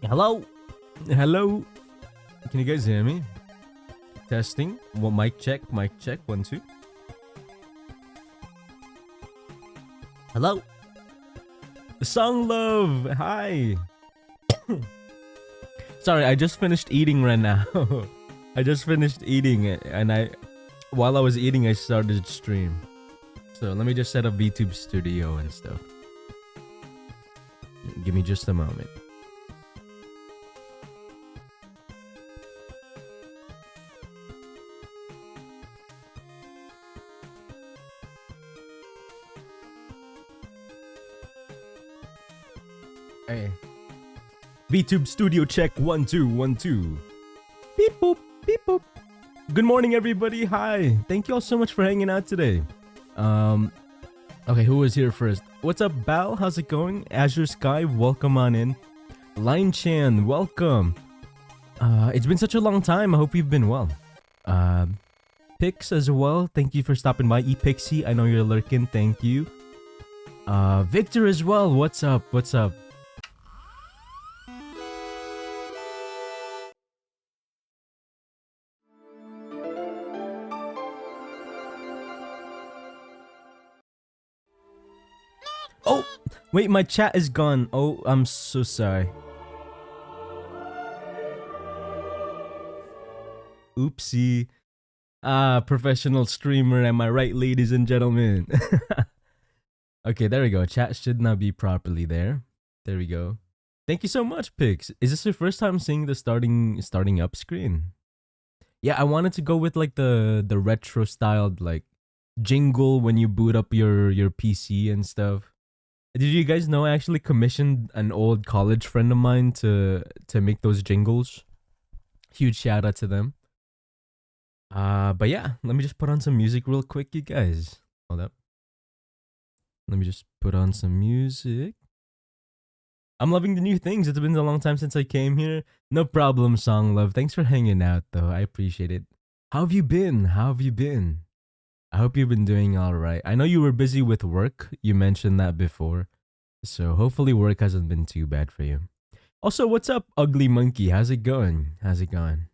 Hello? Hello? Can you guys hear me? Testing. Well, mic check, 1, 2. Hello? Song Love, hi. Sorry, I just finished eating right now. I just finished eating and while I was eating, I started stream. So let me just set up VTube Studio and stuff. Give me just a moment. Hey. VTube Studio check 1 2 1 2. Beep boop beep boop. Good morning everybody. Hi. Thank you all so much for hanging out today. Okay, who was here first? What's up, Bal? How's it going? Azure Sky, welcome on in. Line Chan, welcome. It's been such a long time. I hope you've been well. Pix as well. Thank you for stopping by. ePixie, I know you're lurking. Thank you. Victor as well. What's up? What's up? Oh, wait, my chat is gone. Oh, I'm so sorry. Oopsie. Professional streamer, am I right, ladies and gentlemen? Okay, there we go. Chat should now be properly there. There we go. Thank you so much, Pix. Is this your first time seeing the starting up screen? Yeah, I wanted to go with like the retro styled like jingle when you boot up your PC and stuff. Did you guys know I actually commissioned an old college friend of mine to make those jingles? Huge shout out to them. But yeah, let me just put on some music real quick, you guys. Hold up. Let me just put on some music. I'm loving the new things. It's been a long time since I came here. No problem, Song Love. Thanks for hanging out, though. I appreciate it. How have you been? How have you been? I hope you've been doing all right. I know you were busy with work. You mentioned that before. So hopefully work hasn't been too bad for you. Also, what's up, Ugly Monkey? How's it going? How's it going?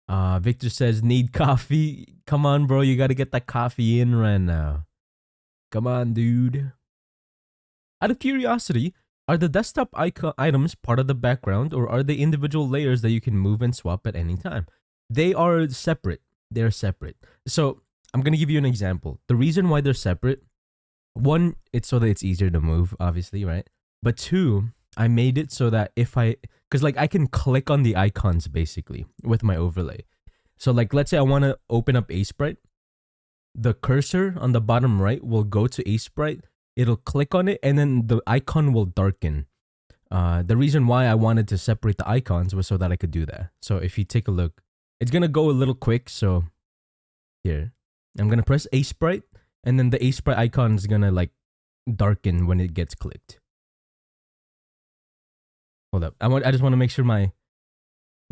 Victor says, need coffee. Come on, bro. You gotta get that coffee in right now. Come on, dude. Out of curiosity, are the desktop items part of the background or are they individual layers that you can move and swap at any time? They are separate. They're separate. So I'm going to give you an example. The reason why they're separate, one, it's so that it's easier to move, obviously, right? But two, I made it so that because like I can click on the icons basically with my overlay. So like, let's say I want to open up aseprite. The cursor on the bottom right will go to aseprite. It'll click on it and then the icon will darken. The reason why I wanted to separate the icons was so that I could do that. So if you take a look, it's going to go a little quick. So here. I'm going to press aseprite, and then the aseprite icon is going to like darken when it gets clicked. Hold up. I just want to make sure my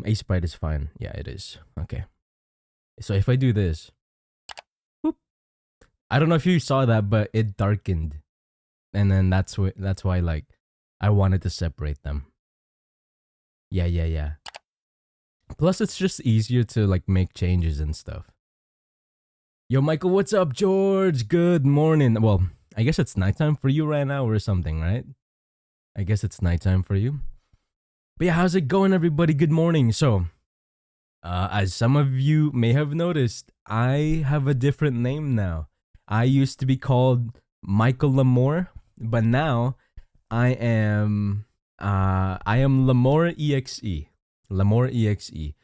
aseprite is fine. Yeah, it is. Okay. So if I do this, whoop, I don't know if you saw that, but it darkened. And then that's why like I wanted to separate them. Yeah. Plus it's just easier to like make changes and stuff. Yo, Michael, what's up, George? Good morning. Well, I guess it's nighttime for you right now or something, right? I guess it's nighttime for you. But yeah, how's it going, everybody? Good morning. So, as some of you may have noticed, I have a different name now. I used to be called Michael Lamore, but now I am lamoreexe. Lamoreexe.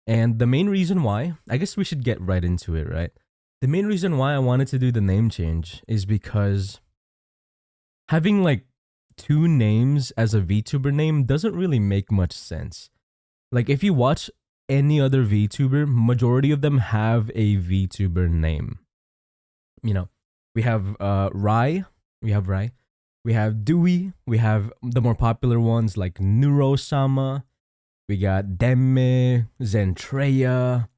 And the main reason why, I guess we should get right into it, right? The main reason why I wanted to do the name change is because having like two names as a VTuber name doesn't really make much sense. Like if you watch any other VTuber, majority of them have a VTuber name. You know, we have Rai, we have Dewey, we have the more popular ones like Neurosama, we got Demme, Zentreya,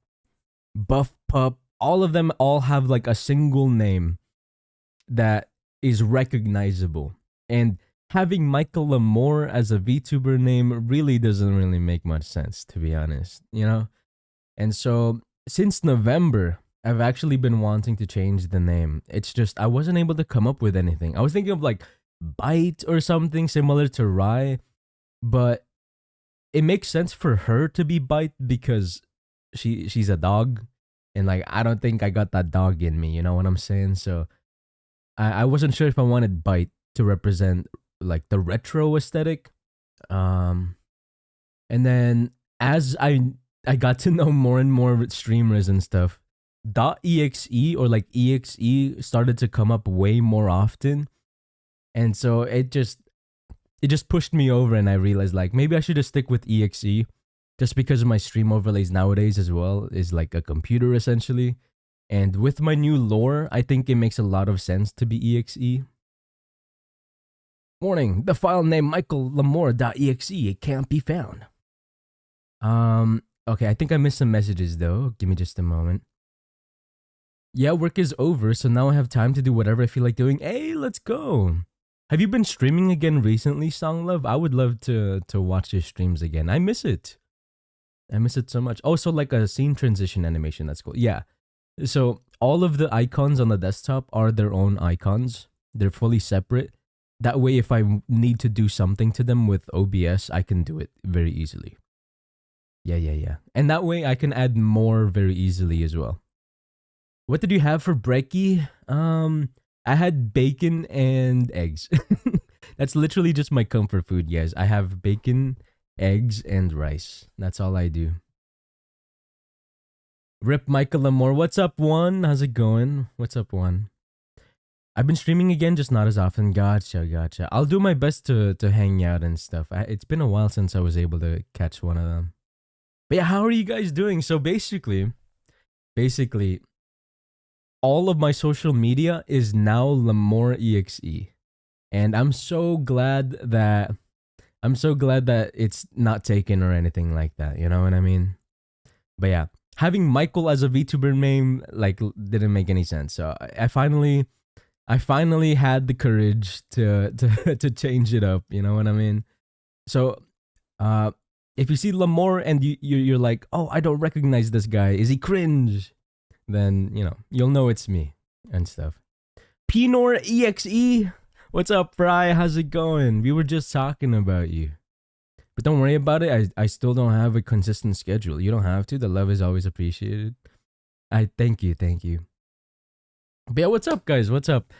Buff Pup. All of them all have like a single name that is recognizable. And having Michael Lamore as a VTuber name really doesn't really make much sense, to be honest, you know? And so since November, I've actually been wanting to change the name. It's just I wasn't able to come up with anything. I was thinking of like Bite or something similar to Rye, but it makes sense for her to be Bite because she's a dog, and like I don't think I got that dog in me. You know what I'm saying? So I wasn't sure if I wanted Bite to represent like the retro aesthetic. Um, and then as I got to know more and more streamers and stuff, .exe or like exe started to come up way more often, and so it just pushed me over, and I realized like maybe I should just stick with exe, just because of my stream overlays nowadays as well is like a computer essentially, and with my new lore, I think it makes a lot of sense to be exe. Warning: the file name michaellamore.exe it can't be found. Okay, I think I missed some messages though. Give me just a moment. Yeah, work is over, so now I have time to do whatever I feel like doing. Hey, let's go. Have you been streaming again recently, Songlove? I would love to watch your streams again. I miss it. I miss it so much. Also, like a scene transition animation. That's cool. Yeah. So all of the icons on the desktop are their own icons. They're fully separate. That way, if I need to do something to them with OBS, I can do it very easily. Yeah. And that way, I can add more very easily as well. What did you have for brekkie? I had bacon and eggs. That's literally just my comfort food, guys. I have bacon, eggs, and rice. That's all I do. Rip Michael Lamore. What's up, one? How's it going? What's up, one? I've been streaming again, just not as often. Gotcha. I'll do my best to hang out and stuff. It's been a while since I was able to catch one of them. But yeah, how are you guys doing? So basically, all of my social media is now lamoreexe, and I'm so glad that it's not taken or anything like that. You know what I mean? But yeah, having Michael as a VTuber name like didn't make any sense. So I finally had the courage to to change it up. You know what I mean? So if you see Lamore and you're like, oh, I don't recognize this guy. Is he cringe? Then, you know, you'll know it's me and stuff. Pinor EXE, what's up, Fry? How's it going? We were just talking about you. But don't worry about it. I still don't have a consistent schedule. You don't have to. The love is always appreciated. I thank you. But yeah, what's up, guys? What's up?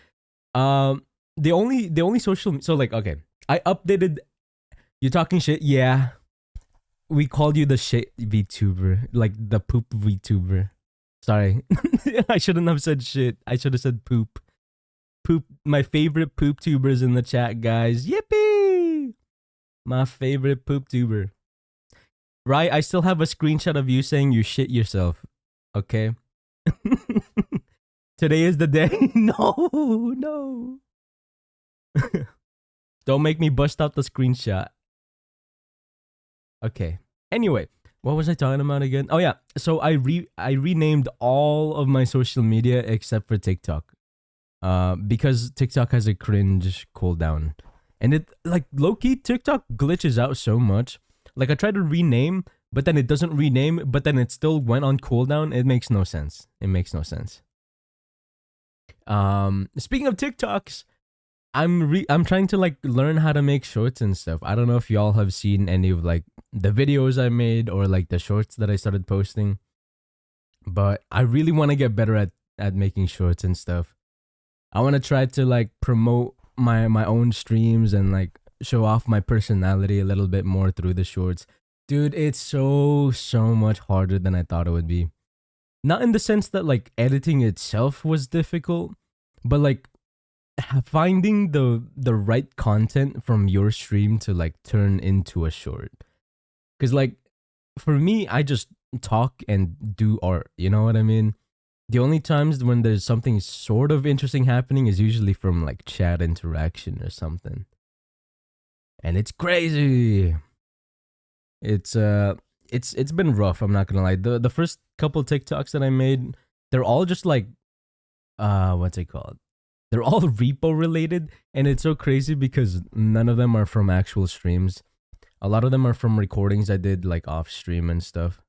The only social, so like, okay, I updated. You talking shit? Yeah. We called you the shit VTuber, like the poop VTuber. Sorry. I shouldn't have said shit. I should have said poop. Poop. My favorite poop tubers in the chat, guys. Yippee! My favorite poop tuber. Right? I still have a screenshot of you saying you shit yourself. Okay? Today is the day. No. Don't make me bust out the screenshot. Okay. Anyway. What was I talking about again? Oh yeah, so I renamed all of my social media except for TikTok, because TikTok has a cringe cooldown, and it like low key TikTok glitches out so much. Like I tried to rename, but then it doesn't rename, but then it still went on cooldown. It makes no sense. Speaking of TikToks, I'm trying to like learn how to make shorts and stuff. I don't know if y'all have seen any of like the videos I made or like the shorts that I started posting, but I really want to get better at making shorts and stuff. I want to try to like promote my own streams and like show off my personality a little bit more through the shorts. Dude, it's so much harder than I thought it would be. Not in the sense that like editing itself was difficult, but like finding the right content from your stream to like turn into a short. Cause like for me, I just talk and do art. You know what I mean? The only times when there's something sort of interesting happening is usually from like chat interaction or something. And it's crazy. It's been rough, I'm not gonna lie. The first couple TikToks that I made, they're all just like what's it called? They're all repo related, and it's so crazy because none of them are from actual streams. A lot of them are from recordings I did like off stream and stuff.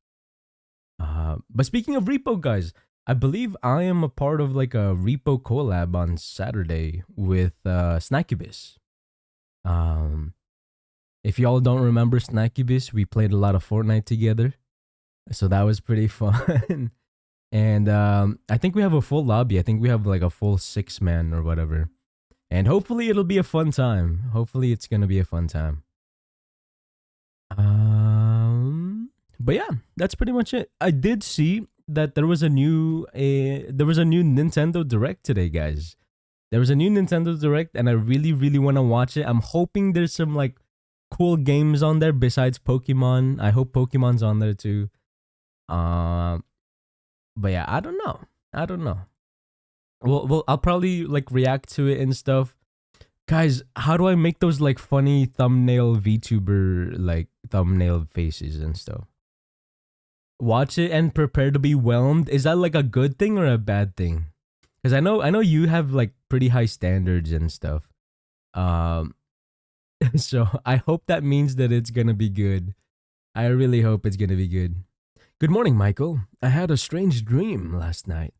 But speaking of repo, guys, I believe I am a part of like a repo collab on Saturday with Snackubis. Um, if y'all don't remember Snackubis, we played a lot of Fortnite together, so that was pretty fun. And I think we have a full lobby. I think we have like a full 6-man or whatever. And hopefully it'll be a fun time. Hopefully it's gonna be a fun time. But yeah, that's pretty much it. I did see that there was a new Nintendo Direct today, guys. There was a new Nintendo Direct, and I really, really want to watch it. I'm hoping there's some like cool games on there besides Pokemon. I hope Pokemon's on there too. But yeah, I don't know. Well, I'll probably like react to it and stuff. Guys, how do I make those like funny thumbnail VTuber like thumbnail faces and stuff? Watch it and prepare to be whelmed. Is that like a good thing or a bad thing? Because I know you have like pretty high standards and stuff. So I hope that means that it's gonna be good. I really hope it's gonna be good. Good morning, Michael. I had a strange dream last night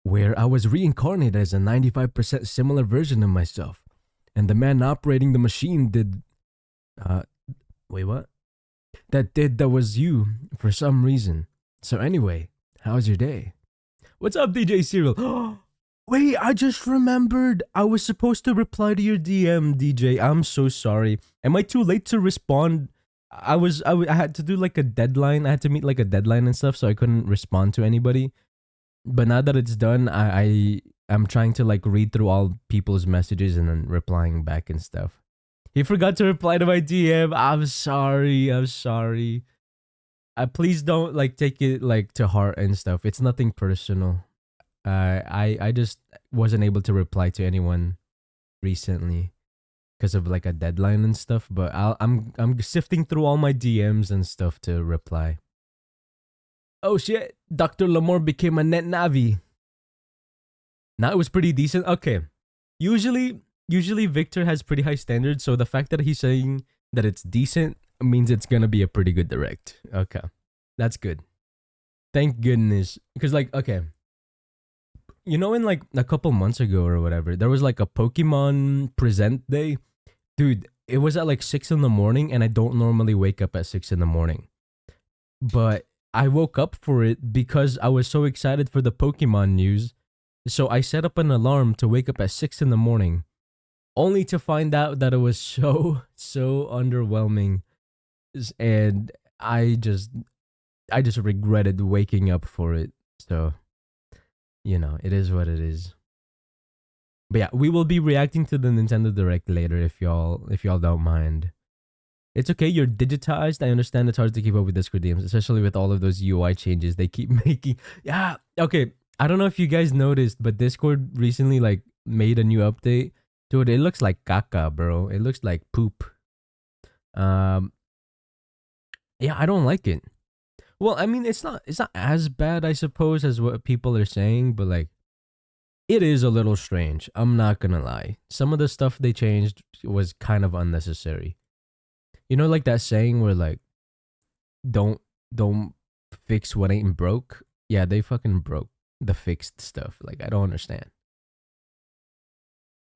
where I was reincarnated as a 95% similar version of myself. And the man operating the machine did... wait, what? That was you for some reason. So anyway, how's your day? What's up, DJ Cyril? Wait, I just remembered. I was supposed to reply to your DM, DJ. I'm so sorry. Am I too late to respond? I had to do like a deadline. I had to meet like a deadline and stuff, so I couldn't respond to anybody. But now that it's done, I'm trying to like read through all people's messages and then replying back and stuff. He forgot to reply to my DM. I'm sorry. Please don't like take it like to heart and stuff. It's nothing personal. I just wasn't able to reply to anyone recently because of like a deadline and stuff. But I'm sifting through all my DMs and stuff to reply. Oh shit! Dr. Lamore became a net Navi. Now it was pretty decent. Okay, usually Victor has pretty high standards, so the fact that he's saying that it's decent means it's gonna be a pretty good direct. Okay, that's good. Thank goodness, because like okay, you know, in like a couple months ago or whatever, there was like a Pokemon present day. Dude, it was at like 6 in the morning, and I don't normally wake up at 6 in the morning, but I woke up for it because I was so excited for the Pokemon news. So I set up an alarm to wake up at 6 in the morning, only to find out that it was so underwhelming, and I just regretted waking up for it. So, you know, it is what it is. But yeah, we will be reacting to the Nintendo Direct later if y'all don't mind. It's okay, you're digitized. I understand it's hard to keep up with Discord DMs, especially with all of those UI changes they keep making. Yeah, okay. I don't know if you guys noticed, but Discord recently like made a new update. Dude, it looks like caca, bro. It looks like poop. Yeah, I don't like it. Well, I mean, it's not as bad, I suppose, as what people are saying, but like it is a little strange. I'm not gonna lie. Some of the stuff they changed was kind of unnecessary. You know, like that saying where like don't fix what ain't broke. Yeah, they fucking broke the fixed stuff. Like I don't understand.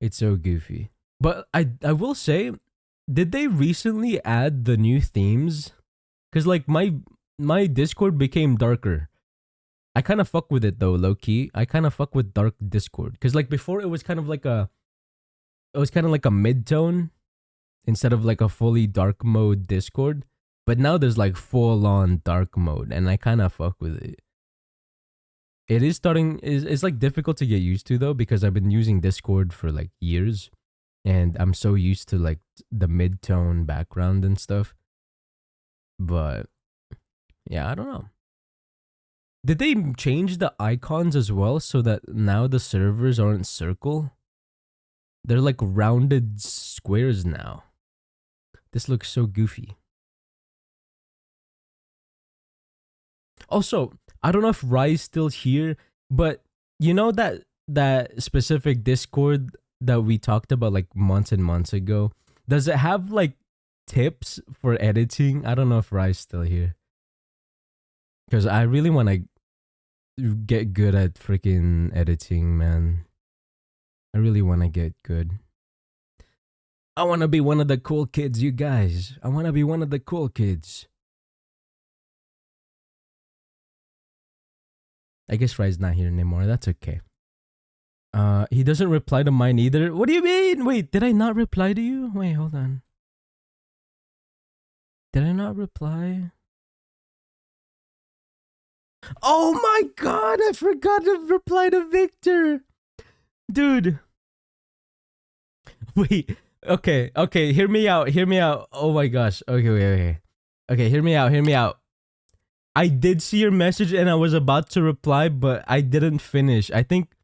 It's so goofy. But I will say, did they recently add the new themes? Cause like my Discord became darker. I kind of fuck with it though, low key. I kind of fuck with dark Discord. Cause like before it was kind of like a mid-tone instead of like a fully dark mode Discord. But now there's like full on dark mode, and I kind of fuck with it. It is starting it's like difficult to get used to though, because I've been using Discord for like years, and I'm so used to like the mid-tone background and stuff. But yeah, I don't know. Did they change the icons as well so that now the servers aren't circle? They're like rounded squares now. This looks so goofy. Also, I don't know if Rai's still here, but you know that that specific Discord that we talked about like months and months ago, does it have like tips for editing? I don't know if Rye's still here. Because I really want to get good at freaking editing, man. I really want to get good. I want to be one of the cool kids, you guys. I want to be one of the cool kids. I guess Rye's not here anymore. That's okay. He doesn't reply to mine either. What do you mean? Wait, did I not reply to you? Wait, hold on. Did I not reply? Oh my god, I forgot to reply to Victor. Dude. Wait. Okay, hear me out. Oh my gosh. Okay. Okay, hear me out. I did see your message and I was about to reply, but I didn't finish. I think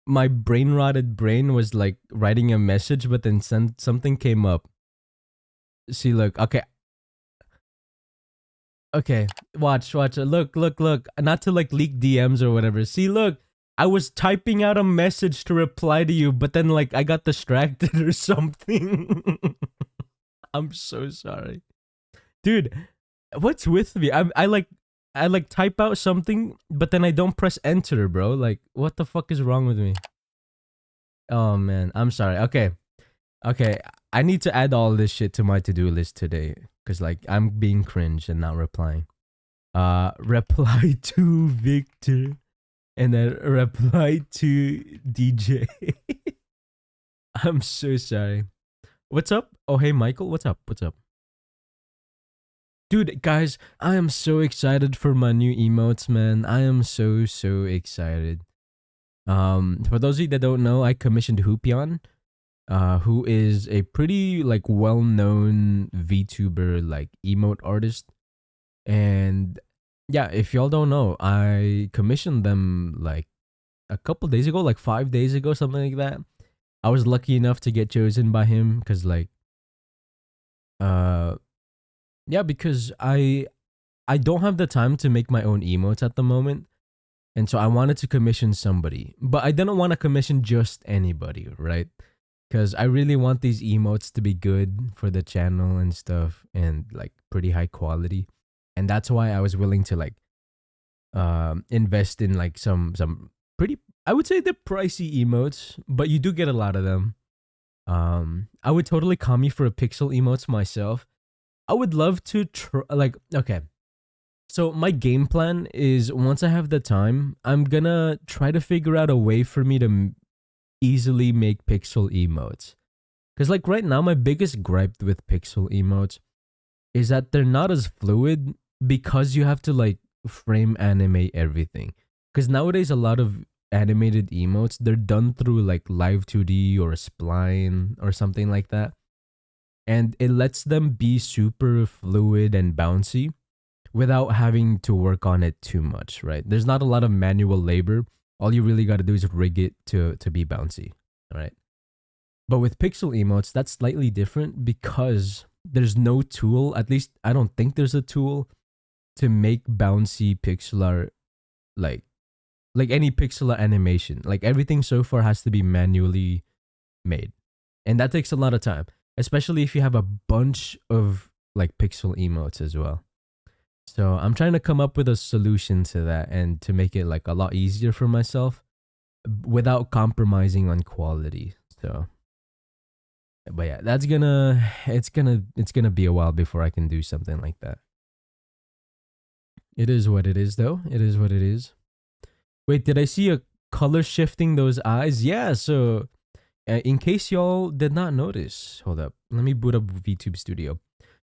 my brain rotted brain was like writing a message, but then something came up. See, look. Okay, watch. Look. Not to like leak DMs or whatever. See, look. I was typing out a message to reply to you, but then like I got distracted or something. I'm so sorry. Dude, what's with me? I like type out something, but then I don't press enter, bro. Like, what the fuck is wrong with me? Oh man, I'm sorry. Okay. I need to add all this shit to my to-do list today. Cause like I'm being cringe and not replying. Reply to Victor. And then reply to DJ. I'm so sorry. What's up? Oh hey Michael, what's up? Dude, guys, I am so excited for my new emotes, man. I am so excited. For those of you that don't know, I commissioned Hoopyon, who is a pretty like well-known VTuber like emote artist. And yeah, if y'all don't know, I commissioned them like a couple days ago, like 5 days ago, something like that. I was lucky enough to get chosen by him because like yeah, because I don't have the time to make my own emotes at the moment. And so I wanted to commission somebody, but I didn't want to commission just anybody, right? Because I really want these emotes to be good for the channel and stuff and like pretty high quality. And that's why I was willing to like invest in like some pretty, I would say they're pricey emotes, but you do get a lot of them. I would totally commie for a pixel emotes myself. I would love to try, like, okay. So my game plan is once I have the time, I'm gonna try to figure out a way for me to easily make pixel emotes. Because like right now, my biggest gripe with pixel emotes is that they're not as fluid because you have to like frame animate everything. Because nowadays, a lot of animated emotes, they're done through like Live 2D or a spline or something like that. And it lets them be super fluid and bouncy without having to work on it too much, right? There's not a lot of manual labor. All you really got to do is rig it to be bouncy, all right? But with pixel emotes, that's slightly different because there's no tool, at least I don't think there's a tool to make bouncy pixel art like any pixel art animation. Like everything so far has to be manually made. And that takes a lot of time, especially if you have a bunch of like pixel emotes as well. So I'm trying to come up with a solution to that and to make it like a lot easier for myself without compromising on quality. So, but yeah, it's gonna be a while before I can do something like that. It is what it is though. It is what it is. Wait, did I see a color shifting those eyes? Yeah, so in case y'all did not notice, hold up. Let me boot up VTube Studio.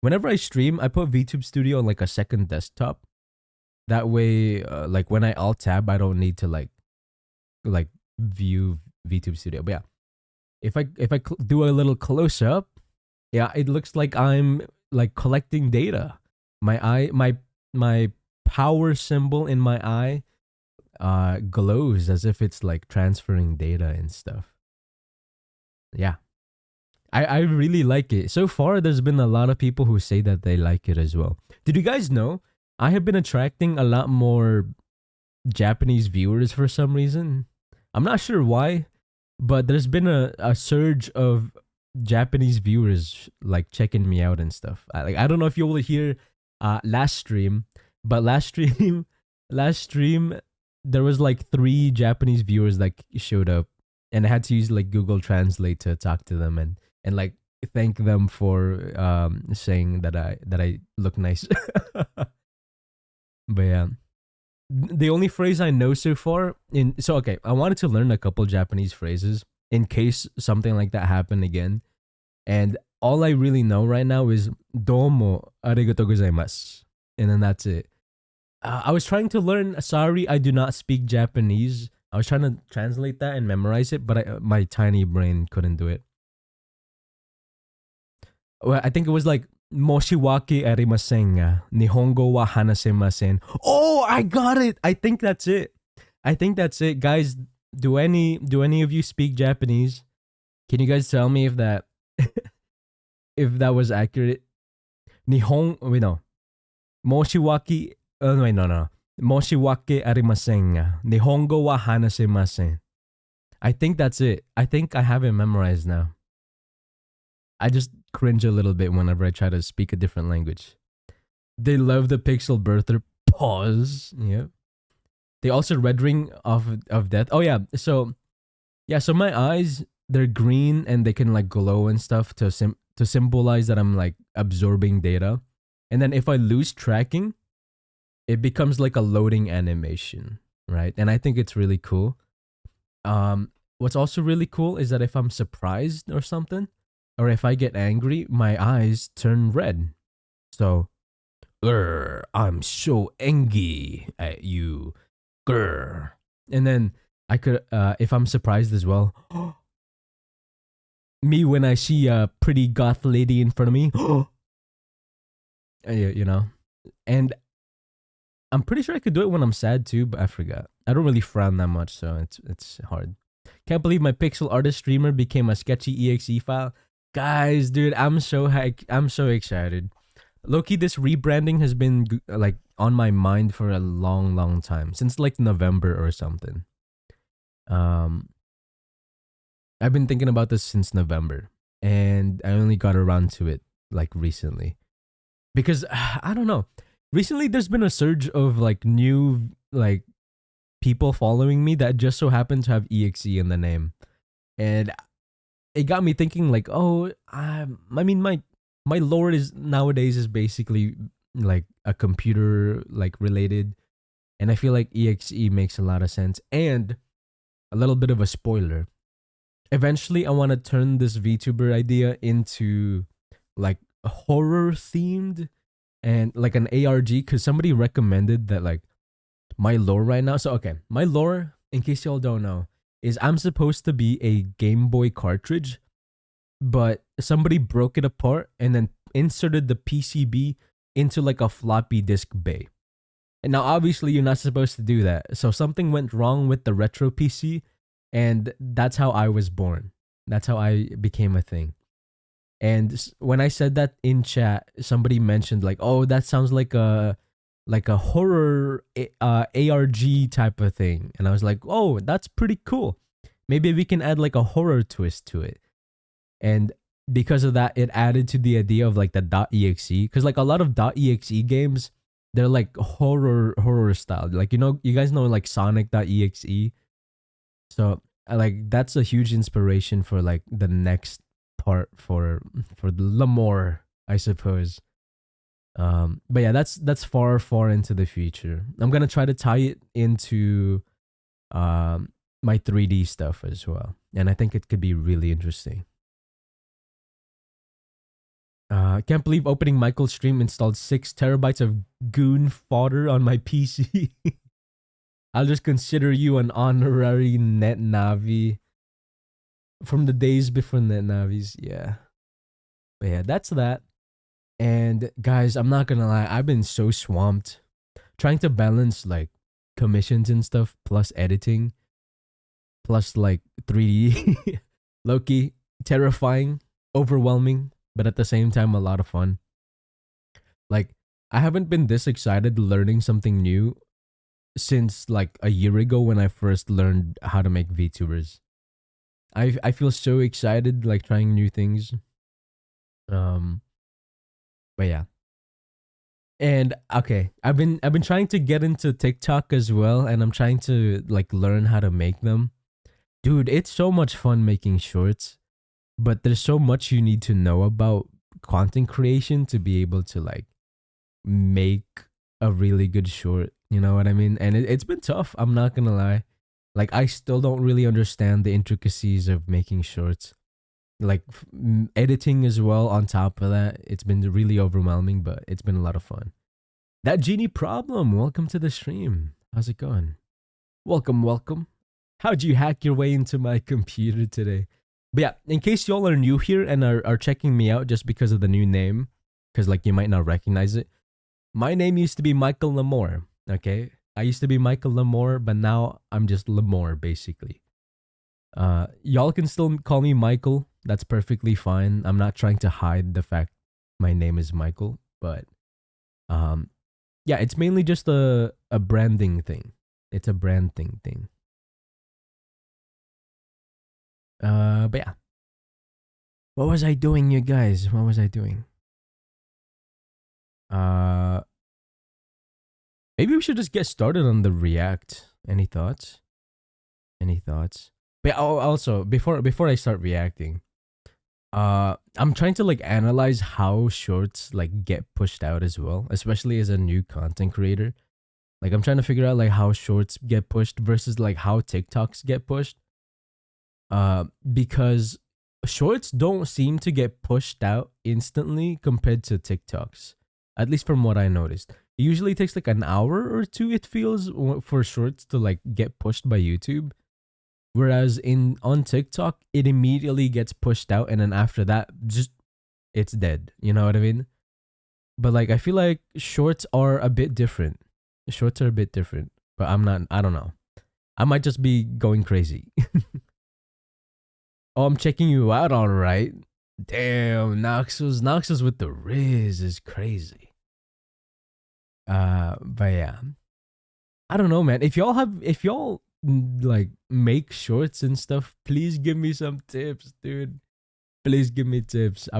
Whenever I stream, I put VTube Studio on like a second desktop. That way, like when I alt tab, I don't need to like view VTube Studio. But yeah, if I do a little close up, yeah, it looks like I'm like collecting data. My power symbol in my eye glows as if it's like transferring data and stuff. Yeah. I really like it. So far, there's been a lot of people who say that they like it as well. Did you guys know I have been attracting a lot more Japanese viewers for some reason? I'm not sure why, but there's been a surge of Japanese viewers like checking me out and stuff. I don't know if you will hear last stream, but last stream last stream there was like 3 Japanese viewers that showed up, and I had to use like Google Translate to talk to them and like thank them for saying that I look nice. But yeah, the only phrase I know so far in so okay, I wanted to learn a couple Japanese phrases in case something like that happened again. And all I really know right now is domo arigatou gozaimasu. And then that's it. I was trying to learn sorry I do not speak Japanese. I was trying to translate that and memorize it, but my tiny brain couldn't do it. Well, I think it was like Moshiwake arimasen ga Nihongo wa hanasemasen. Oh, I got it. I think that's it. I think that's it. Guys, do any of you speak Japanese? Can you guys tell me if that if that was accurate? Nihon wait no. Moshiwake wait no. Moshiwake arimasen ga Nihongo wa hanasemasen. I think that's it. I think I have it memorized now. I just cringe a little bit whenever I try to speak a different language. They love the pixel birther. Pause. Yeah. They also red ring of death. Oh yeah. So yeah. So my eyes, they're green and they can like glow and stuff to symbolize that I'm like absorbing data. And then if I lose tracking, it becomes like a loading animation, right? And I think it's really cool. What's also really cool is that if I'm surprised or something, or if I get angry, my eyes turn red. So, I'm so angry at you, grr. And then I could, if I'm surprised as well, me when I see a pretty goth lady in front of me, you know, and I'm pretty sure I could do it when I'm sad too, but I forgot. I don't really frown that much, so it's hard. Can't believe my pixel artist streamer became a sketchy exe file. Guys, dude, I'm so excited. Loki, this rebranding has been like on my mind for a long time, since like November or something. I've been thinking about this since November, and I only got around to it like recently. Because I don't know. Recently there's been a surge of like new like people following me that just so happen to have exe in the name. And it got me thinking like, oh, I mean my lore is nowadays is basically like a computer like related, and I feel like exe makes a lot of sense. And a little bit of a spoiler, eventually I want to turn this VTuber idea into like horror themed and like an ARG, because somebody recommended that like my lore right now. So okay, my lore, in case y'all don't know, is I'm supposed to be a Game Boy cartridge, but somebody broke it apart and then inserted the PCB into like a floppy disk bay. And now obviously you're not supposed to do that. So something went wrong with the retro PC, and that's how I was born. That's how I became a thing. And when I said that in chat, somebody mentioned like, "Oh, that sounds like a horror ARG type of thing." And I was like, "Oh, that's pretty cool. Maybe we can add like a horror twist to it." And because of that, it added to the idea of like the .exe, because like a lot of .exe games, they're like horror style. Like, you know, you guys know like Sonic.exe. So like that's a huge inspiration for like the next part for the Lamore, I suppose. But yeah, that's far into the future. I'm gonna try to tie it into my 3D stuff as well, and I think it could be really interesting. I can't believe opening Michael's stream installed 6 terabytes of goon fodder on my PC. I'll just consider you an honorary net navi from the days before net navis. Yeah, but yeah, that's that. And guys, I'm not gonna lie, I've been so swamped trying to balance like commissions and stuff, plus editing, plus like 3D. Loki, terrifying, overwhelming, but at the same time, a lot of fun. Like, I haven't been this excited learning something new since like a year ago when I first learned how to make VTubers. I feel so excited like trying new things. Um, but yeah. And okay, I've been trying to get into TikTok as well, and I'm trying to like learn how to make them. Dude, it's so much fun making shorts, but there's so much you need to know about content creation to be able to like make a really good short. You know what I mean? And it's been tough. I'm not gonna lie. Like I still don't really understand the intricacies of making shorts. Like editing as well. On top of that, it's been really overwhelming, but it's been a lot of fun. That genie problem. Welcome to the stream. How's it going? Welcome, welcome. How'd you hack your way into my computer today? But yeah, in case y'all are new here and are checking me out just because of the new name, because like you might not recognize it. My name used to be Michael Lamore. Okay, I used to be Michael Lamore, but now I'm just Lamore basically. Y'all can still call me Michael. That's perfectly fine. I'm not trying to hide the fact my name is Michael, but um, yeah, it's mainly just a branding thing. It's a branding thing. But yeah. What was I doing, you guys? What was I doing? Uh, maybe we should just get started on the React. Any thoughts? Any thoughts? But also before I start reacting, I'm trying to like analyze how shorts like get pushed out as well, especially as a new content creator. Like I'm trying to figure out like how shorts get pushed versus like how TikToks get pushed. Because shorts don't seem to get pushed out instantly compared to TikToks. At least from what I noticed. It usually takes like an hour or two, it feels, for shorts to like get pushed by YouTube. Whereas in on TikTok, it immediately gets pushed out, and then after that, just it's dead. You know what I mean? But like I feel like shorts are a bit different. Shorts are a bit different. But I'm not, I don't know. I might just be going crazy. Oh, I'm checking you out, all right. Damn, Noxus with the Riz is crazy. But yeah, I don't know, man. If y'all like make shorts and stuff, please give me some tips, dude. Please give me tips. I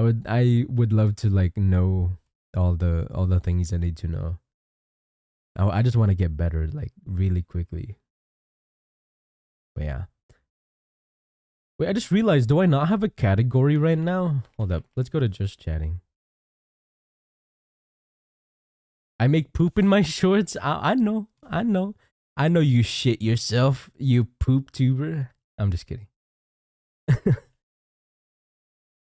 would love to like know all the things I need to know. I just want to get better like really quickly. But yeah. Wait, I just realized, do I not have a category right now? Hold up. Let's go to just chatting. I make poop in my shorts. I know. I know. I know you shit yourself, you poop tuber. I'm just kidding.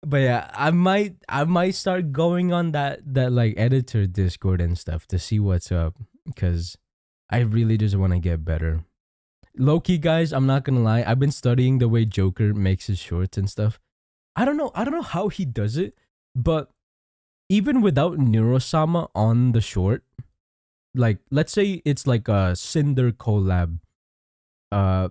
But yeah, I might start going on that like editor Discord and stuff to see what's up, because I really just want to get better. Low key, guys, I'm not gonna lie. I've been studying the way Joker makes his shorts and stuff. I don't know how he does it, but even without Neurosama on the short, like let's say it's like a Cinder collab, uh,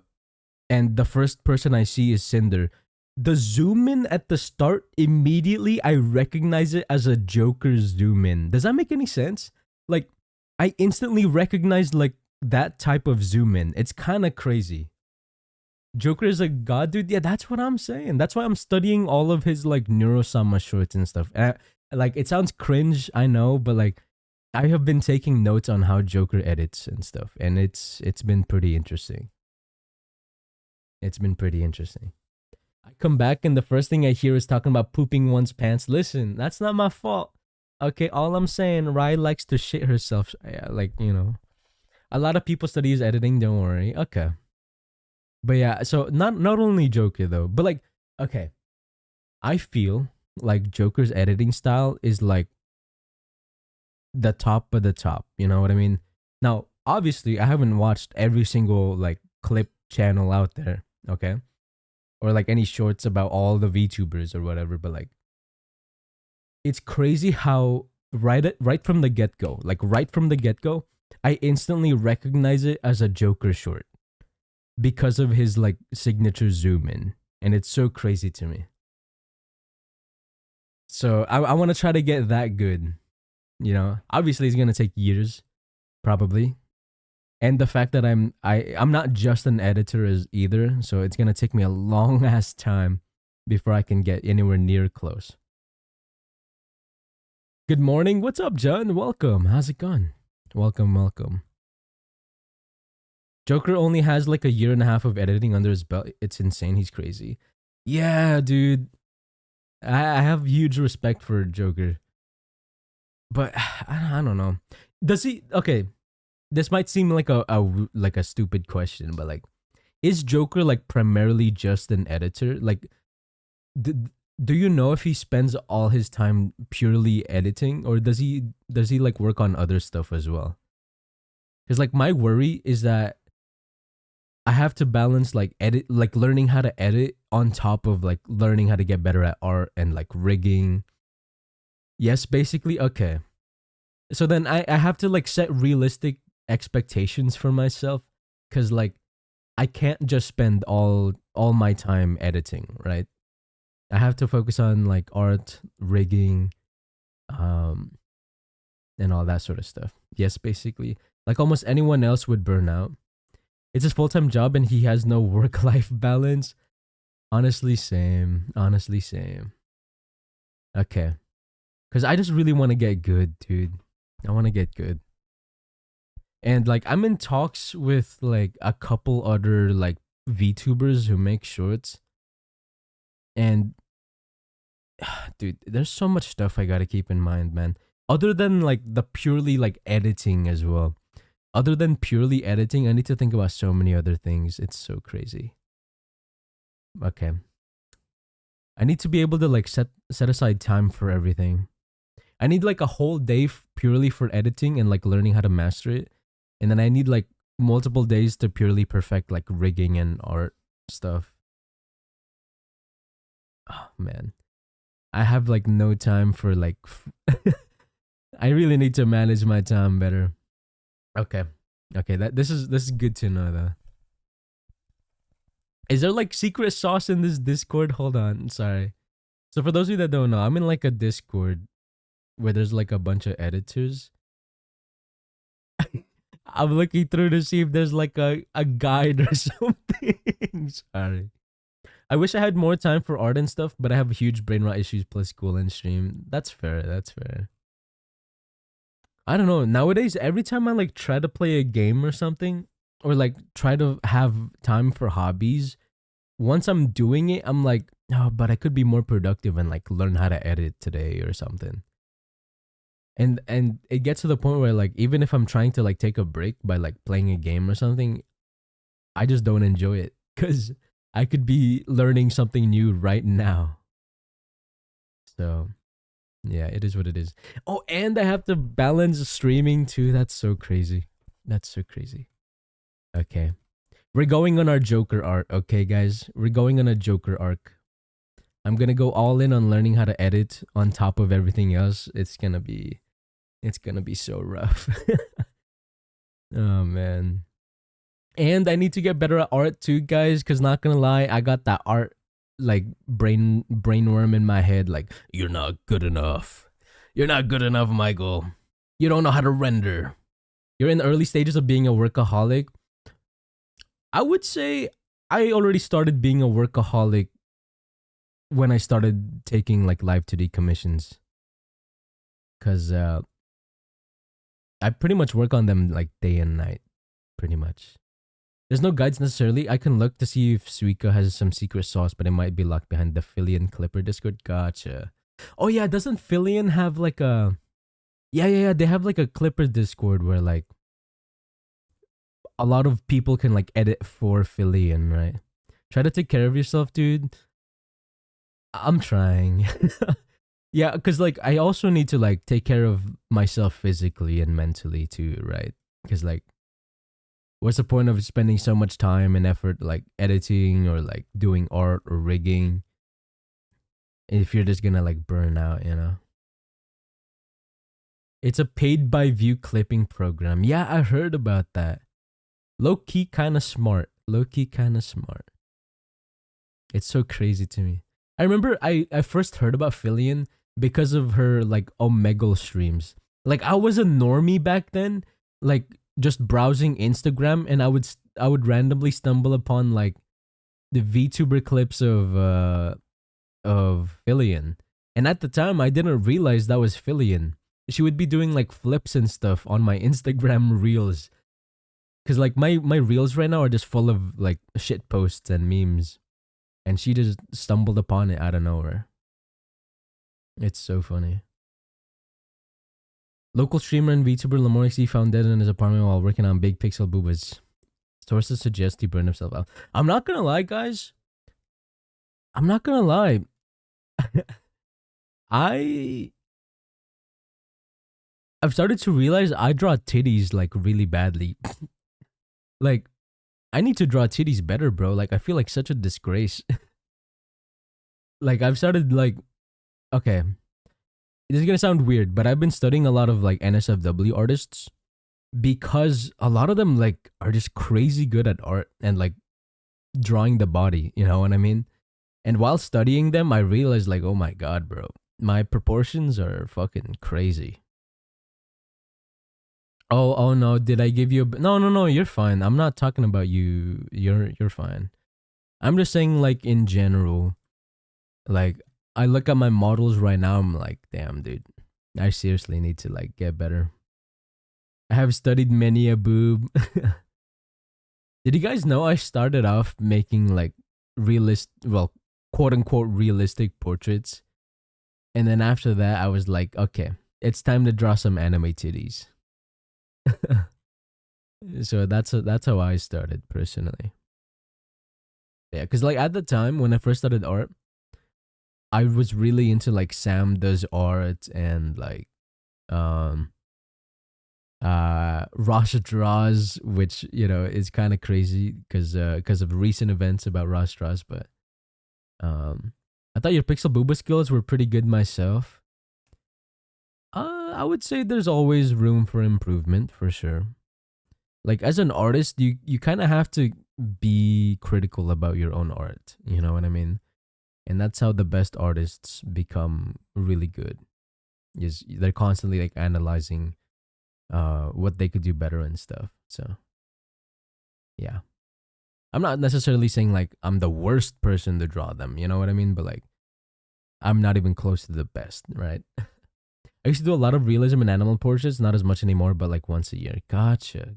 and the first person I see is Cinder. The zoom in at the start, immediately I recognize it as a Joker zoom in. Does that make any sense? Like, I instantly recognize like that type of zoom in. It's kind of crazy. Joker is a god, dude. Yeah, that's what I'm saying. That's why I'm studying all of his like Neurosama shorts and stuff. Like, it sounds cringe, I know, but like, I have been taking notes on how Joker edits and stuff, and it's been pretty interesting. It's been pretty interesting. I come back and the first thing I hear is talking about pooping one's pants. Listen, that's not my fault. Okay, all I'm saying, Rai likes to shit herself. Like, a lot of people studies editing. Don't worry. Okay, but yeah. So not only Joker though, but like, okay, I feel like Joker's editing style is like the top of the top. You know what I mean? Now, obviously, I haven't watched every single like clip channel out there. Okay, or like any shorts about all the VTubers or whatever, but like it's crazy how right from the get go, like right from the get go, I instantly recognize it as a Joker short because of his like signature zoom in, and it's so crazy to me. So I want to try to get that good. Obviously it's gonna take years, probably, And the fact that I'm not just an editor as either, so it's gonna take me a long ass time before I can get anywhere near close. Good morning. What's up, John? Welcome. How's it going? Welcome, welcome. Joker only has like a year and a half of editing under his belt. It's insane. He's crazy. Yeah, dude. I have huge respect for Joker, but I don't know. Does he? Okay, this might seem like a stupid question, but like, is Joker like primarily just an editor? Like, do, do you know if he spends all his time purely editing, or does he like work on other stuff as well? Because like my worry is that I have to balance like learning how to edit on top of like learning how to get better at art and like rigging. Yes, basically. Okay. So then I have to like set realistic expectations for myself, cuz like I can't just spend all my time editing, right? I have to focus on like art, rigging, um and all that sort of stuff. Yes, basically. Like almost anyone else would burn out. It's his full-time job and he has no work-life balance. Honestly, same. Honestly, same. Okay. Cuz I just really want to get good, dude. I want to get good. And like I'm in talks with like a couple other like VTubers who make shorts. And dude, there's so much stuff I got to keep in mind, man. Other than like the purely like editing as well. Other than purely editing, I need to think about so many other things. It's so crazy. Okay. I need to be able to like set aside time for everything. I need like a whole day purely for editing and like learning how to master it. And then I need like multiple days to purely perfect like rigging and art stuff. Oh man. I have like no time for like I really need to manage my time better. Okay. Okay, this is good to know though. Is there like secret sauce in this Discord? Hold on, sorry. So for those of you that don't know, I'm in like a Discord where there's like a bunch of editors. I'm looking through to see if there's like a guide or something. Sorry. I wish I had more time for art and stuff, but I have huge brain rot issues plus school and stream. That's fair. That's fair. I don't know. Nowadays, every time I like try to play a game or something, or like try to have time for hobbies, once I'm doing it, I'm like, oh, but I could be more productive and like learn how to edit today or something. And it gets to the point where like even if I'm trying to like take a break by like playing a game or something, I just don't enjoy it because I could be learning something new right now. So yeah, it is what it is. Oh, and I have to balance streaming too. That's so crazy. That's so crazy. Okay. We're going on our Joker arc, okay, guys? We're going on a Joker arc. I'm gonna go all in on learning how to edit on top of everything else. It's gonna be so rough. Oh man. And I need to get better at art too, guys, cause not gonna lie, I got that art like brainworm in my head, like, you're not good enough. You're not good enough, Michael. You don't know how to render. You're in the early stages of being a workaholic. I would say I already started being a workaholic when I started taking like live 2D commissions. Cause I pretty much work on them like day and night, pretty much. There's no guides necessarily. I can look to see if Suika has some secret sauce, but it might be locked behind the Filian Clipper Discord. Gotcha. Oh yeah, doesn't Filian have like a? Yeah. They have like a Clipper Discord where like a lot of people can like edit for Filian, right? Try to take care of yourself, dude. I'm trying. Yeah, because like I also need to like take care of myself physically and mentally too, right? Because like what's the point of spending so much time and effort like editing or like doing art or rigging if you're just gonna like burn out, you know? It's a paid by view clipping program. Yeah, I heard about that. Low key kind of smart. Low key kind of smart. It's so crazy to me. I remember I first heard about Filian because of her like Omegle streams. Like I was a normie back then. Like just browsing Instagram, and I would randomly stumble upon like the VTuber clips of Fillion. And at the time I didn't realize that was Fillion. She would be doing like flips and stuff on my Instagram reels. Cause like my reels right now are just full of like shit posts and memes. And she just stumbled upon it out of nowhere. It's so funny. Local streamer and VTuber Lamoreexe found dead in his apartment while working on big pixel boobas. Sources suggest he burned himself out. I'm not gonna lie, guys. I'm not gonna lie. I've started to realize I draw titties like really badly. Like, I need to draw titties better, bro. Like, I feel like such a disgrace. Like, I've started like, okay, this is gonna sound weird, but I've been studying a lot of like NSFW artists because a lot of them like are just crazy good at art and like drawing the body. You know what I mean? And while studying them, I realized like, oh my god, bro, my proportions are fucking crazy. Oh no, did I give you no, you're fine. I'm not talking about you. You're fine. I'm just saying like in general, like I look at my models right now, I'm like, damn dude. I seriously need to like get better. I have studied many a boob. Did you guys know I started off making like quote unquote realistic portraits? And then after that I was like, okay, it's time to draw some anime titties. So that's how I started personally. Yeah, because like at the time when I first started art, I was really into like Sam Does Art and like um Rosh Draws, which you know is kind of crazy because of recent events about Rosh Draws, but I thought your pixel booba skills were pretty good myself. I would say there's always room for improvement for sure. Like as an artist, you kind of have to be critical about your own art. You know what I mean? And that's how the best artists become really good. Is they're constantly like analyzing what they could do better and stuff. So yeah. I'm not necessarily saying like I'm the worst person to draw them, you know what I mean? But like I'm not even close to the best, right? I used to do a lot of realism and animal portraits, not as much anymore, but like once a year. Gotcha.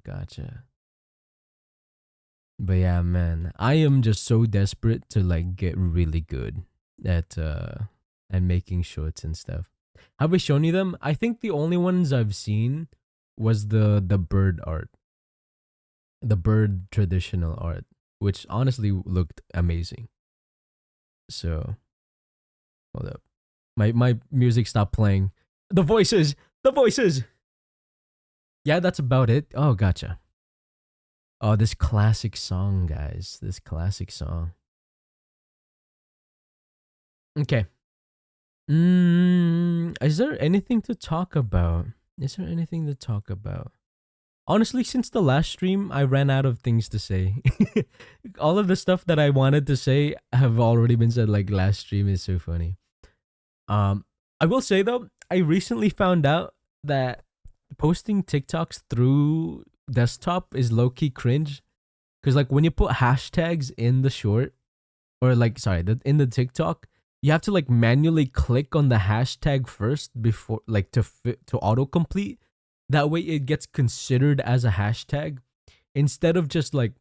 But yeah, man, I am just so desperate to like get really good at making shorts and stuff. Have I shown you them? I think the only ones I've seen was the bird art, the bird traditional art, which honestly looked amazing. So hold up, my music stopped playing. The voices, the voices. Yeah, that's about it. Oh, gotcha. Oh, this classic song, guys. This classic song. Okay. Is there anything to talk about? Is there anything to talk about? Honestly, since the last stream, I ran out of things to say. All of the stuff that I wanted to say have already been said. Like last stream is so funny. I will say though, I recently found out that posting TikToks through desktop is low key cringe. Cause like when you put hashtags in the short, or like sorry, in the TikTok, you have to like manually click on the hashtag first before like to autocomplete. That way it gets considered as a hashtag instead of just like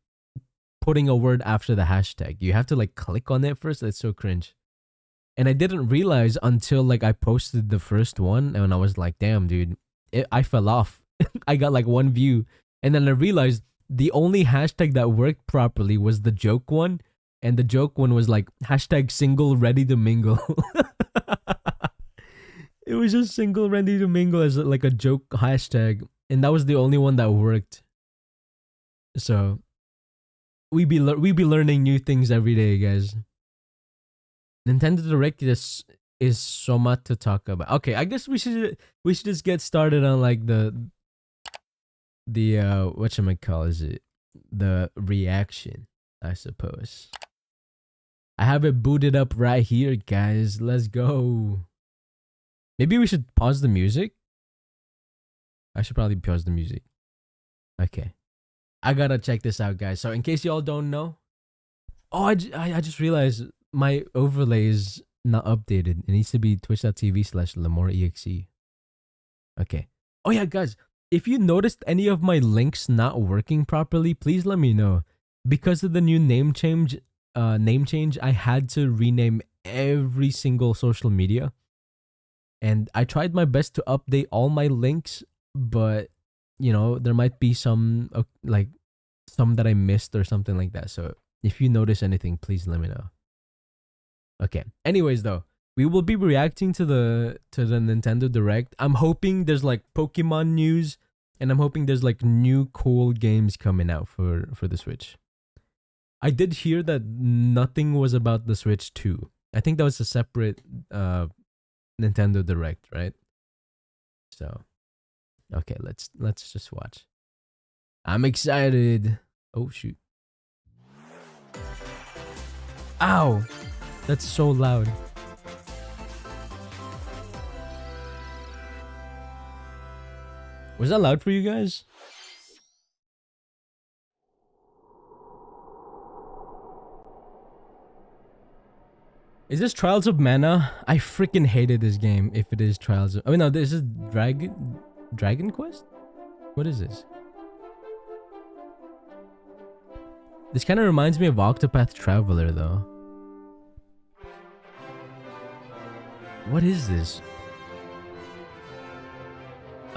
putting a word after the hashtag. You have to like click on it first. That's so cringe. And I didn't realize until like I posted the first one and I was like, damn, dude, I fell off. I got like one view. And then I realized the only hashtag that worked properly was the joke one. And the joke one was like hashtag single ready to mingle. It was just single ready to mingle as like a joke hashtag. And that was the only one that worked. So we be learning new things every day, guys. Nintendo Direct is so much to talk about. Okay, I guess we should just get started on like the whatchamacall is it? The reaction, I suppose. I have it booted up right here, guys. Let's go. Maybe we should pause the music. I should probably pause the music. Okay. I gotta check this out, guys. So in case y'all don't know, oh, I just realized my overlay is not updated. It needs to be twitch.tv/lamoreexe. Okay. Oh yeah, guys. If you noticed any of my links not working properly, please let me know. Because of the new name change, I had to rename every single social media. And I tried my best to update all my links, but you know, there might be some like some that I missed or something like that. So if you notice anything, please let me know. Okay. Anyways, though, we will be reacting to the Nintendo Direct. I'm hoping there's like Pokemon news, and I'm hoping there's like new cool games coming out for the Switch. I did hear that nothing was about the Switch 2. I think that was a separate Nintendo Direct, right? So, okay, let's just watch. I'm excited. Oh shoot. Ow! That's so loud. Was that loud for you guys? Is this Trials of Mana? I freaking hated this game if it is Trials of... Oh no, this is Dragon Quest? What is this? This kind of reminds me of Octopath Traveler though. What is this?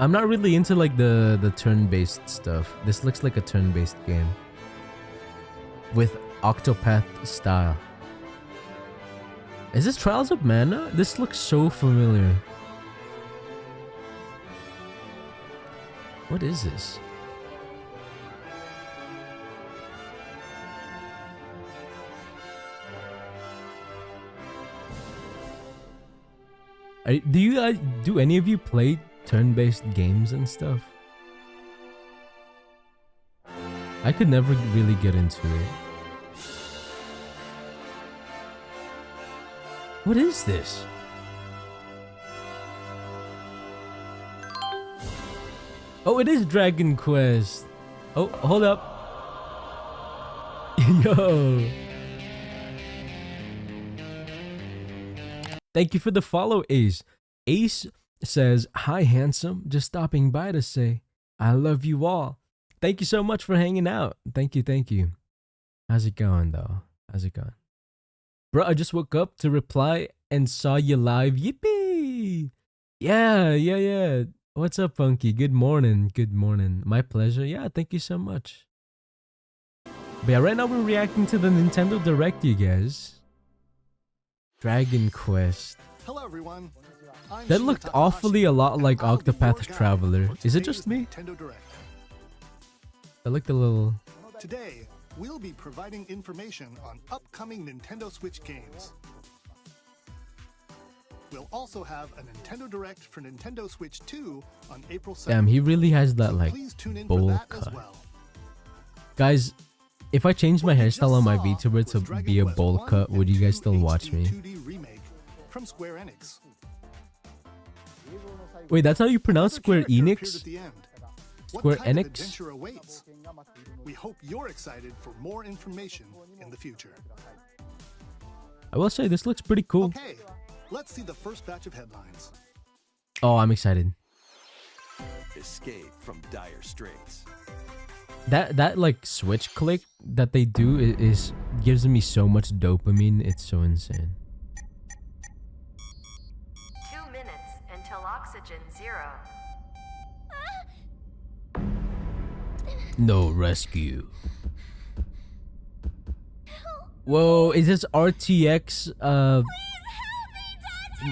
I'm not really into like the turn-based stuff. This looks like a turn-based game with Octopath style. Is this Trials of Mana? This looks so familiar. What is this? Do any of you play turn-based games and stuff? I could never really get into it. What is this? Oh, it is Dragon Quest. Oh, hold up. Yo. Thank you for the follow, Ace. Ace says, "Hi, handsome. Just stopping by to say, I love you all." Thank you so much for hanging out. Thank you, thank you. How's it going, though? How's it going? Bro, I just woke up to reply and saw you live. Yippee! Yeah. What's up, Funky? Good morning. Good morning. My pleasure. Yeah, thank you so much. But yeah, right now we're reacting to the Nintendo Direct, you guys. Dragon Quest. Hello, everyone. That looked awfully a lot like Octopath Traveler. Is it just me? That looked a little... Today, we'll be providing information on upcoming Nintendo Switch games. We'll also have a Nintendo Direct for Nintendo Switch 2 on April 7th. Damn, he really has that like bowl cut. Guys, if I changed my hairstyle on my VTuber to be a bowl cut, would you guys still watch me? From Square Enix. Wait, that's how you pronounce Square Enix? Square Enix? We hope you're excited for more information in the future. I will say this looks pretty cool. Okay, let's see the first batch of headlines. Oh, I'm excited. Escape from dire straits. That like switch click that they do is gives me so much dopamine. It's so insane. 2 minutes until oxygen 0. No rescue. Whoa, is this RTX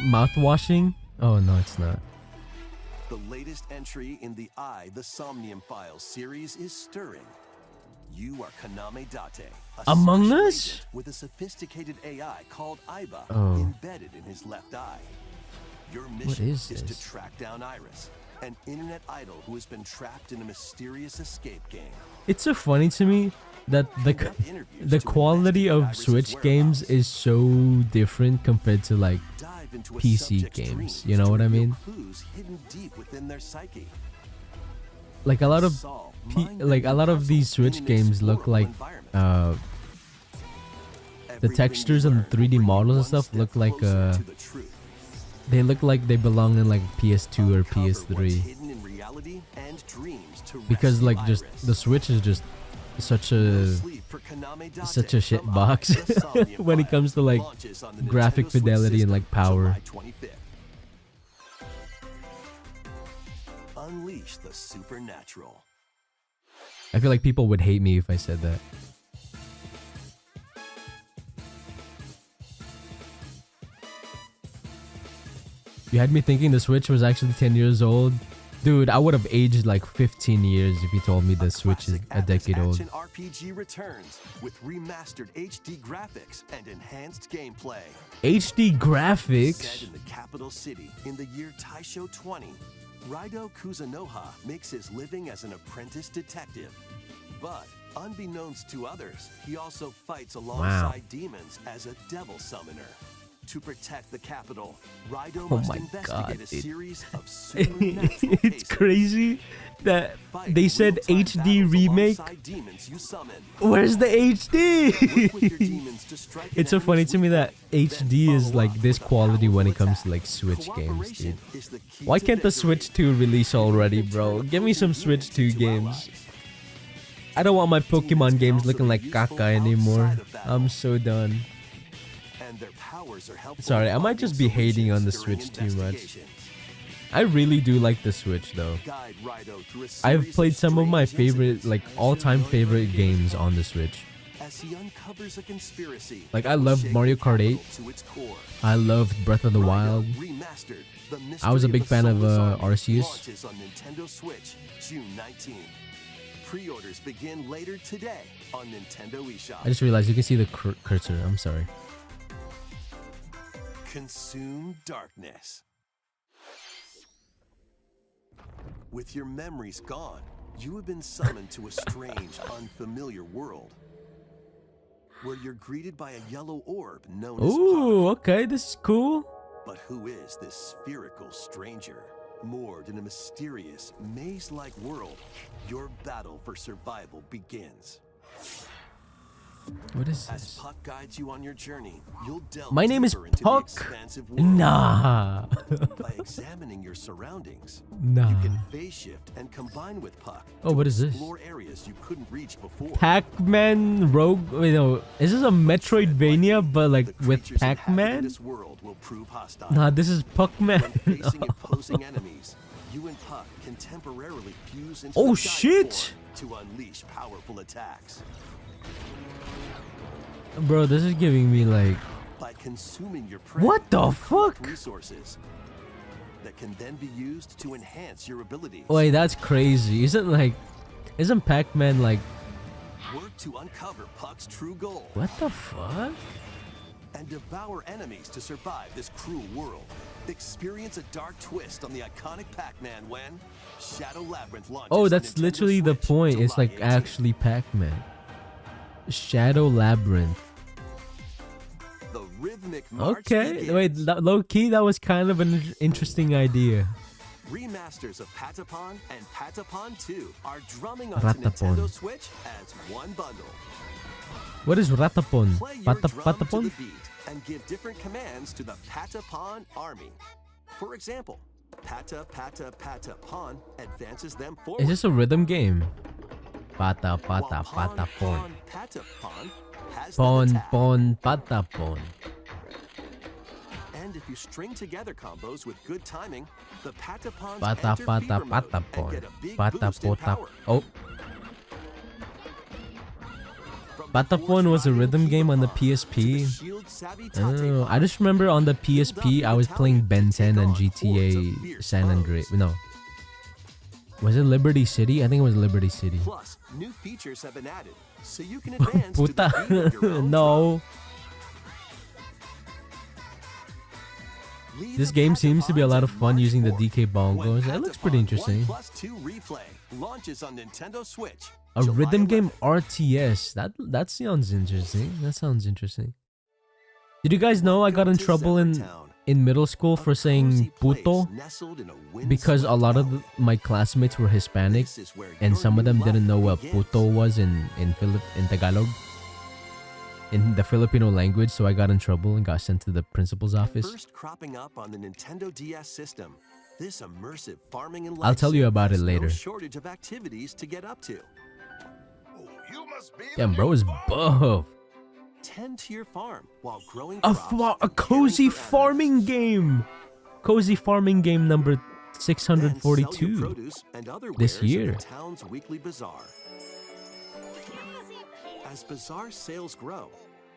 mouthwashing? Oh no, it's not. The latest entry in the The Somnium Files series is stirring. You are Kaname Date, a Among special Us? agent with a sophisticated AI called Aiba embedded in his left eye. Your mission is to this? track down Iris, an internet idol who has been trapped in a mysterious escape game. It's so funny to me that the quality of Switch games is so different compared to like Dive into a PC subject's games, dreams you know to what I reveal mean? Clues hidden deep within their psyche. Like a lot of Solve like a lot of these Switch games look like the textures and the 3D models and stuff look like they look like they belong in like PS2 or PS3, because like just the Switch is just such a shit box when it comes to like graphic fidelity and like power. Unleash the supernatural. I feel like people would hate me if I said that. You had me thinking the Switch was actually 10 years old. Dude, I would have aged like 15 years if you told me the Switch is a decade old. RPG returns with remastered HD graphics and enhanced gameplay. HD graphics? Set in the capital city in the year Taisho 20, Raido Kuzunoha makes his living as an apprentice detective. But unbeknownst to others, he also fights alongside demons as a devil summoner. To protect the capital, Raido must investigate a series of supernatural It's cases. crazy that they said HD remake. Where's the HD? It's so funny to me that HD is like this quality when it comes to like Switch games, dude. Why can't the Switch 2 release already, bro? Give me some Switch 2 games. I don't want my Pokemon games looking like caca anymore. I'm so done. Sorry, I might just be hating on the Switch too much. I really do like the Switch though. I've played some of my favorite, like all-time favorite games on the Switch. Like I loved Mario Kart 8. I loved Breath of the Wild. I was a big fan of Arceus. Pre-orders begin later today on Nintendo eShop. I just realized you can see the cursor. I'm sorry. Consume darkness. With your memories gone, you have been summoned to a strange, unfamiliar world, where you're greeted by a yellow orb known as Ooh, Puck. okay, this is cool. But who is this spherical stranger? Moored in a mysterious, maze-like world, your battle for survival begins. What is As this? Puck guides you on your journey, you'll delve My name is deeper into the Puck. expansive world. Nah. By examining your surroundings, Nah. you can phase shift and combine with Puck. Oh, what is this? Explore areas you couldn't reach before. Pac-Man Rogue. Wait, no. Is this a Metroidvania, but like The with creatures inhabiting Pac-Man? This world will prove hostile. Nah, this is Puck-Man. When facing opposing enemies, you and Puck can temporarily fuse into Oh, the shit! form to unleash powerful attacks. Bro, this is giving me like... By consuming your prey, What the you collect fuck? resources that can then be used to enhance your abilities. Wait, that's crazy. Isn't Pac-Man like... Work to uncover Puck's true goal What the fuck? and devour enemies to survive this cruel world. Experience a dark twist on the iconic Pac-Man when Shadow Labyrinth launches. Oh, on that's Nintendo literally the Switch point. It's July like 18th. actually Pac-Man. Shadow Labyrinth. The rhythmic march Okay, begins. wait, low-key, that was kind of an interesting idea. Remasters of Patapon and Patapon 2 are drumming onto Ratapon. Nintendo Switch as one bundle. What is Ratapon? Play your drum to Patapon? the beat and give different commands to the Patapon army. For example, Patapon advances them forward. Is this a rhythm game? Pata, while pata, pata, pon. Patapon has them Pon, attack. pon, pata, pon. And if you string together combos with good timing, the Patapons Pata, enter pata, fever mode pata, and pon. get a big Pata, boost in pota. power. Oh, From the Patapon Force was a Riding rhythm game on the Keepapon to the PSP. Shield Savvy Oh, Tate I just remember on the PSP I was playing Ben 10 and GTA San Andreas. No. Was it Liberty City? I think it was Liberty City. Plus, new features have been added, so you can advance to the beat of Puta. your own No. drum. Lead This the game seems to be a lot of Patapons fun and using the march DK forward when bongos. That looks pretty Patapon interesting. 1+2 Replay launches on Nintendo Switch. A July rhythm game 11th. RTS. That sounds interesting. That sounds interesting. Did you guys know I got in Welcome to trouble in Zephyr Town, in middle school for saying cozy place puto nestled in a because a windswept lot of valley. my classmates were Hispanic This is where and your some of new them life didn't know what begins. puto was in Tagalog, in the Filipino language. So I got in trouble and got sent to the principal's office. First cropping up on the Nintendo DS system, this immersive farming and I'll tell you life about has it later. No shortage of activities to get up to. You must be Damn, bro is buff. Tend to your farm while growing A crops and caring cozy for farming animals. game. Cozy farming game number Then sell your 642 produce and other this wares in year. the town's weekly bazaar. As bazaar sales grow,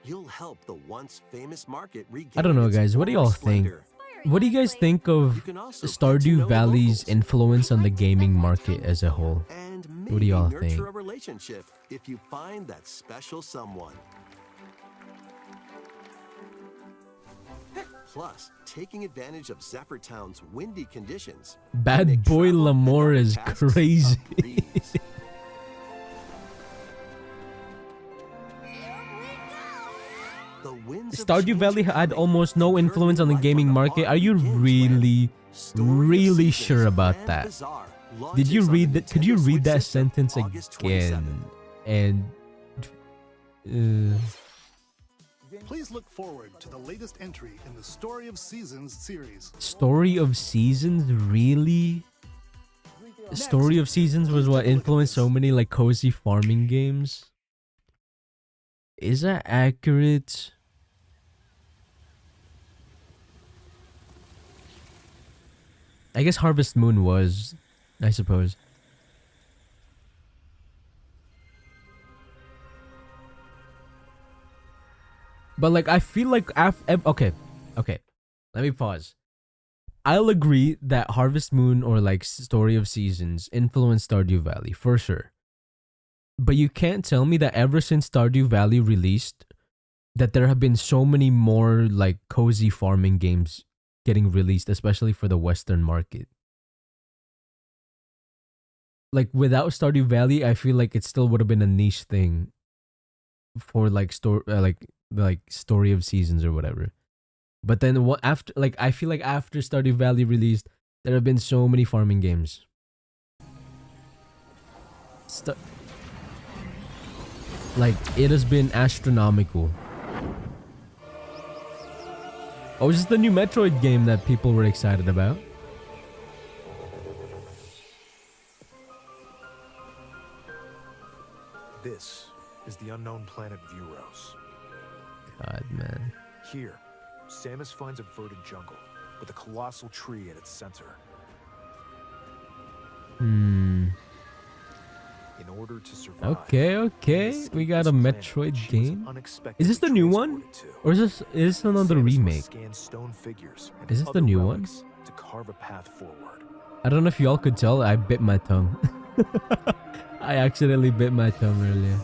you'll help the once famous market regain I don't know, its guys. What do y'all former think? splendor. What do you guys think of You can also get to Stardew know Valley's locals. influence on the gaming market as a whole? And What do y'all maybe nurture think? a relationship if you find that special someone. Plus, taking advantage of Zephyr Town's windy conditions. Bad make boy travel and Lamore other is tasks a crazy. breeze. The winds of Stardew change Valley are had coming. almost no Your influence on the new life gaming on the market. farm Are you begins when really, Story of really Seasons sure about Grand that? Bazaar Did you launches on read the that? Could you Nintendo read Switch that system sentence August again? 27th. And Please look forward to the latest entry in the Story of Seasons series. Story of Seasons, really? Story of Seasons was what influenced so many like cozy farming games. Is that accurate? I guess Harvest Moon was, I suppose. But like I feel like okay. Let me pause. I'll agree that Harvest Moon or like Story of Seasons influenced Stardew Valley for sure. But you can't tell me that ever since Stardew Valley released that there have been so many more like cozy farming games getting released, especially for the Western market. Like without Stardew Valley, I feel like it still would have been a niche thing for like Story of Seasons or whatever. But then what after like I feel like after Stardew Valley released, there have been so many farming games. Like it has been astronomical. Oh, is this the new Metroid game that people were excited about? This is the unknown planet Vuros. God, man. Here, Samus finds a verdant jungle with a colossal tree at its center. In order to survive, Okay. We got a Metroid game. Is this the new one? Or is this another Samus must remake? scan stone figures and Is this the other new one? relics to carve a path forward. I don't know if y'all could tell, I bit my tongue. I accidentally bit my tongue earlier.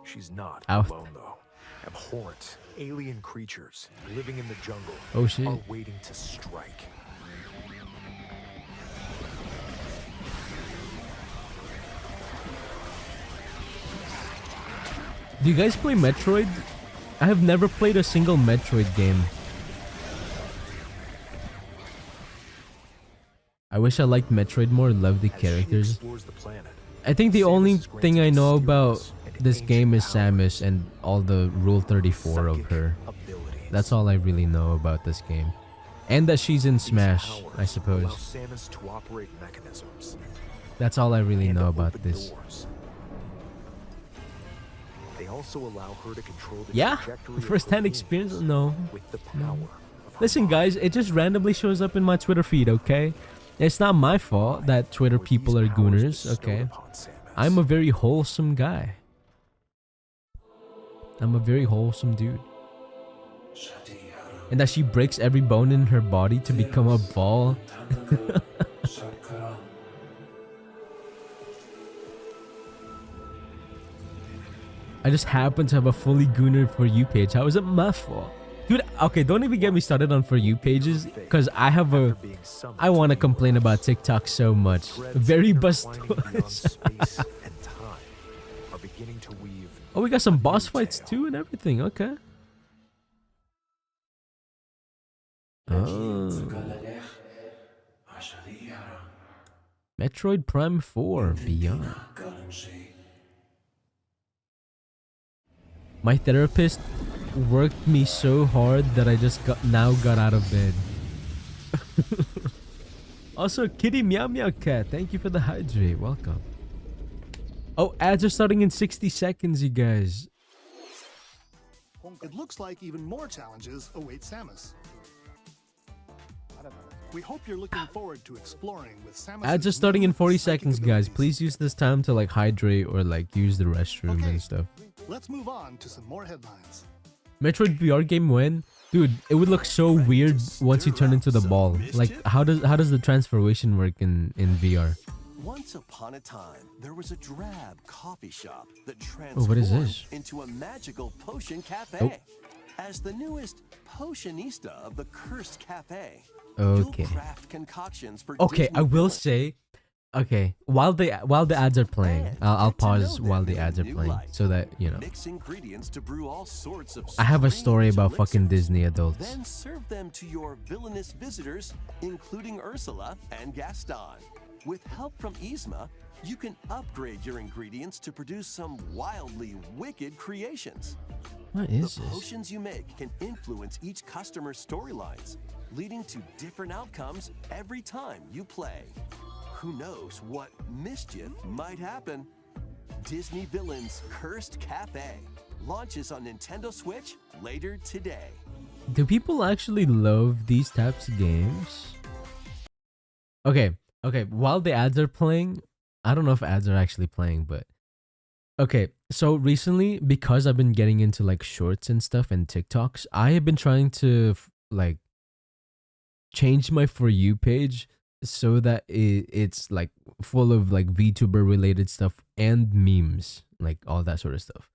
She's not Ow. alone though. Abhorrent alien creatures living in the jungle Oh shit. are waiting to strike. Do you guys play Metroid? I have never played a single Metroid game. I wish I liked Metroid more, loved the As she characters. explores the planet, I think the Samus only is granted thing I know mysterious about and this game is ancient powers, Samus and all the Rule 34 of psychic her. abilities. That's all I really know about this game. And that she's in These Smash, powers I suppose. allow Samus to operate mechanisms That's all I really and know to about open this. doors. They also allow her to control the Yeah? trajectory of her First-hand moves experience? No. with the power of her Listen, mind. guys, it just randomly shows up in my Twitter feed, okay? It's not my fault that Twitter Were people these are powers gooners, bestowed okay? upon Samus? I'm a very wholesome guy. I'm a very wholesome dude. And that she breaks every bone in her body to become a ball. I just happen to have a fully gooner For You page. How is it my fault? Dude, okay, don't even get me started on For You pages, because I have a... After being summoned I want to the complain universe, about TikTok so much. threads Very intertwining beyond busted. space and time are beginning to weave Oh, we got some boss fights too and everything. Okay. Oh. Metroid Prime 4 Beyond. My therapist worked me so hard that I just got out of bed. Also, Kitty Meow Meow Cat, thank you for the hydrate. Welcome. Oh, ads are starting in 60 seconds, you guys. It looks like even more challenges await Samus. We hope you're looking forward to exploring with Samus. Ads are starting in 40 seconds, guys. Please use this time to like hydrate or like use the restroom and stuff. Let's move on to some more headlines. Metroid VR game when? Dude, it would look so weird once you turn into the ball. Like, how does the transformation work in VR? Once upon a time, there was a drab coffee shop that Oh, what is transformed this? into a magical potion cafe. Oh. As the newest potionista of the cursed cafe, Okay. you'll craft concoctions for Okay, Disney I will villains. say, okay, while the ads are playing, I'll Get to know pause them while the in ads are new playing light. so that, you know. Mix ingredients to brew all sorts of I have a strange story about fucking elixirs. Disney adults. Then serve them to your villainous visitors, including Ursula and Gaston. With help from Yzma, you can upgrade your ingredients to produce some wildly wicked creations. What is The this? potions you make can influence each customer's storylines, leading to different outcomes every time you play. Who knows what mischief might happen? Disney Villains Cursed Cafe launches on Nintendo Switch later today. Do people actually love these types of games? Okay, while the ads are playing, I don't know if ads are actually playing, but okay, so recently, because I've been getting into like shorts and stuff and TikToks, I have been trying to like change my For You page so that it's like full of like VTuber related stuff and memes, like all that sort of stuff.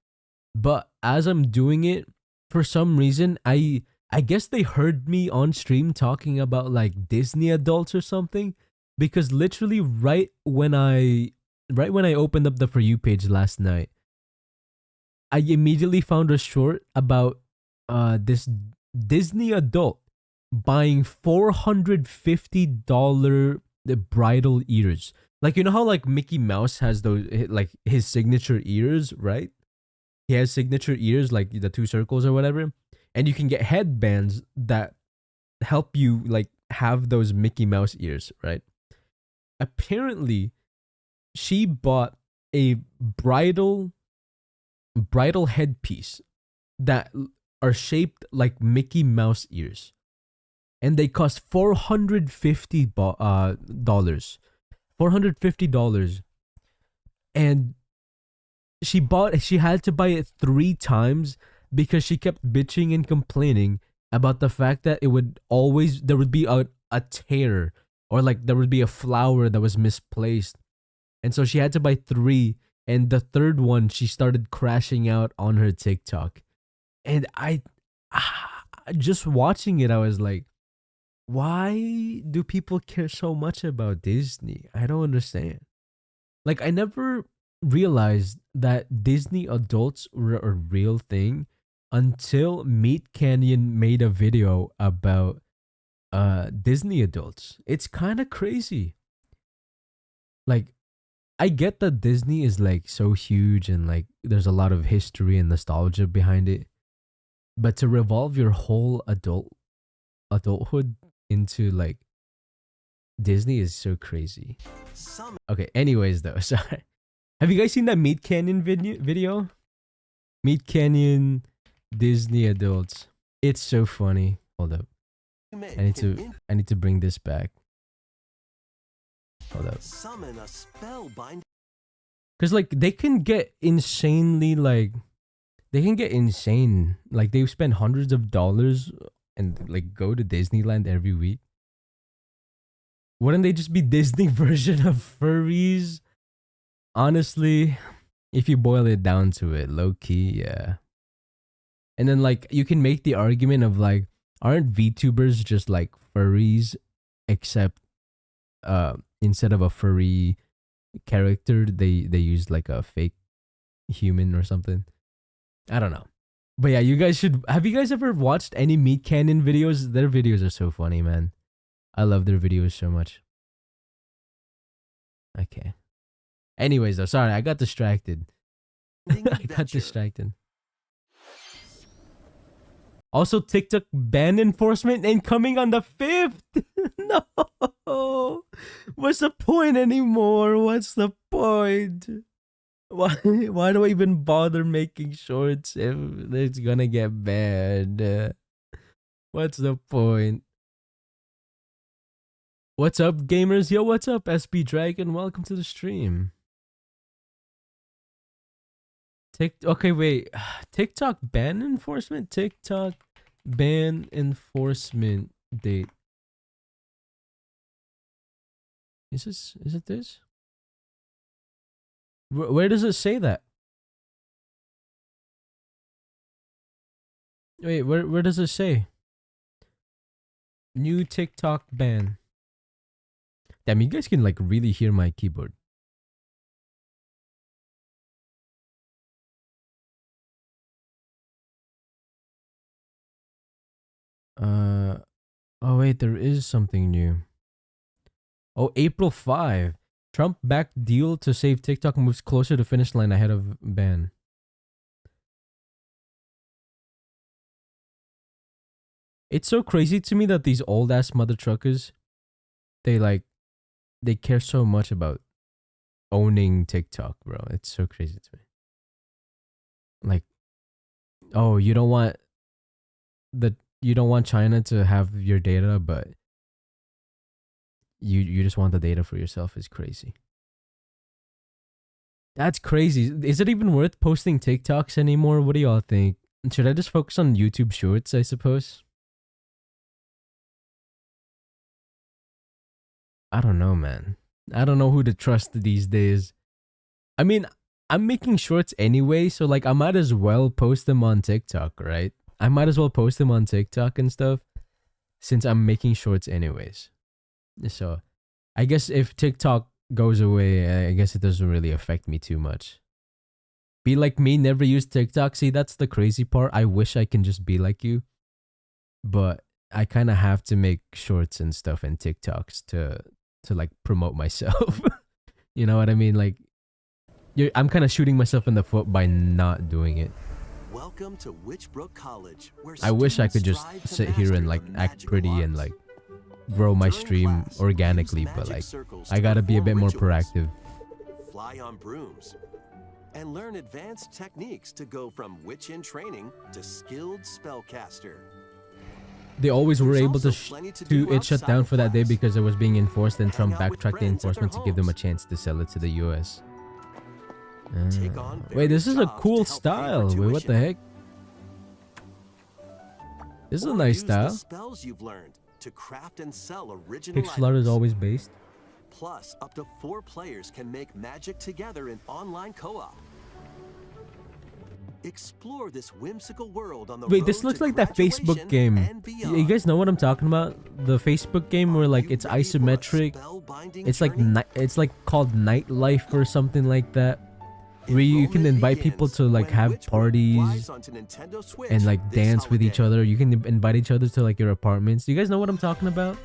But as I'm doing it, for some reason, I guess they heard me on stream talking about like Disney adults or something, because literally right when I opened up the For You page last night, I immediately found a short about this Disney adult buying $450 bridal ears. Like, you know how like Mickey Mouse has those like his signature ears, right? He has signature ears, like the two circles or whatever, and you can get headbands that help you like have those Mickey Mouse ears, right? Apparently, she bought a bridal headpiece that are shaped like Mickey Mouse ears, and they cost $450. $450, and she had to buy it 3 times because she kept bitching and complaining about the fact that there would be a tear, or like there would be a flower that was misplaced. And so she had to buy 3, and the third one she started crashing out on her TikTok. And I just watching it, I was like, why do people care so much about Disney? I don't understand. Like, I never realized that Disney adults were a real thing until Meat Canyon made a video about Disney adults. It's kind of crazy. Like, I get that Disney is like so huge and like there's a lot of history and nostalgia behind it, but to revolve your whole adulthood into like Disney is so crazy. Okay, anyways though, sorry. Have you guys seen that Meat Canyon video? Meat Canyon Disney adults. It's so funny. Hold up. I need to bring this back. Hold up. Summon a spellbind. Cause like they can get insanely like insane. Like they spend hundreds of dollars and like go to Disneyland every week. Wouldn't they just be Disney version of furries? Honestly, if you boil it down to it, low key, yeah. And then like you can make the argument of like, aren't VTubers just like furries, except instead of a furry character, they use like a fake human or something. I don't know. But yeah, you guys should. Have you guys ever watched any Meat Canyon videos? Their videos are so funny, man. I love their videos so much. Okay. Anyways, though, sorry, I got distracted. I got distracted. Also, TikTok ban enforcement incoming on the 5th. No. What's the point anymore? What's the point? Why do I even bother making shorts if it's gonna get banned? What's the point? What's up, gamers? Yo, what's up, SB Dragon? Welcome to the stream. Okay, wait. TikTok ban enforcement? TikTok ban enforcement date. Is it this? Where does it say that? Wait, where does it say? New TikTok ban. Damn, you guys can like really hear my keyboard. Oh wait, there is something new. Oh, April 5. Trump backed deal to save TikTok moves closer to finish line ahead of ban. It's so crazy to me that these old ass mother truckers, they care so much about owning TikTok, bro. It's so crazy to me. Like, oh, you don't want China to have your data, but you just want the data for yourself is crazy. That's crazy. Is it even worth posting TikToks anymore? What do y'all think? Should I just focus on YouTube Shorts, I suppose? I don't know, man. I don't know who to trust these days. I mean, I'm making shorts anyway, so like I might as well post them on TikTok, right? I might as well post them on TikTok and stuff since I'm making shorts anyways. So, I guess if TikTok goes away, I guess it doesn't really affect me too much. Be like me, never use TikTok. See, that's the crazy part. I wish I can just be like you, but I kind of have to make shorts and stuff and TikToks to like promote myself. You know what I mean? Like, I'm kind of shooting myself in the foot by not doing it. Welcome to Witchbrook College, where I wish I could just sit here and like act pretty and like grow my stream organically, but like I gotta be a bit more proactive. Fly on brooms and learn advanced techniques to go from witch in training to skilled spellcaster. They always were able to it shut down for that day because it was being enforced, and Trump backtracked the enforcement to give them a chance to sell it to the US. Wait, this is a cool style. Wait, what the heck? This is a nice style. Spells you've learned to craft and sell original Pixel art is always based. Plus, up to 4 players can make magic together in online co-op. Explore this whimsical world on the Wait, this looks like that Facebook game. You guys know what I'm talking about? The Facebook game where like it's isometric. It's like called Nightlife or something like that. Where you can invite people to like have parties and like dance with each other. You can invite each other to like your apartments. Do you guys know what I'm talking about?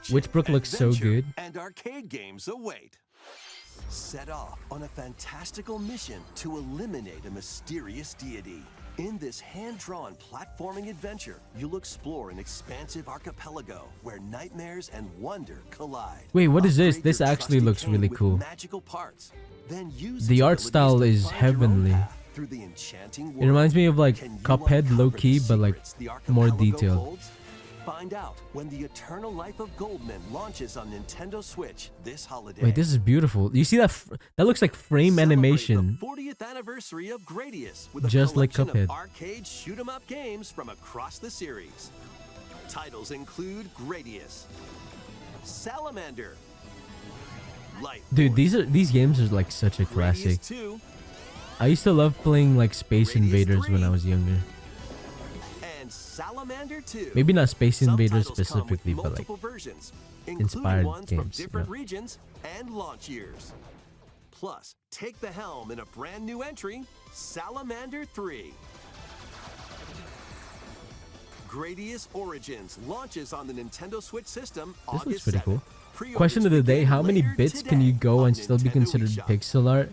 Witchbrook looks so good. And arcade games await. Set off on a fantastical mission to eliminate a mysterious deity. In this hand-drawn platforming adventure, you'll explore an expansive archipelago where nightmares and wonder collide. Wait, what is this? This actually looks really cool. Magical parts. Then use the art style is heavenly. It reminds me of like Cuphead low-key, but like more detailed. Find out when the Eternal Life of Goldman launches on Nintendo Switch this holiday. Wait, this is beautiful. You see that? That looks like frame animation. The 40th anniversary of Gradius with a just like collection Cuphead. Of arcade shoot-'em-up games from across the series. Titles include Gradius, Salamander, Life Dude, these games are like such a classic. 2, I used to love playing like Space Invaders 3, when I was younger. and Salamander 2. Maybe not Space Invaders Subtitles come with specifically, but like multiple versions, including inspired ones games, from different you know. regions and launch years. Plus, take the helm in a brand new entry, Salamander 3. Gradius Origins launches on the Nintendo Switch system This looks August pretty 7th. cool. Pre-orders Question of the day: begin how many later bits can you today go on and still be Nintendo considered eShop. pixel art?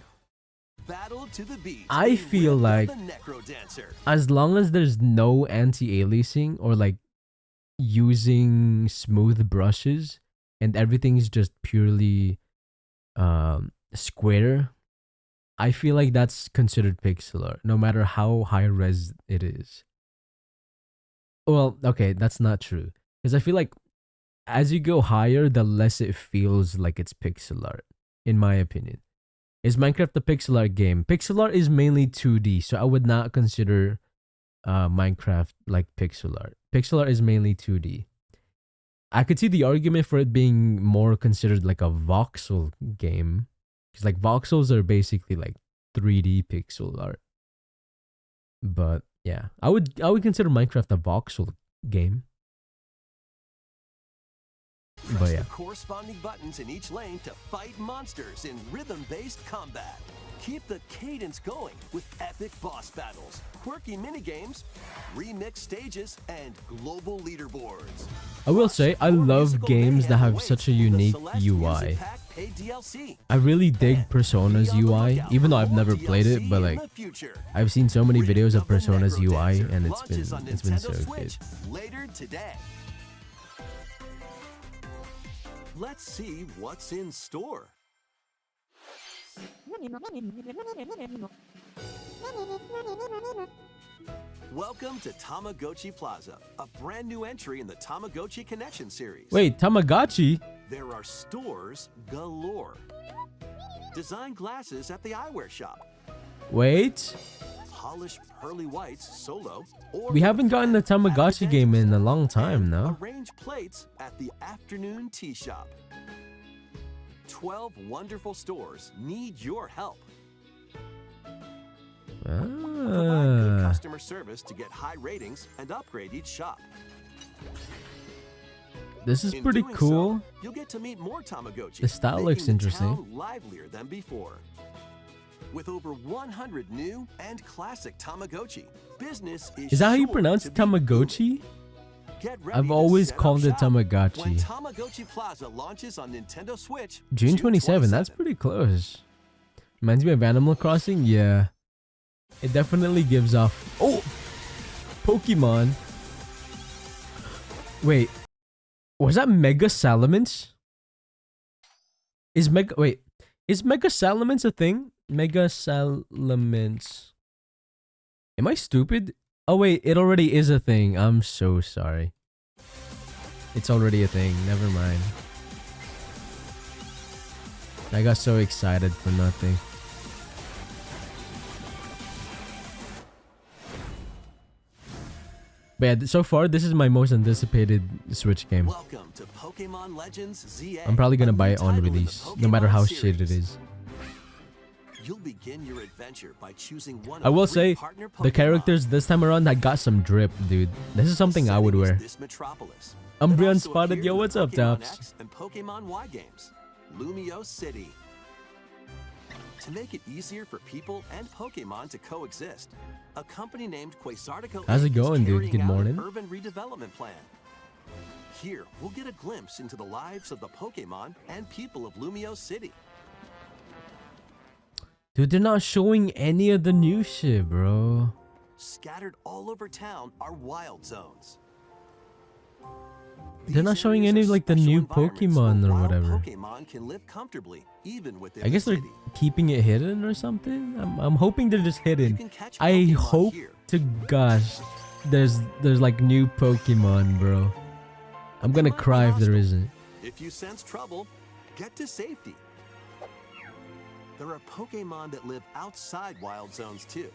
Battle to the beat. I in feel Rhythm like the Necro Dancer. as long as there's no anti-aliasing or like using smooth brushes and everything's just purely square, I feel like that's considered pixel art, no matter how high res it is. Well, okay, that's not true, because I feel like as you go higher, the less it feels like it's pixel art, in my opinion. Is Minecraft a pixel art game? Pixel art is mainly 2D, so I would not consider Minecraft like pixel art. Pixel art is mainly 2D. I could see the argument for it being more considered like a voxel game, because like voxels are basically like 3D pixel art. But yeah, I would consider Minecraft a voxel game. Press But yeah. the corresponding buttons in each lane to fight monsters in rhythm-based combat. Keep the cadence going with epic boss battles, quirky minigames, remix stages, and global leaderboards. I will say, I More love musical games that mayhem have awaits such a with the unique Celeste Music UI. Pack paid DLC. I really dig And Persona's be on the UI, lookout even though for I've more never played it, DLC but in like the future. I've seen so many Rhythm videos of of the Persona's Necro UI, Dancer and launches on it's been Nintendo so good. Switch later today. Let's see what's in store. Welcome to Tamagotchi Plaza, a brand new entry in the Tamagotchi Connection series. Wait, Tamagotchi? There are stores galore. Design glasses at the eyewear shop. Wait, Polished pearly whites solo. Or we haven't gotten the at the Tamagotchi game in a long dentist. time And now. Arrange plates at the afternoon tea shop. 12 wonderful stores need your help. Provide good Ah, customer service to get high ratings and upgrade each shop. this is In pretty doing cool. So, you'll get to meet more Tamagotchi. The style making looks the interesting. town livelier than before. With over 100 new and classic Tamagotchi, business Is that how you sure pronounce to be Tamagotchi? Get ready I've to always set up called it shop when Tamagotchi. Tamagotchi Plaza launches on Nintendo Switch June 27, that's pretty close. Reminds me of Animal Crossing? Yeah. It definitely gives off... Oh! Pokemon. Wait. Was that Mega Salamence? Is Mega Salamence a thing? Mega Salamence. Am I stupid? Oh wait, it already is a thing. I'm so sorry. It's already a thing. Never mind. I got so excited for nothing. But yeah, so far this is my most anticipated Switch game. Welcome to Pokemon Legends ZA. I'm probably gonna a buy new it on title in the release, no matter Pokemon how series. shit it is. You'll begin your adventure by choosing one I of will 3 say, partner the Pokemon. characters this time around, I got some drip, dude. This is something I would Setting is wear. This metropolis. Umbreon That also spotted. appeared Yo, in the what's up, Pokemon Daps? X and Pokemon Y games. Lumio City. To make it easier for people and Pokemon to coexist, a company named Quasartico How's it Inc. is going, dude? carrying Good out an morning. urban redevelopment plan. Here, we'll get a glimpse into the lives of the Pokemon and people of Lumio City. Dude, they're not showing any of the new shit, bro. Scattered all over town are wild zones. They're not These showing areas any are of like the special new environments Pokemon where or wild whatever. Pokemon can live comfortably, even within I guess the they're city. keeping it hidden or something. I'm hoping they're just You hidden. can catch I Pokemon hope here. to gosh, there's like new Pokemon, bro. I'm They gonna might be cry if there hostile. isn't. If you sense trouble, get to safety. There are Pokemon that live outside wild zones too.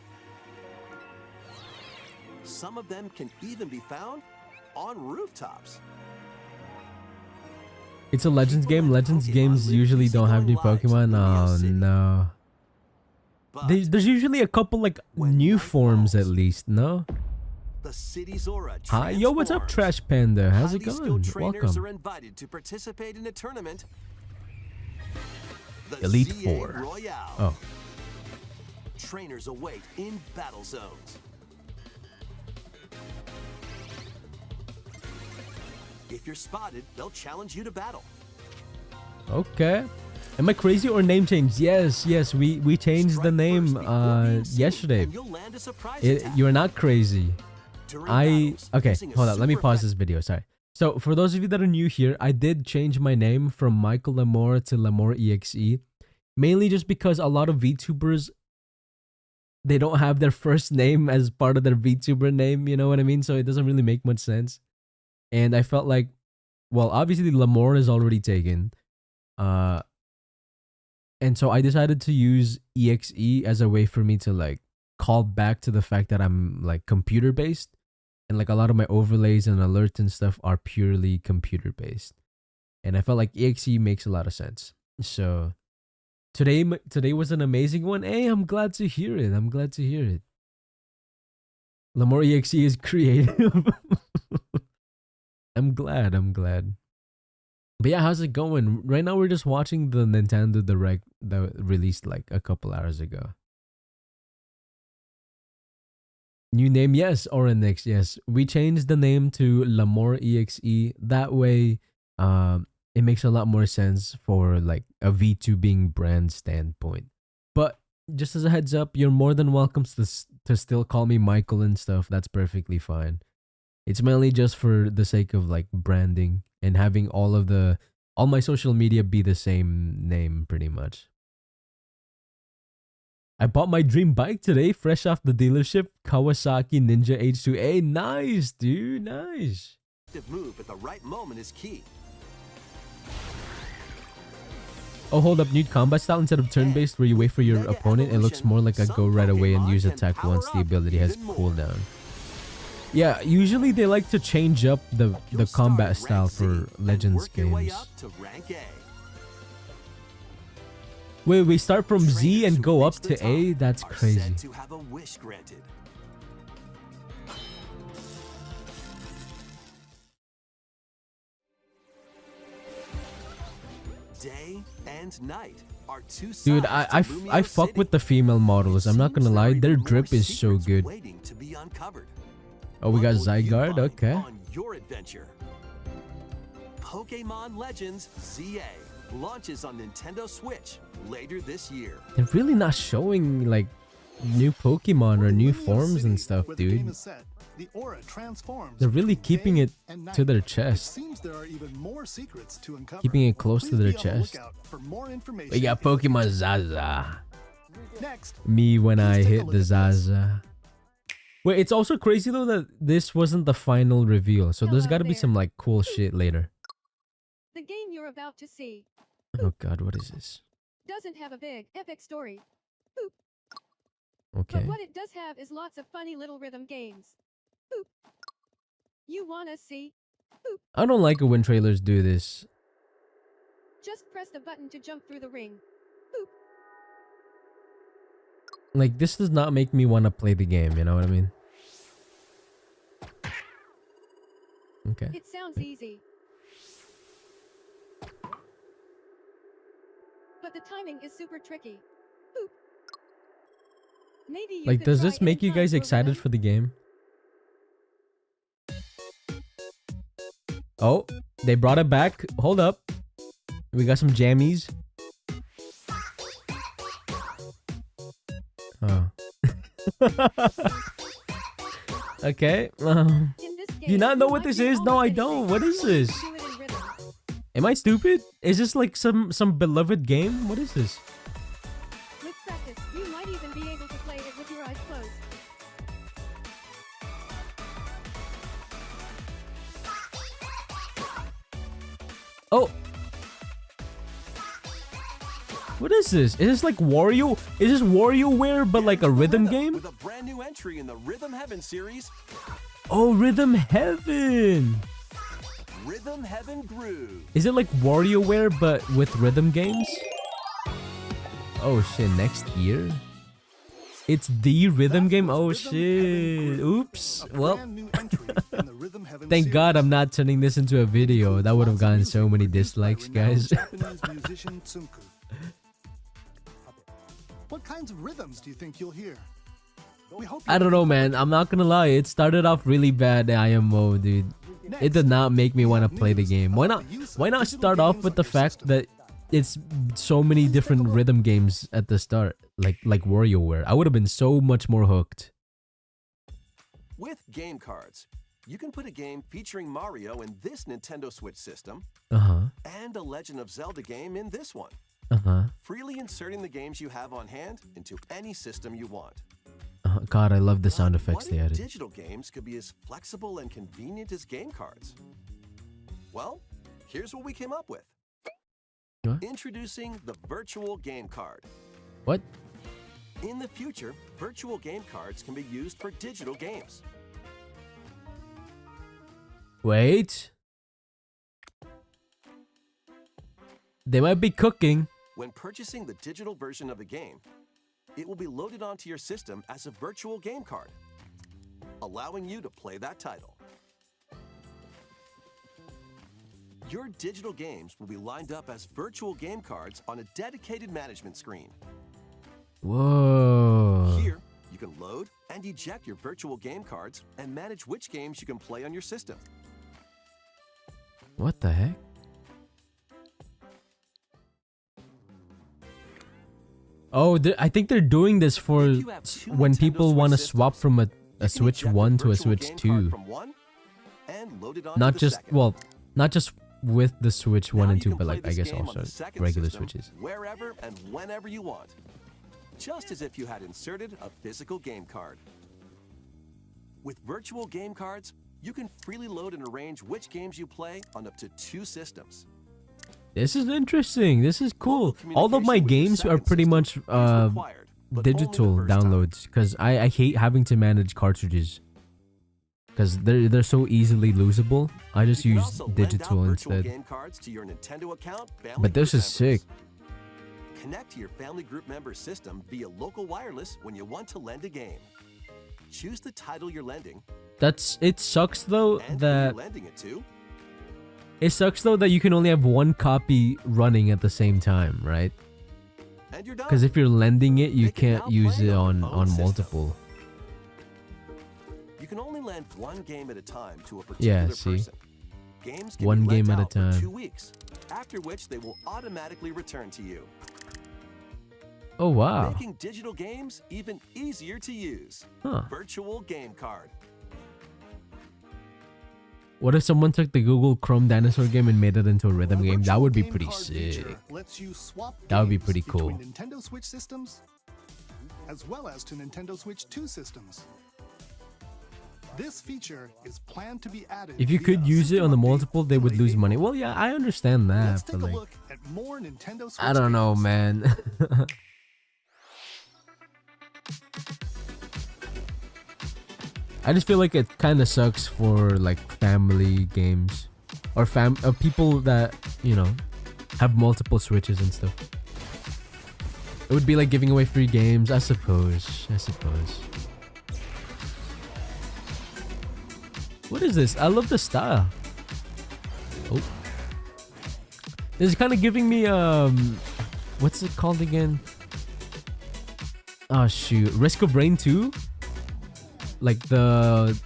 Some of them can even be found on rooftops. It's a Legends People game. and Legends Pokemon games live usually don't have new easygoing lives in Pokemon. Lumio Oh City. no. But There's usually a couple like when new night forms at falls, least, no? the city's aura Hi, yo, what's up, transforms. Trash Panda? How's it Highly going? skilled trainers Welcome. are invited to participate in a tournament. The Elite CA Four. Royale. Oh. Trainers await in battle zones. If you're spotted, they'll challenge you to battle. Okay. Am I crazy or name change? Yes, we changed the Strike name first before being seen, yesterday. and you'll land a surprise attack. You're not crazy. During battles, Okay, using a hold on. Let me super pause this video. Sorry. So for those of you that are new here, I did change my name from Michael Lamore to lamoreexe, mainly just because a lot of VTubers, they don't have their first name as part of their VTuber name. You know what I mean? So it doesn't really make much sense. And I felt like, well, obviously Lamore is already taken. And so I decided to use EXE as a way for me to like call back to the fact that I'm like computer based, and like a lot of my overlays and alerts and stuff are purely computer based. And I felt like EXE makes a lot of sense. So today was an amazing one. Hey, I'm glad to hear it. I'm glad to hear it. Lamore EXE is creative. I'm glad. But yeah, how's it going? Right now we're just watching the Nintendo Direct that released like a couple hours ago. New name, yes. Orenix, yes. We changed the name to lamoreexe. That way, it makes a lot more sense for like a VTubing brand standpoint. But just as a heads up, you're more than welcome to still call me Michael and stuff. That's perfectly fine. It's mainly just for the sake of like branding and having all my social media be the same name pretty much. I bought my dream bike today, fresh off the dealership, Kawasaki Ninja H2A. Nice, dude, nice. Move at the right moment is key. Oh, hold up, new combat style instead of turn-based where you wait for your opponent. It looks more like a go right away and use attack once the ability has cooldown. Yeah, usually they like to change up the combat style for Legends games. Wait, we start from Z and go up to A? That's crazy. Day and night are two sides. Dude, I fuck with the female models. I'm not gonna lie, their drip is so good. Oh, we got Zygarde, okay. On your adventure. Pokemon Legends ZA launches on Nintendo Switch later this year. They're really not showing like new Pokemon or new forms and stuff, dude. They're really keeping it to their chest. Keeping it close to their chest. We got Pokemon Zaza. Me when I hit the Zaza. Wait, it's also crazy though that this wasn't the final reveal, so there's gotta be some like cool shit later. The game you're about to see. Oh god, what is this? Doesn't have a big, epic story. Boop. Okay. But what it does have is lots of funny little rhythm games. Boop. You wanna see? Boop. I don't like it when trailers do this. Just press the button to jump through the ring. Boop. Like, this does not make me want to play the game, you know what I mean? Okay. It sounds easy. But the timing is super tricky. Boop. Maybe you Like, could does try this make you anytime guys for excited rhythm? for the game? Oh, they brought it back. Hold up. We got some jammies. Oh. Okay. In this Do you game, not know you what might this do is? No, almost I anything, don't. What is as long as this? you do it in rhythm. Am I stupid? Is this like some beloved game? What is this? With practice, you might even be able to play it with your eyes closed. Oh. What is this? Is this like Wario? Is this WarioWare but like a rhythm game? With a brand new entry in the Rhythm Heaven series, Oh, Rhythm Heaven. Rhythm Heaven Groove. Is it like WarioWare but with rhythm games? Oh shit, next year? It's the rhythm game? Oh shit. Oops. Well, thank God I'm not turning this into a video. That would have gotten so many dislikes, guys. What kinds of rhythms do you think you'll hear? We hope I don't know, man. I'm not gonna lie. It started off really bad, the IMO, dude. It did not make me want to play the game. Why not? Why not start off with the fact that it's so many different rhythm games at the start, like WarioWare? I would have been so much more hooked. With game cards, you can put a game featuring Mario in this Nintendo Switch system and a Legend of Zelda game in this one. Freely inserting the games you have on hand into any system you want. God, I love the sound effects What they if added. digital games could be as flexible and convenient as game cards? Well, here's what we came up with. What? Introducing the virtual game card. What? In the future, virtual game cards can be used for digital games. Wait. They might be cooking. When purchasing the digital version of a game, it will be loaded onto your system as a virtual game card, allowing you to play that title. Your digital games will be lined up as virtual game cards on a dedicated management screen. Whoa. Here, you can load and eject your virtual game cards and manage which games you can play on your system. What the heck? Oh, I think they're doing this for If you have two when Nintendo people Switch want to systems, swap from you a can Switch eject 1 to a virtual Switch game card 2. from one and load it onto Not the just, second. well, not just with the Switch 1 Now and you 2, can but play like I this guess game on also the second regular system Switches. wherever and whenever you want, just as if you had inserted a physical game card. With virtual game cards, you can freely load and arrange which games you play on up to 2 systems. This is interesting. This is cool. Local All of my communication with your games are second pretty system much is required, but only the digital first time. downloads because I hate having to manage cartridges because they're so easily losable. I just You can use also lend out digital virtual instead. game cards to your Nintendo account, family But this group is sick. members. Connect to your family group member system via local wireless when you want to lend a game. Choose the title you're lending It sucks though and who that you're lending it to. you can only have one copy running at the same time, right? And you're done. Because if you're lending it, you They can can't now use play it on on your own system. multiple. You can only lend one game at a time to a Yeah, particular see? person. Games can One be lent game at a out for time. 2 weeks, after which they will automatically return to you, Oh wow. making digital games even easier to use. Huh. Virtual game card. What if someone took the Google Chrome dinosaur game and made it into a rhythm The game? That virtual would be game pretty card sick. feature lets you swap That would be games pretty between cool. Nintendo Switch systems, as well as to Nintendo Switch 2 systems. This feature is planned to be added. If you via could a use it system on the update multiple, they in would late lose April. money. Well, yeah, I understand Let's that, take but a like, look at more Nintendo Switch I don't know, games. man. I just feel like it kind of sucks for like family games or people that, you know, have multiple Switches and stuff. It would be like giving away free games, I suppose. What is this? I love the style. Oh. This is kind of giving me what's it called again? Oh shoot, Risk of Rain 2? Like the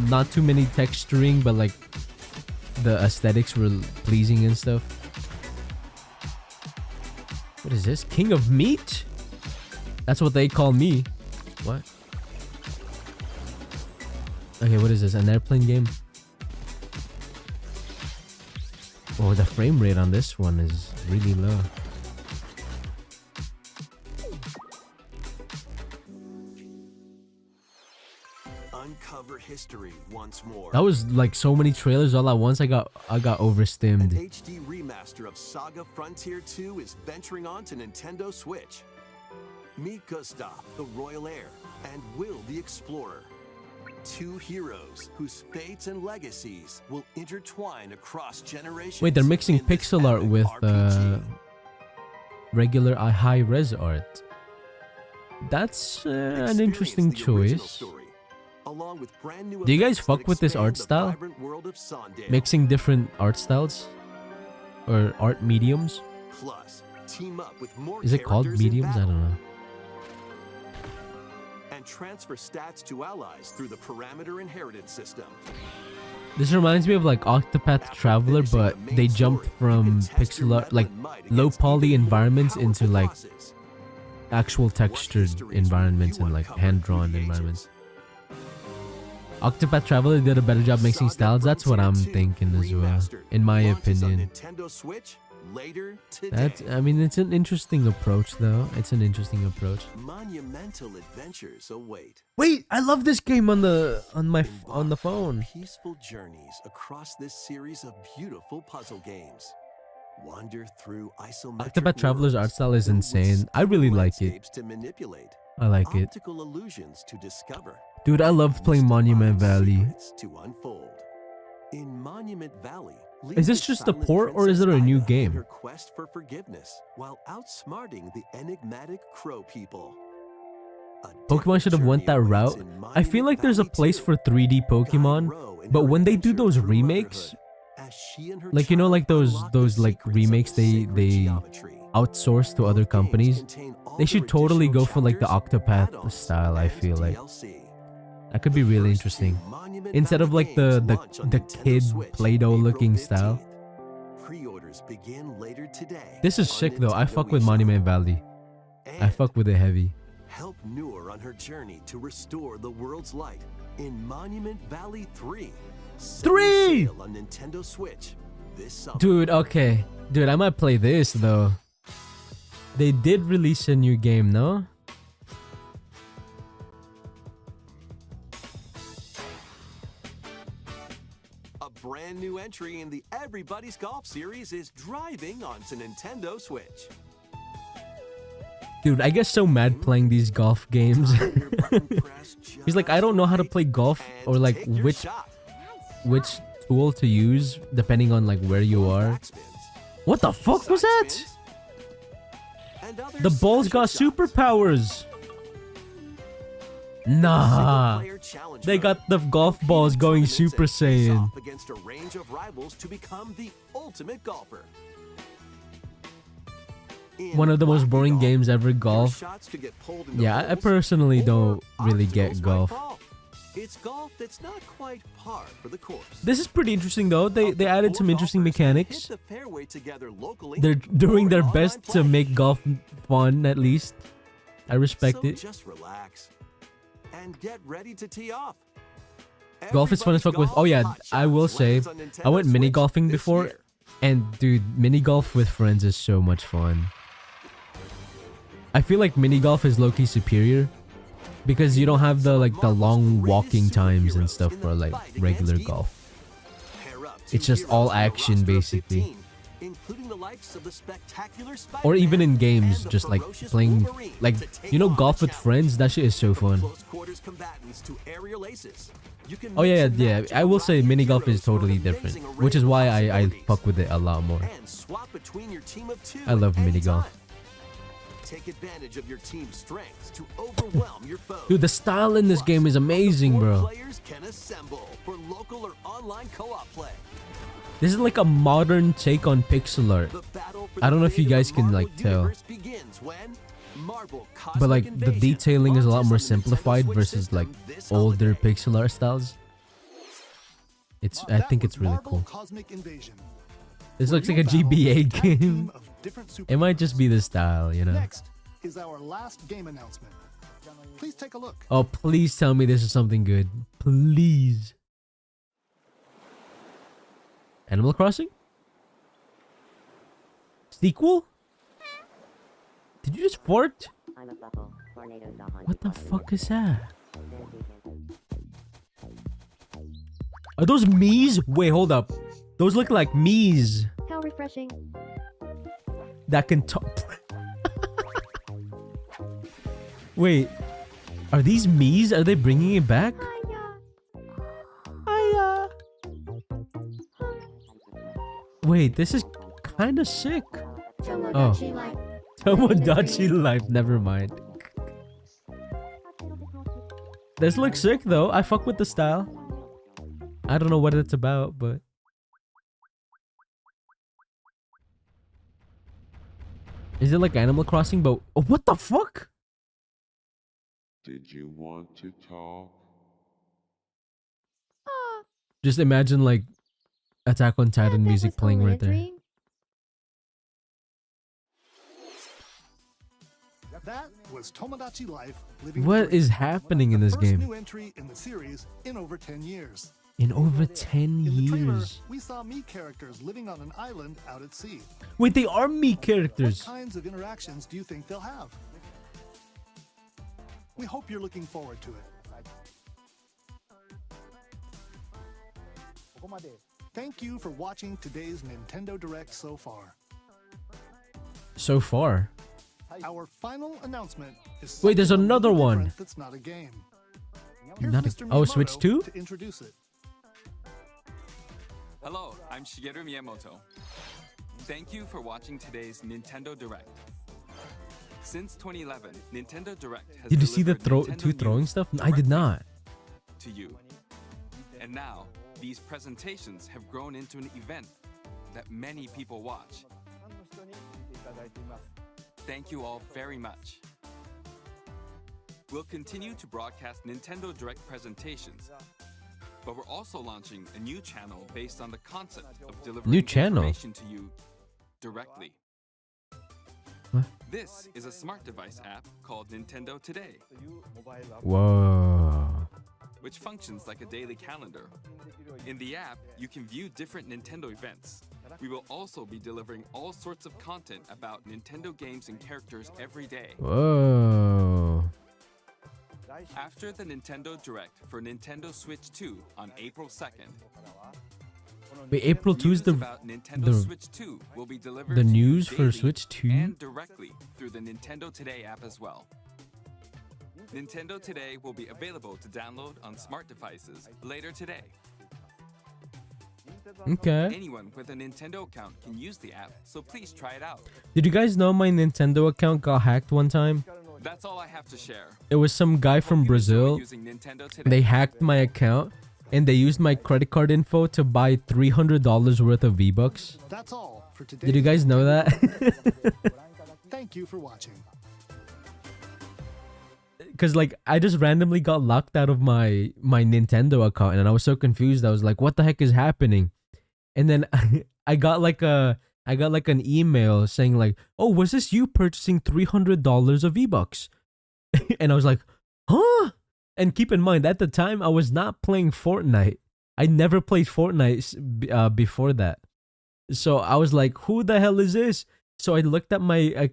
not too many texturing, but like the aesthetics were pleasing and stuff. What is this? King of Meat? That's what they call me. What? Okay, what is this? An airplane game? Oh, the frame rate on this one is really low. Uncover history once more. That was like so many trailers all at once. I got An overstimmed. HD remaster of Saga Frontier 2 is venturing on to Nintendo Switch. Meet Gustav, the Royal Heir, and Will, the Explorer. 2 heroes whose fates and legacies will intertwine across generations. Wait, they're mixing in this pixel art epic with RPG. regular high-res art. That's an interesting Experience the original choice. story, along with brand new Do you guys events fuck that with this expand art the style? vibrant world of Sondale. Mixing different art styles or art mediums. Plus, team up with more Is it called characters in mediums? I battle. don't know. And transfer stats to allies through the parameter inheritance system. This reminds me of like Octopath Traveler, but they jumped from pixel art, like low poly environments into like actual textured environments and like hand-drawn environments. Octopath Traveler did a better job mixing styles. That's what I'm thinking as well, in my opinion. I mean, it's an interesting approach, though. It's an interesting approach. Monumental adventures await. Wait, I love this game on the phone. Peaceful journeys across this series of beautiful puzzle games. Wander through isometric Octopath Traveler's art worlds style is filled with insane. stunning I really like it. landscapes to manipulate, I like it. optical illusions to discover. Dude, I love playing Monument Valley. Secrets to unfold. In Monument Valley, Is this just a port or is it a new game? Her quest for forgiveness while outsmarting the enigmatic crow people. A Pokemon should have went that different route. journey awaits in I feel like there's a Monument place Valley for 3D Guide Pokemon, Ro in but her when they do adventure those through remakes, motherhood, as she and her like you know, child like those unlock the like secrets of remakes sacred they geometry. outsource to other Both games companies. contain all They their should totally additional go for like the chapters, Octopath add-ons, style. I and feel like DLC. that could be really First interesting. two Monument Instead of Valley like the games launch on Nintendo kid Switch Play-Doh April looking style. 15th. Pre-orders begin later today. This is on sick though. I Nintendo fuck with eShop. Monument Valley. I And fuck with it heavy. help Noor on her journey to restore the world's light in Monument Valley 3. Setting 3! sail on Nintendo Switch this summer. Dude, okay. Dude, I might play this though. They did release a new game, no? A brand new entry in the Everybody's Golf series is driving onto Nintendo Switch. Dude, I get so mad playing these golf games. He's like, I don't know how to play golf or like which tool to use depending on like where you are. What the fuck was that? The ball's got superpowers. Nah. They got the golf balls going Super Saiyan. Against a range of rivals to become the ultimate golfer. One of the most boring games ever, golf. Yeah, I personally don't really get golf. It's golf that's not quite par for the course. This is pretty interesting though. They added some interesting mechanics. Hit the fairway together locally They're doing their or best to online play. make golf fun at least. I respect So it. just relax and get ready to tee off. Golf is fun as fuck with. Oh yeah, I will say, I went mini golfing before, and dude, mini golf with friends is so much fun. I feel like mini golf is low-key superior because you don't have the like the long walking times and stuff for like regular golf. It's just all action basically. Or even in games, just like playing, like, you know, golf with friends, that shit is so fun. Oh yeah, yeah, I will say mini golf is totally different, which is why I fuck with it a lot more. I love mini golf. Take advantage of your team's strengths to overwhelm your foes. Dude, the style in this game is amazing, bro. Players can assemble for local or online co-op play. This is like a modern take on pixel art. I don't know if you guys can like tell, but like the detailing is a lot more simplified versus like older pixel art styles. I think it's really cool. This looks like a GBA game. It might just be the style, you know. Next is our last game announcement. Please take a look. Oh, please tell me this is something good. Please. Animal Crossing? Sequel? Did you just fart? What the fuck is that? Are those Miis? Wait, hold up. Those look like Miis How refreshing. that can talk. Wait, are these Miis? Are they bringing it back? Hiya. Wait, this is kind of sick. Tomodachi Life. Tomodachi Life, never mind. This looks sick though. I fuck with the style. I don't know what it's about, but Is it like Animal Crossing? But oh, what the fuck? Did you want to talk? Just imagine like Attack on Titan music playing right there. That was Tomodachi Life living What free. is happening in The this first game? new entry in the series in over 10 years. In over 10 In the trailer, years. we saw Mii characters living on an island out at sea. Wait, they are Mii What characters. kinds of interactions do you think they'll have? We hope you're looking forward to it. Thank you for watching today's Nintendo Direct so far. So far. Our final announcement is Wait, there's something a another little one. different that's not a game. Here's Not a- Mr. oh, Switch Miyamoto 2? to introduce it. Hello, I'm Shigeru Miyamoto. Thank you for watching today's Nintendo Direct. Since 2011, Nintendo Direct has Did you see the delivered Nintendo two throwing news stuff? I did directly not. to you. And now, these presentations have grown into an event that many people watch. Thank you all very much. We'll continue to broadcast Nintendo Direct presentations, but we're also launching a new channel based on the concept of delivering New channel? information to you directly. What? This is a smart device app called Nintendo Today, Whoa. which functions like a daily calendar. In the app, you can view different Nintendo events. We will also be delivering all sorts of content about Nintendo games and characters every day. Whoa. After the Nintendo Direct for Nintendo Switch 2 on April 2nd, Wait, April 2 is news the about Nintendo the- Switch 2 will be delivered the to you news for daily Switch 2? and directly through the Nintendo Today app as well. Nintendo Today will be available to download on smart devices later today. Okay. Anyone with a Nintendo account can use the app, so please try it out. Did you guys know my Nintendo account got hacked one time? That's all I have to share. It was some guy from Hope you enjoy Brazil. using Nintendo Today. They hacked my account and they used my credit card info to buy $300 worth of V-Bucks. That's all for today. Did you guys know that? Thank you for watching. Because like I just randomly got locked out of my Nintendo account and I was so confused. I was like, what the heck is happening? And then I got like an email saying like, oh, was this you purchasing $300 of V-Bucks? And I was like, huh? And keep in mind, at the time, I was not playing Fortnite. I never played Fortnite before that. So I was like, who the hell is this? So I looked at my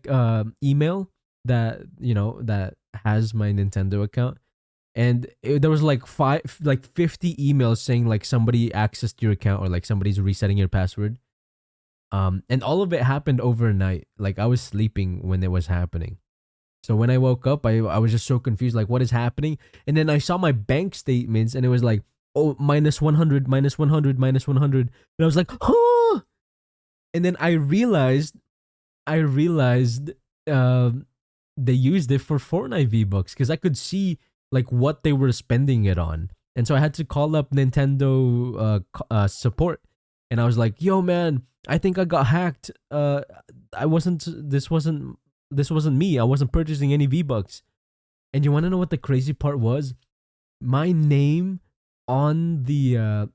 email that, that has my Nintendo account. And there was like 50 emails saying like somebody accessed your account or like somebody's resetting your password. And all of it happened overnight. Like I was sleeping when it was happening. So when I woke up, I was just so confused, like what is happening? And then I saw my bank statements and it was like, oh, minus 100, minus 100, minus 100. And I was like, huh? And then I realized they used it for Fortnite V-Bucks because I could see like what they were spending it on. And so I had to call up Nintendo support. And I was like, yo, man, I think I got hacked. This wasn't me. I wasn't purchasing any V-Bucks. And you want to know what the crazy part was? My name on the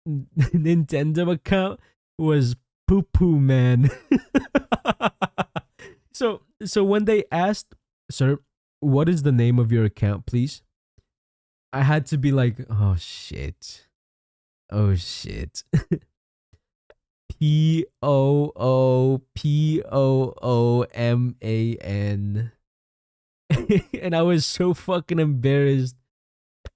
Nintendo account was Poo Poo Man. So when they asked, sir, what is the name of your account, please? I had to be like, oh shit. POOPOOMAN. And I was so fucking embarrassed.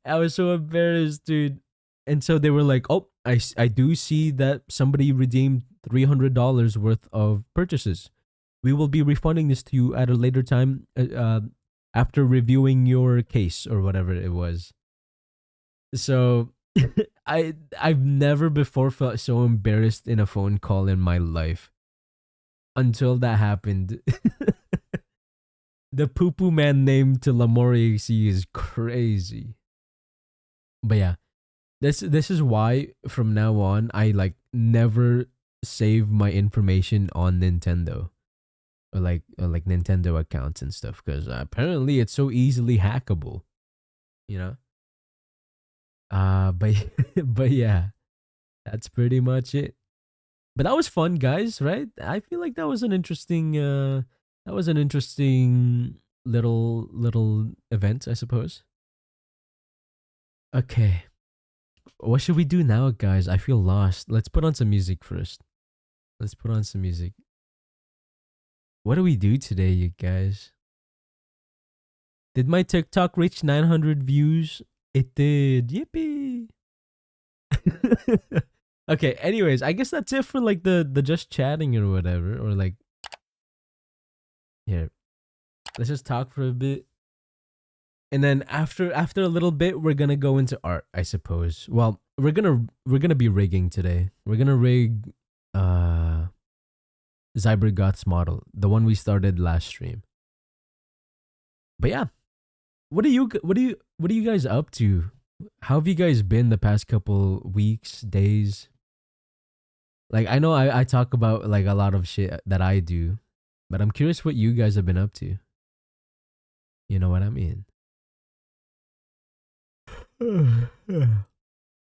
I was so embarrassed, dude. And so they were like, oh, I do see that somebody redeemed $300 worth of purchases. We will be refunding this to you at a later time after reviewing your case or whatever it was. So I've never before felt so embarrassed in a phone call in my life until that happened. The Poo Poo Man name to lamoreexe is crazy. But yeah, this is why from now on I like never save my information on Nintendo or like Nintendo accounts and stuff because apparently it's so easily hackable, you know. But but yeah, that's pretty much it. But that was fun, guys. Right? I feel like that was an interesting little event, I suppose. Okay. What should we do now, guys? I feel lost. Let's put on some music first. Let's put on some music. What do we do today, you guys? Did my TikTok reach 900 views? It did. Yippee. Okay, anyways, I guess that's it for like the just chatting or whatever. Or like here. Let's just talk for a bit. And then after a little bit, we're gonna go into art, I suppose. Well, we're gonna be rigging today. We're gonna rig Zybergoth's model, the one we started last stream. But yeah, what are you guys up to? How have you guys been the past couple weeks, days? Like I know I talk about like a lot of shit that I do, but I'm curious what you guys have been up to. You know what I mean?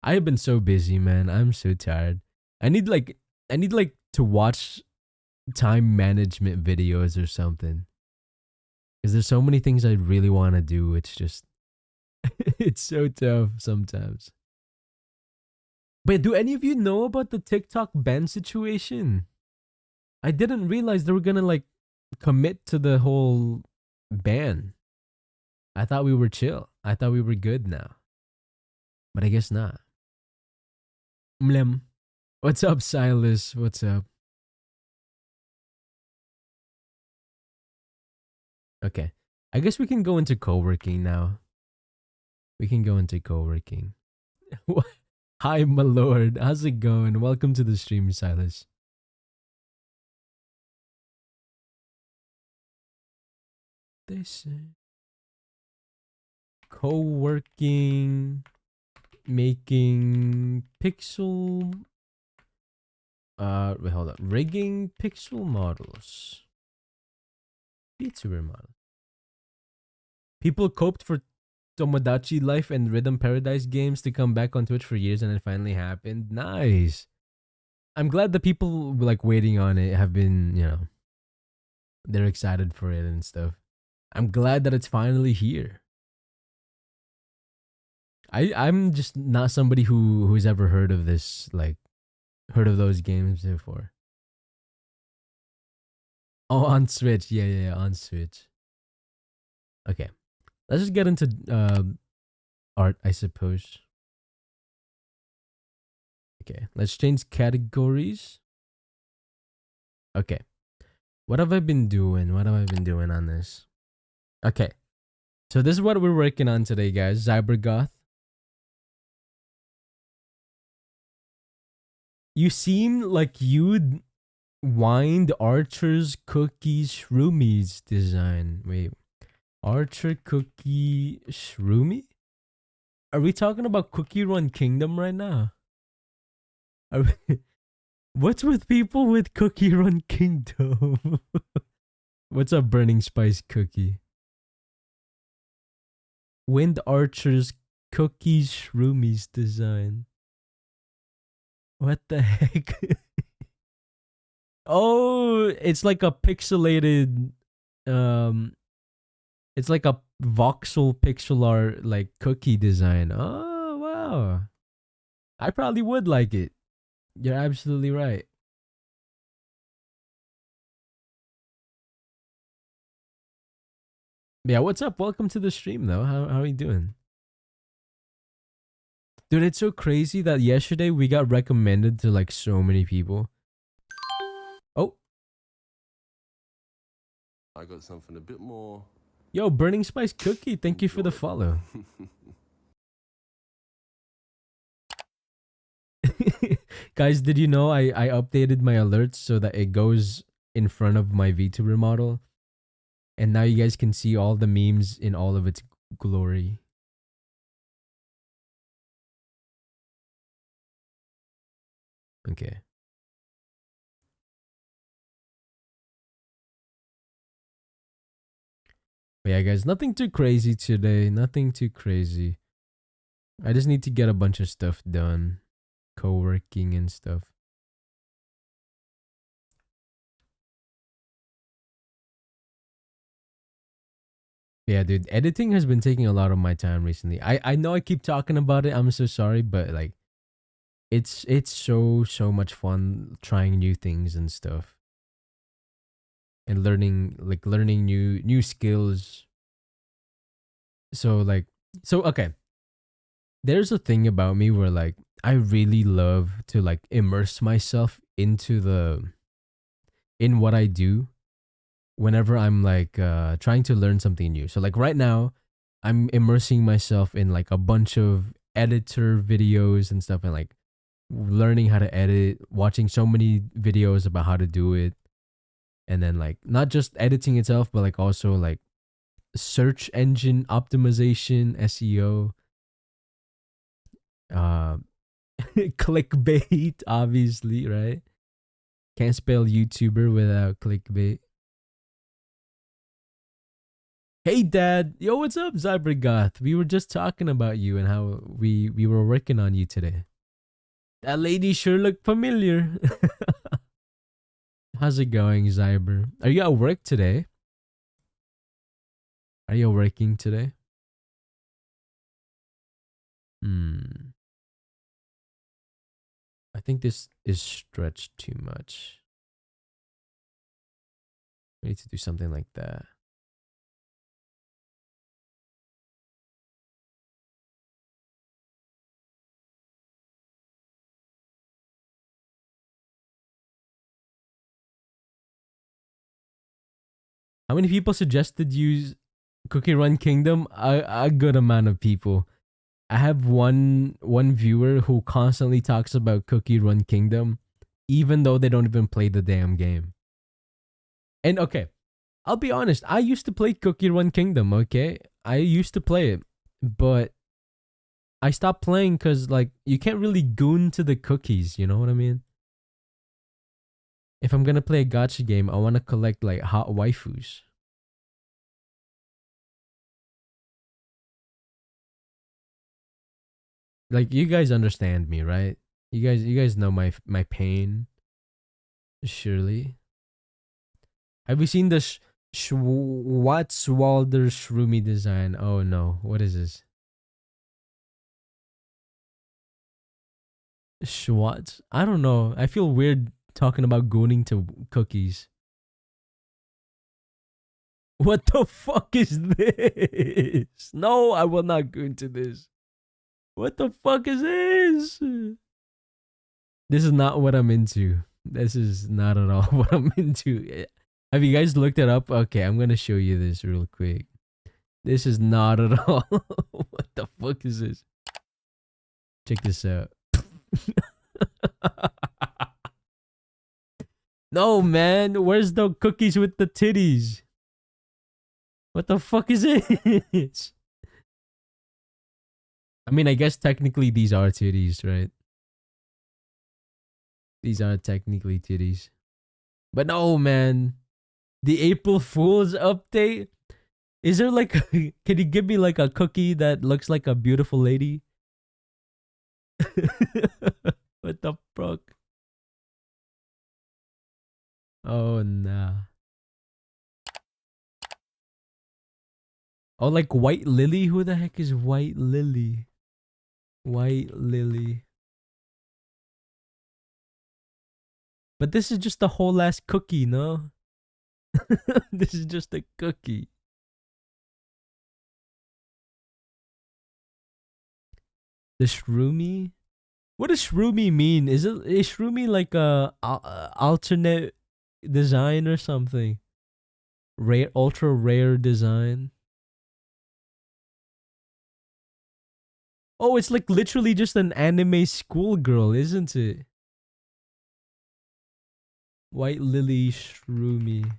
I have been so busy, man. I'm so tired. I need like to watch time management videos or something. Cuz there's so many things I really want to do. It's just it's so tough sometimes. But do any of you know about the TikTok ban situation? I didn't realize they were going to like commit to the whole ban. I thought we were chill. I thought we were good now. But I guess not. Mlem. What's up, Silas? What's up? Okay. I guess we can go into co-working now. We can go into co-working. Hi, my lord. How's it going? Welcome to the stream, Silas. They say co-working, making pixel. Wait, hold on. Rigging pixel models. Vtuber model. People coped for Tomodachi Life and Rhythm Paradise games to come back on Twitch for years and it finally happened. Nice. I'm glad the people like waiting on it have been, you know, they're excited for it and stuff. I'm glad that it's finally here. I'm just not somebody who's ever heard of this, like heard of those games before. Oh, on Switch. Yeah, on Switch. Okay. Let's just get into art, I suppose. Okay, let's change categories. Okay. What have I been doing? What have I been doing on this? Okay. So this is what we're working on today, guys. Zybergoth. You seem like you'd wind Archer's Cookies Shroomies design. Wait. Archer Cookie Shroomy? Are we talking about Cookie Run Kingdom right now? What's with people with Cookie Run Kingdom? What's up, Burning Spice Cookie? Wind Archer's Cookies Shroomies design. What the heck? Oh, it's like a pixelated it's like a voxel pixel art like cookie design. Oh, wow. I probably would like it. You're absolutely right. Yeah, what's up? Welcome to the stream though. How are you doing? Dude, it's so crazy that yesterday we got recommended to like so many people. Oh. I got something a bit more. Yo, Burning Spice Cookie, thank you for the follow. Guys, did you know I updated my alerts so that it goes in front of my VTuber model? And now you guys can see all the memes in all of its glory. Okay. But yeah, guys, nothing too crazy today. Nothing too crazy. I just need to get a bunch of stuff done. Co-working and stuff. Yeah, dude, editing has been taking a lot of my time recently. I know I keep talking about it. I'm so sorry, but like it's so much fun trying new things and stuff. And learning new skills. So like okay. There's a thing about me where like I really love to like immerse myself in what I do whenever I'm like trying to learn something new. So like right now, I'm immersing myself in like a bunch of editor videos and stuff and like learning how to edit, watching so many videos about how to do it. And then like not just editing itself, but like also like search engine optimization, SEO, uh clickbait, obviously, right? Can't spell YouTuber without clickbait. Hey dad, yo, what's up, Zybergoth? We were just talking about you and how we were working on you today. That lady sure looked familiar. How's it going, Zyber? Are you at work today? Are you working today? I think this is stretched too much. I need to do something like that. How many people suggested use Cookie Run Kingdom? A good amount of people. I have one viewer who constantly talks about Cookie Run Kingdom, even though they don't even play the damn game. And okay, I'll be honest, I used to play Cookie Run Kingdom, okay? I used to play it, but I stopped playing because like you can't really goon to the cookies, you know what I mean? If I'm gonna play a gacha game, I wanna collect like hot waifus. Like you guys understand me, right? You guys know my pain. Surely. Have you seen the Schwarzwalder Shroomy design? Oh no, what is this? Schwartz? I don't know. I feel weird talking about gooning to cookies. What the fuck is this? No, I will not goon to this. What the fuck is this? This is not what I'm into. This is not at all what I'm into. Have you guys looked it up? Okay, I'm gonna show you this real quick. This is not at all. What the fuck is this? Check this out. No, man. Where's the cookies with the titties? What the fuck is it? I mean, I guess technically these are titties, right? These are technically titties. But no, man. The April Fool's update? Is there like can you give me like a cookie that looks like a beautiful lady? What the fuck? Oh nah. Oh, like White Lily? Who the heck is White Lily? White Lily. But this is just a whole ass cookie, no? This is just a cookie. The Shroomy? What does Shroomy mean? Is Shroomy like a alternate design or something? Rare, ultra rare design. Oh, it's like literally just an anime schoolgirl, isn't it? White Lily Shroomy.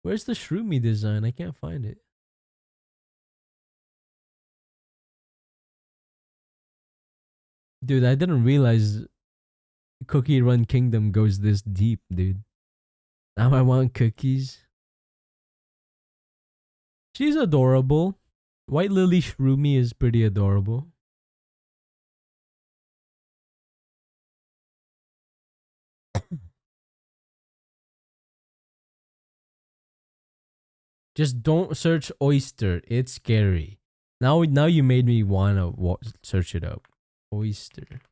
Where's the Shroomy design? I can't find it. Dude, I didn't realize Cookie Run Kingdom goes this deep, dude. Now I want cookies. She's adorable. White Lily Shroomy is pretty adorable. Just don't search oyster. It's scary. Now you made me wanna search it up. Oyster.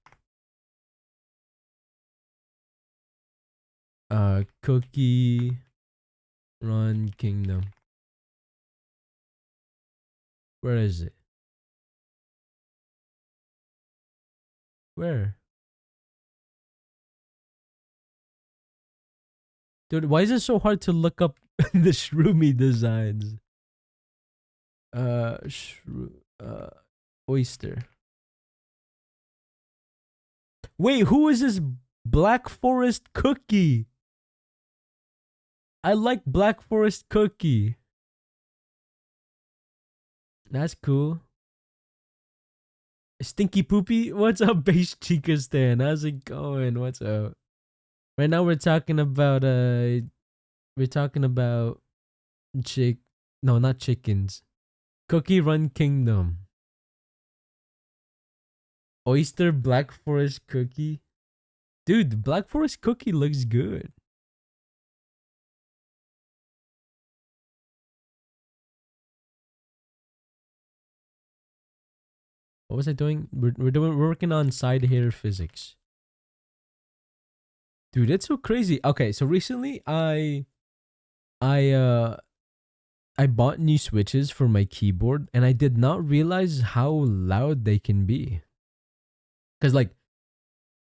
Cookie Run Kingdom. Where is it? Where? Dude, why is it so hard to look up the Shroomy designs? Oyster. Wait, who is this Black Forest Cookie? I like Black Forest Cookie. That's cool. Stinky Poopy, what's up, Base Chica Stan? How's it going? What's up? Right now we're talking about no, not chickens. Cookie Run Kingdom. Oyster Black Forest Cookie. Dude, Black Forest Cookie looks good. What was I doing? We're working on side hair physics. Dude, it's so crazy. Okay, so recently I bought new switches for my keyboard and I did not realize how loud they can be. Cuz like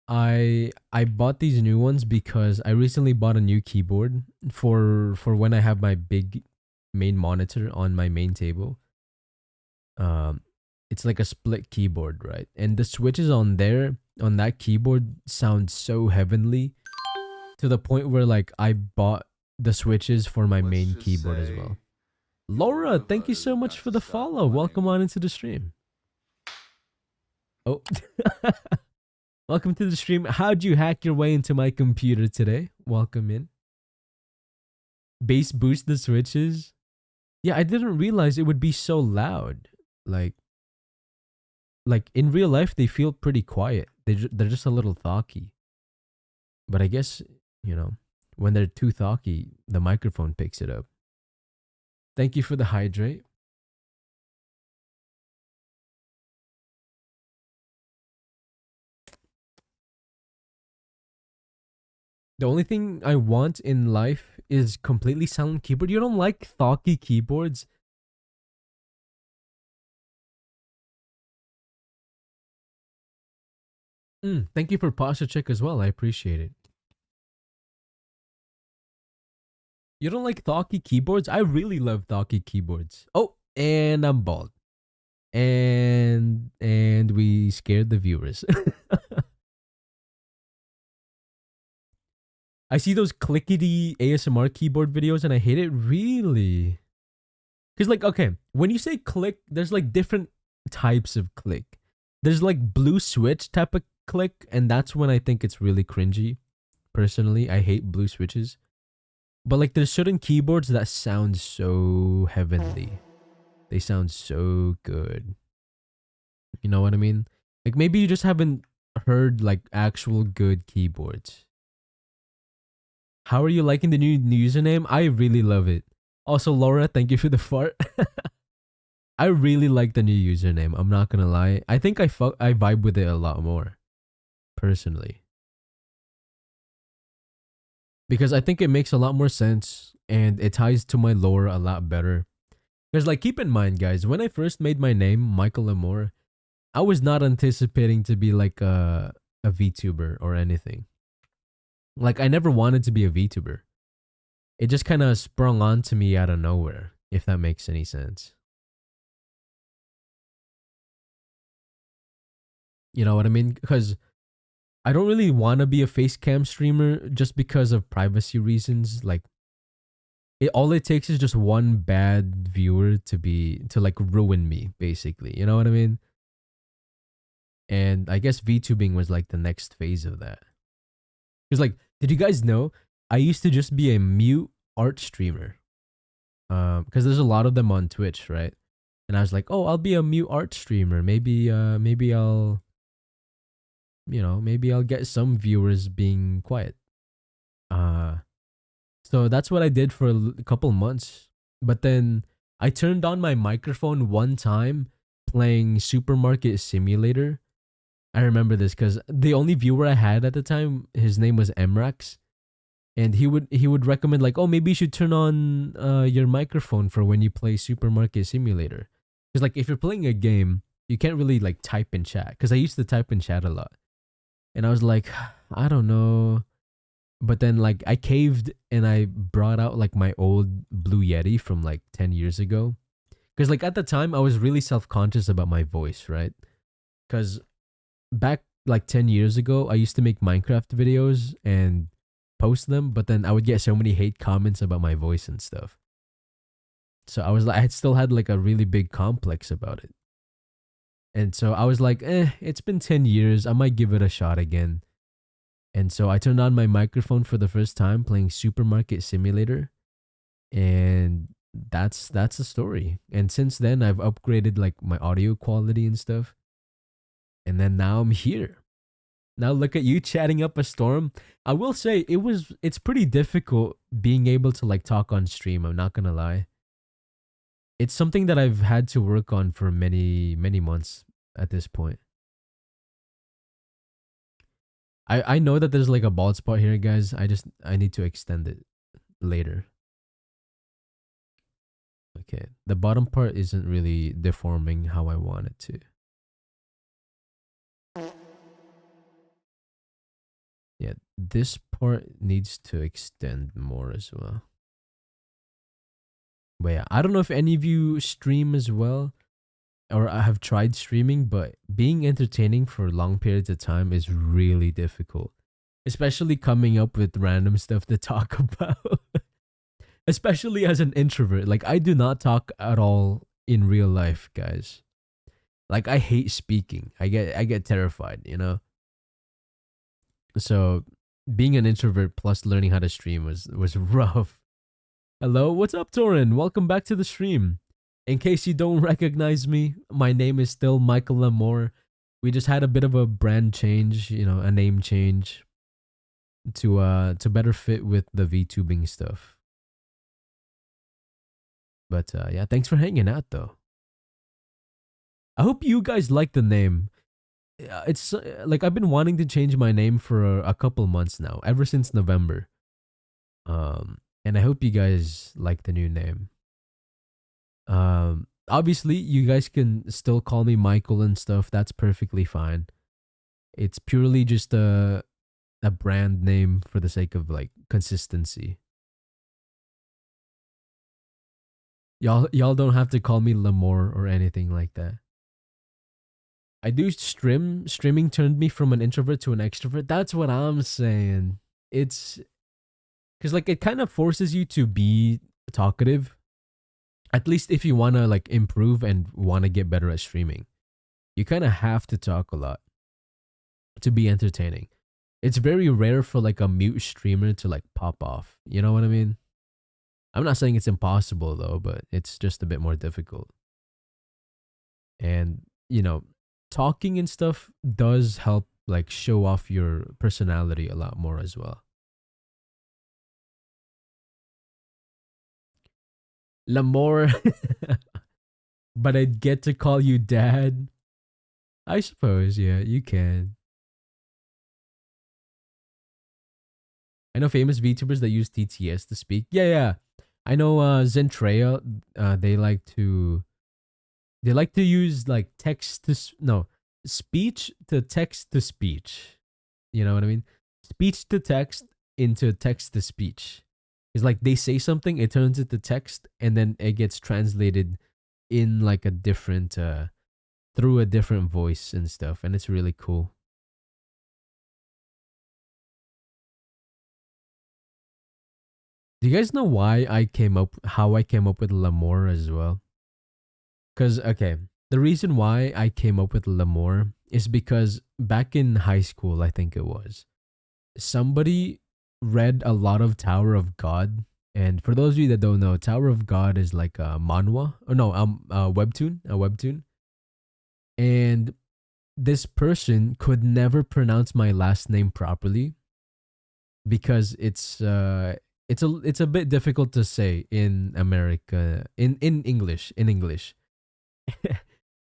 I bought these new ones because I recently bought a new keyboard for when I have my big main monitor on my main table. It's like a split keyboard, right? And the switches on that keyboard sound so heavenly to the point where like I bought the switches for my main keyboard as well. Laura, thank you so much for the follow. Welcome on into the stream. Oh. Welcome to the stream. How'd you hack your way into my computer today? Welcome in. Bass boost the switches. Yeah, I didn't realize it would be so loud. Like in real life, they feel pretty quiet. They're just a little talky. But I guess, you know, when they're too talky, the microphone picks it up. Thank you for the hydrate. The only thing I want in life is completely silent keyboard. You don't like talky keyboards? Thank you for posture check as well. I appreciate it. You don't like talky keyboards? I really love talky keyboards. Oh, and I'm bald. And we scared the viewers. I see those clickety ASMR keyboard videos and I hate it, really. Because like, okay, when you say click, there's like different types of click. There's like blue switch type of click, and that's when I think it's really cringy. Personally, I hate blue switches. But like there's certain keyboards that sound so heavenly. They sound so good. You know what I mean? Like maybe you just haven't heard like actual good keyboards. How are you liking the new username? I really love it. Also, Laura, thank you for the fart. I really like the new username. I'm not gonna lie. I think I vibe with it a lot more. Personally. Because I think it makes a lot more sense and it ties to my lore a lot better. Because like keep in mind guys, when I first made my name, michaellamore, I was not anticipating to be like a VTuber or anything. Like I never wanted to be a VTuber. It just kind of sprung onto me out of nowhere, if that makes any sense. You know what I mean? Because I don't really want to be a face cam streamer just because of privacy reasons. Like, all it takes is just one bad viewer to like ruin me, basically. You know what I mean? And I guess VTubing was like the next phase of that. Because like, did you guys know I used to just be a mute art streamer? because there's a lot of them on Twitch, right? And I was like, oh, I'll be a mute art streamer. Maybe I'll, maybe I'll get some viewers being quiet. So that's what I did for a couple months. But then I turned on my microphone one time playing Supermarket Simulator. I remember this because the only viewer I had at the time, his name was Emrax, and he would recommend like, oh, maybe you should turn on your microphone for when you play Supermarket Simulator. Because like if you're playing a game, you can't really like type in chat. Because I used to type in chat a lot, and I was like, I don't know. But then like I caved and I brought out like my old Blue Yeti from like 10 years ago. Because like at the time I was really self-conscious about my voice, right? Because back like 10 years ago, I used to make Minecraft videos and post them, but then I would get so many hate comments about my voice and stuff. So I was like, I still had like a really big complex about it. And so I was like, it's been 10 years. I might give it a shot again. And so I turned on my microphone for the first time playing Supermarket Simulator. And that's the story. And since then, I've upgraded like my audio quality and stuff. And then now I'm here. Now look at you chatting up a storm. I will say it's pretty difficult being able to like talk on stream. I'm not gonna lie. It's something that I've had to work on for many, many months at this point. I know that there's like a bald spot here, guys. I need to extend it later. Okay, the bottom part isn't really deforming how I want it to. Yeah, this part needs to extend more as well. But yeah, I don't know if any of you stream as well or I have tried streaming, but being entertaining for long periods of time is really difficult. Especially coming up with random stuff to talk about. Especially as an introvert. Like, I do not talk at all in real life, guys. Like, I hate speaking. I get terrified, you know? So, being an introvert plus learning how to stream was rough. Hello, what's up, Torin? Welcome back to the stream. In case you don't recognize me, my name is still Michael Lamore. We just had a bit of a brand change, you know, a name change to better fit with the VTubing stuff. But yeah, thanks for hanging out though. I hope you guys like the name. It's like I've been wanting to change my name for a couple months now, ever since November. And I hope you guys like the new name. Obviously you guys can still call me Michael and stuff. That's perfectly fine. It's purely just a brand name for the sake of like consistency. Y'all don't have to call me Lamore or anything like that. I do streaming turned me from an introvert to an extrovert. That's what I'm saying. It's because like it kind of forces you to be talkative. At least if you want to like improve and want to get better at streaming. You kind of have to talk a lot to be entertaining. It's very rare for like a mute streamer to like pop off. You know what I mean? I'm not saying it's impossible though, but it's just a bit more difficult. And, you know, talking and stuff does help like show off your personality a lot more as well. Lamore, but I'd get to call you dad. I suppose, yeah, you can. I know famous VTubers that use TTS to speak. Yeah. I know Zentrea, they like to use like speech to text to speech. You know what I mean? Speech to text into text to speech. It's like they say something, it turns into text, and then it gets translated in like a different through a different voice and stuff, and it's really cool. Do you guys know how I came up with Lamore as well? Because, okay, the reason why I came up with Lamore is because back in high school, I think it was, somebody read a lot of Tower of God And for those of you that don't know, Tower of God is like a manhwa, or no, a webtoon. And this person could never pronounce my last name properly because it's a bit difficult to say in America in English.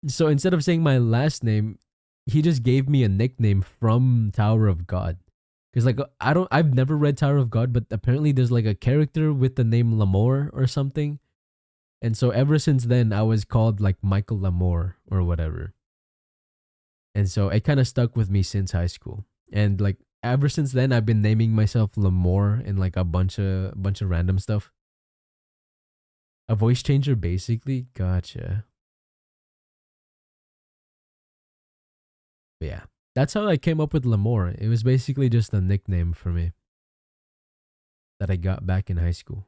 So instead of saying my last name, he just gave me a nickname from Tower of God. Cause like I've never read Tower of God, but apparently there's like a character with the name Lamore or something. And so ever since then I was called like Michael Lamore or whatever. And so it kind of stuck with me since high school. And like ever since then I've been naming myself Lamore and like a bunch of random stuff. A voice changer basically. Gotcha. But yeah. That's how I came up with Lamore. It was basically just a nickname for me that I got back in high school.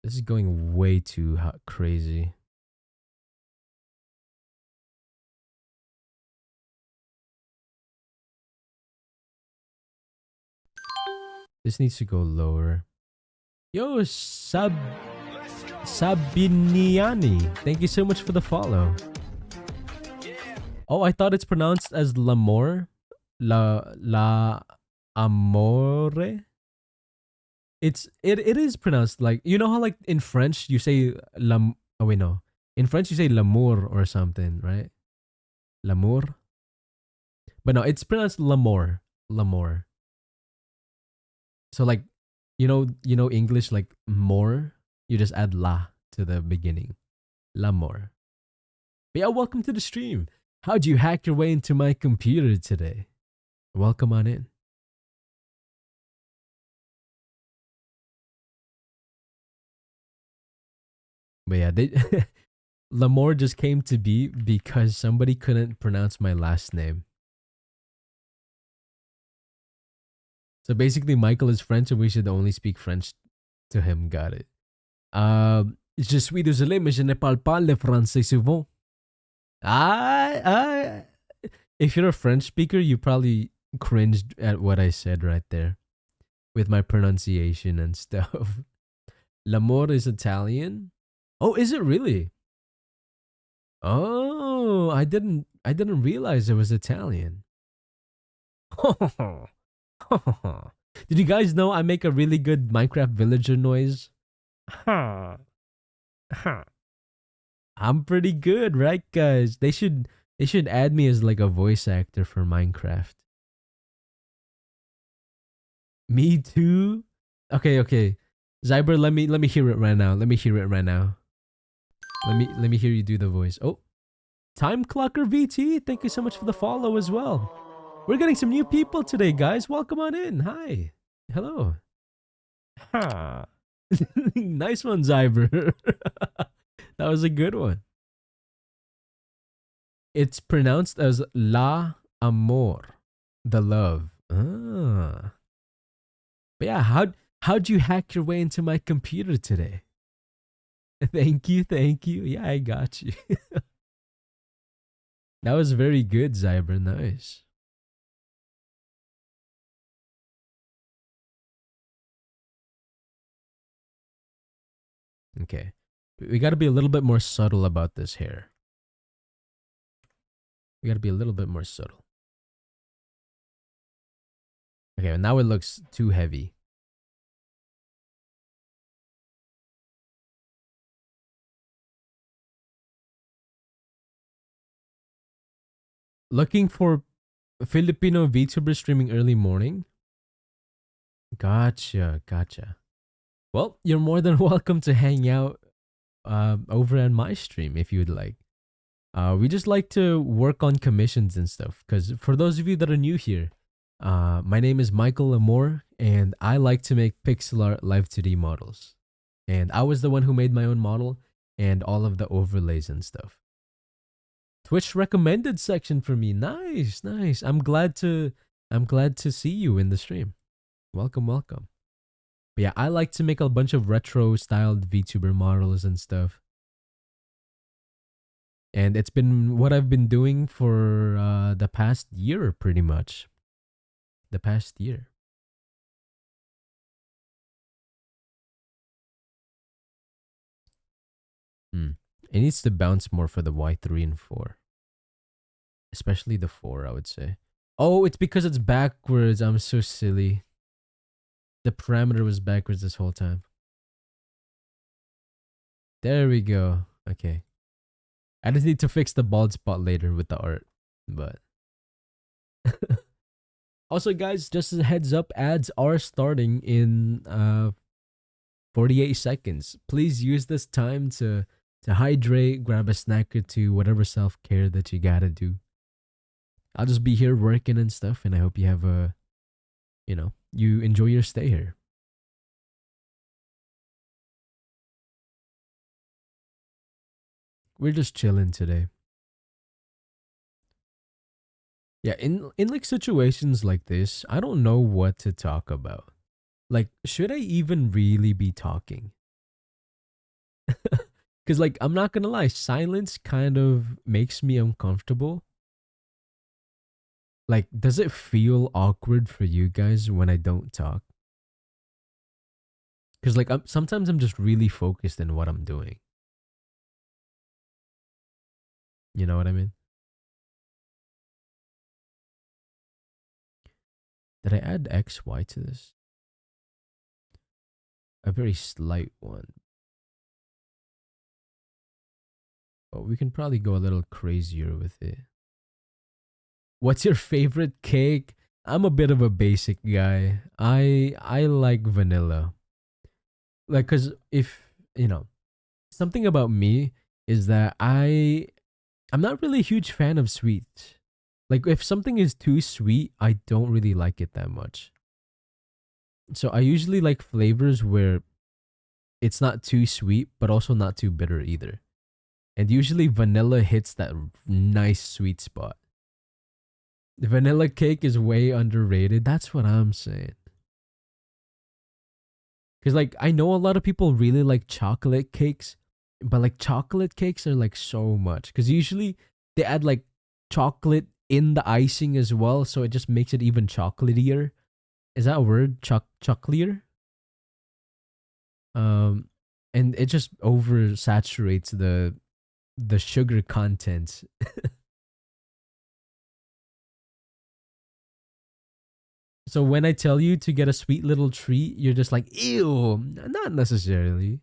This is going way too crazy. This needs to go lower. Yo, Sabiniani. Thank you so much for the follow. Oh, I thought it's pronounced as Lamore. La Amore. It is pronounced like, you know how like in French you say lam oh wait no. In French you say l'amour or something, right? L'amour. But no, it's pronounced Lamore. Lamore. So like, you know English like more, you just add la to the beginning. Lamore. But yeah, welcome to the stream. How'd you hack your way into my computer today? Welcome on in. But yeah, Lamore just came to be because somebody couldn't pronounce my last name. So basically, Michael is French and we should only speak French to him. Got it. Je suis désolé, mais je ne parle pas le français souvent. If you're a French speaker, you probably cringed at what I said right there with my pronunciation and stuff. Lamore is Italian. Oh, is it really? Oh, I didn't realize it was Italian. Did you guys know I make a really good Minecraft villager noise? I'm pretty good, right, guys? They should add me as like a voice actor for Minecraft. Me too. Okay. Zyber, let me hear it right now. Let me hear you do the voice. Oh, Time Clocker VT, thank you so much for the follow as well. We're getting some new people today, guys. Welcome on in. Hi. Hello. Nice one, Zyber. That was a good one. It's pronounced as La Amor, the love. Ah. But yeah, how'd you hack your way into my computer today? Thank you. Yeah, I got you. That was very good, Zyber. Nice. Okay. We got to be a little bit more subtle about this hair. We got to be a little bit more subtle. Okay, now it looks too heavy. Looking for Filipino VTuber streaming early morning? Gotcha. Well, you're more than welcome to hang out over on my stream if you would like. We just like to work on commissions and stuff. Because for those of you that are new here, my name is Michael Lamore, and I like to make pixel art live 2D models. And I was the one who made my own model and all of the overlays and stuff. Twitch recommended section for me. Nice. I'm glad to see you in the stream. Welcome. But yeah, I like to make a bunch of retro styled VTuber models and stuff. And it's been what I've been doing for the past year, pretty much. The past year. It needs to bounce more for the Y3 and 4. Especially the 4, I would say. Oh, it's because it's backwards. I'm so silly. The parameter was backwards this whole time. There we go. Okay. I just need to fix the bald spot later with the art. But also, guys, just a heads up, ads are starting in 48 seconds. Please use this time to hydrate, grab a snack or two, whatever self-care that you gotta do. I'll just be here working and stuff, and I hope you have you enjoy your stay here. We're just chilling today. Yeah, in like situations like this, I don't know what to talk about. Like, should I even really be talking? Cuz like I'm not going to lie, silence kind of makes me uncomfortable. Like, does it feel awkward for you guys when I don't talk? Cuz like sometimes I'm just really focused in what I'm doing. You know what I mean? Did I add XY to this? A very slight one. But we can probably go a little crazier with it. What's your favorite cake? I'm a bit of a basic guy. I like vanilla. Like, cause if something about me is that I'm not really a huge fan of sweets. Like, if something is too sweet, I don't really like it that much. So I usually like flavors where it's not too sweet, but also not too bitter either. And usually vanilla hits that nice sweet spot. The vanilla cake is way underrated. That's what I'm saying. Because, like, I know a lot of people really like chocolate cakes, but, like, chocolate cakes are, like, so much. Because usually they add, like, chocolate in the icing as well, so it just makes it even chocolatier. Is that a word? Chocolatier? And it just oversaturates the sugar content. So when I tell you to get a sweet little treat, you're just like, ew, not necessarily.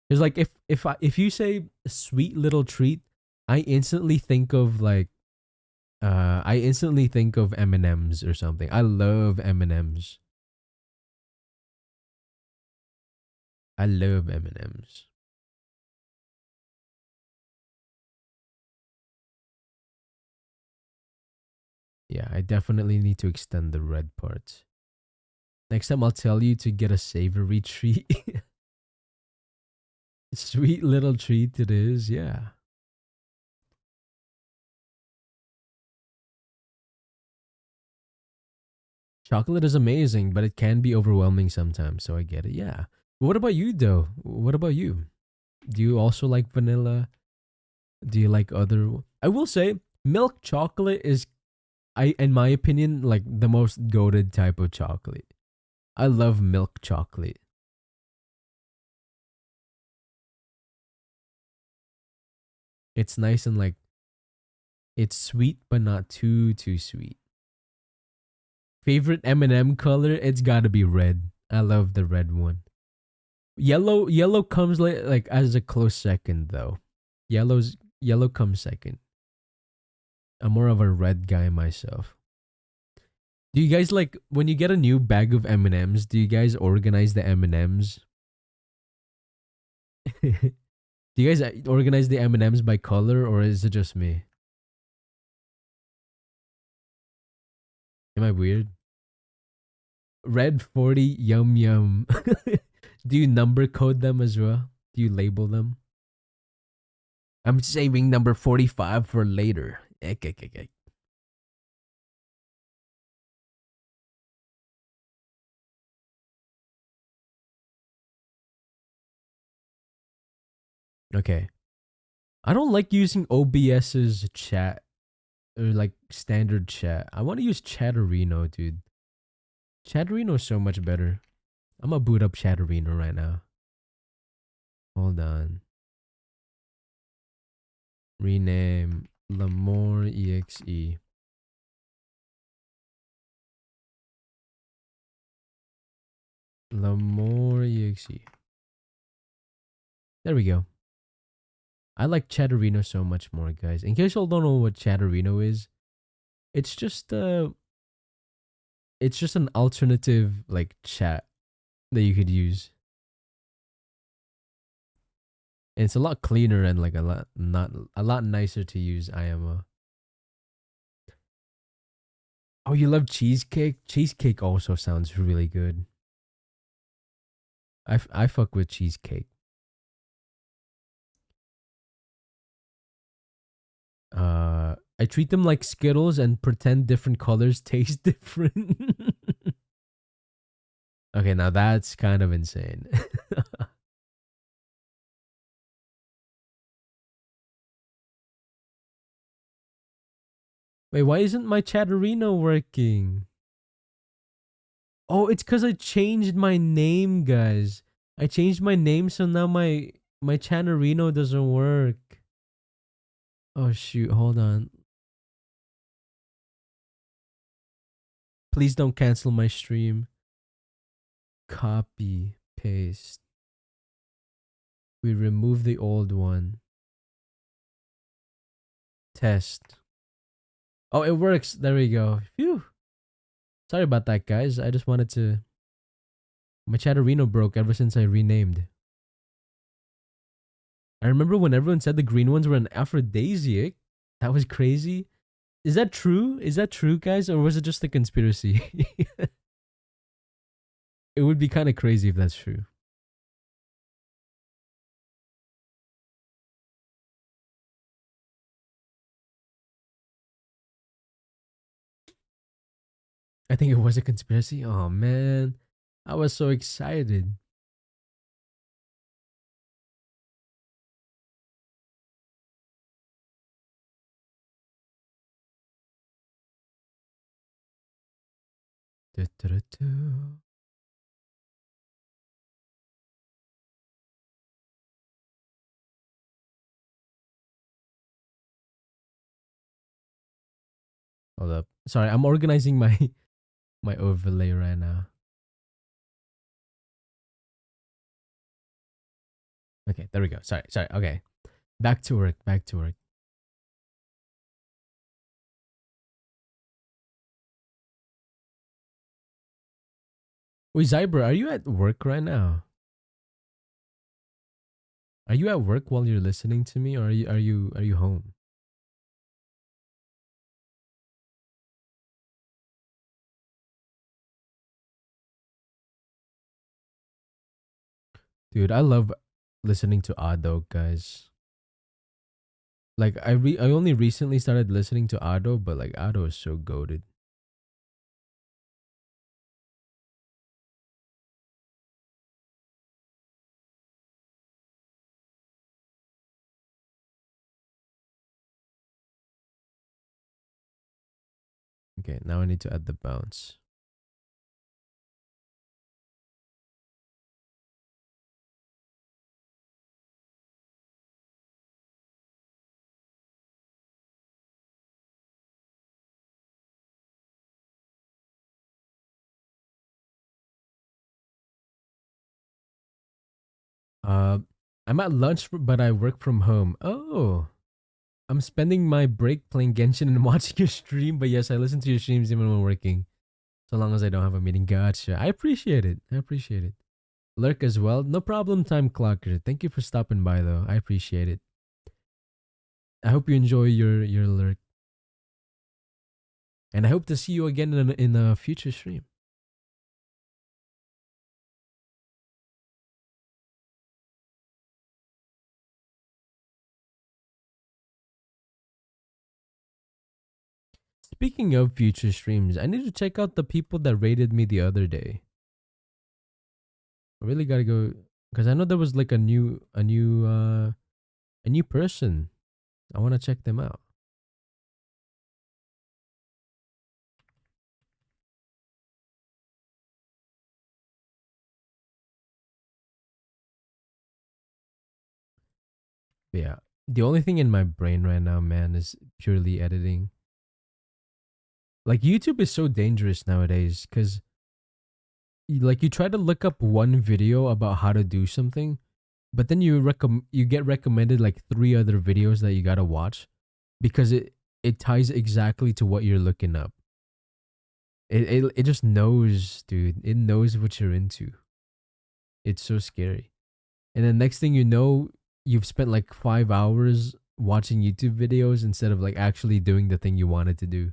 It's like if you say sweet little treat, I instantly think of like M&Ms or something. I love M&Ms. I love M&Ms. Yeah, I definitely need to extend the red part. Next time I'll tell you to get a savory treat. Sweet little treat it is, yeah. Chocolate is amazing, but it can be overwhelming sometimes, so I get it. Yeah. What about you though? What about you? Do you also like vanilla? Do you like other I will say milk chocolate is in my opinion like the most goated type of chocolate. I love milk chocolate. It's nice and like it's sweet but not too sweet. Favorite M&M color? It's got to be red. I love the red one. Yellow comes like as a close second though. Yellow comes second. I'm more of a red guy myself. Do you guys like when you get a new bag of M&Ms, do you guys organize the M&Ms? Do you guys organize the M&Ms by color or is it just me? Am I weird? Red 40 yum yum. Do you number code them as well? Do you label them? I'm saving number 45 for later. Okay. Okay. I don't like using OBS's chat or like standard chat. I want to use Chatterino, dude. Chatterino is so much better. I'm gonna boot up Chatterino right now. Hold on. Rename lamoreexe. Lamoreexe. There we go. I like Chatterino so much more, guys. In case y'all don't know what Chatterino is, it's just an alternative like chat that you could use. And it's a lot cleaner and like a lot nicer to use IMO. Oh, you love cheesecake? Cheesecake also sounds really good. I fuck with cheesecake. I treat them like Skittles and pretend different colors taste different. Okay, now that's kind of insane. Wait, why isn't my Chatterino working? Oh, it's because I changed my name, guys. I changed my name, so now my Chatterino doesn't work. Oh shoot, hold on. Please don't cancel my stream. Copy, paste. We remove the old one. Test. Oh, it works. There we go. Phew. Sorry about that, guys. I just wanted to... My Chatterino broke ever since I renamed. I remember when everyone said the green ones were an aphrodisiac. That was crazy. Is that true? Is that true, guys? Or was it just a conspiracy? It would be kind of crazy if that's true. I think it was a conspiracy. Oh, man. I was so excited. Du-du-du-du. Hold up. Sorry, I'm organizing my my overlay right now. Okay, there we go. Sorry. Okay. Back to work. Wait, Zyber, are you at work right now? Are you at work while you're listening to me, or are you home? Dude, I love listening to Ado, guys. Like I only recently started listening to Ado, but like Ado is so goated. Okay, now I need to add the bounce. Uh, I'm at lunch, but I work from home. Oh, I'm spending my break playing Genshin and watching your stream. But yes, I listen to your streams even when working, so long as I don't have a meeting. Gotcha. I appreciate it. Lurk as well. No problem, Time Clocker. Thank you for stopping by, though. I appreciate it. I hope you enjoy your lurk, and I hope to see you again in a future stream. Speaking of future streams, I need to check out the people that rated me the other day. I really gotta go because I know there was like a new a new person. I want to check them out. But yeah, the only thing in my brain right now, man, is purely editing. Like YouTube is so dangerous nowadays because like you try to look up one video about how to do something, but then you get recommended like 3 other videos that you gotta watch because it ties exactly to what you're looking up. It just knows, dude. It knows what you're into. It's so scary. And then next thing you know, you've spent like 5 hours watching YouTube videos instead of like actually doing the thing you wanted to do.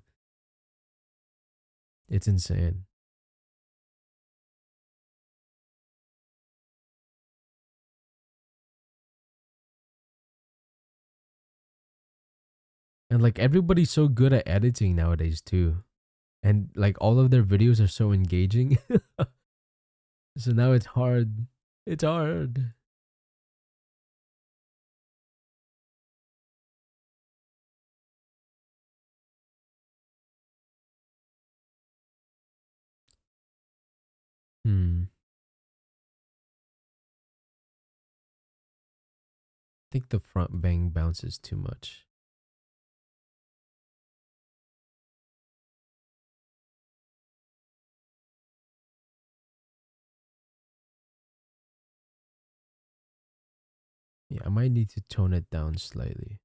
It's insane. And like everybody's so good at editing nowadays too. And like all of their videos are so engaging. So now it's hard. It's hard. Hmm. I think the front bang bounces too much. Yeah, I might need to tone it down slightly.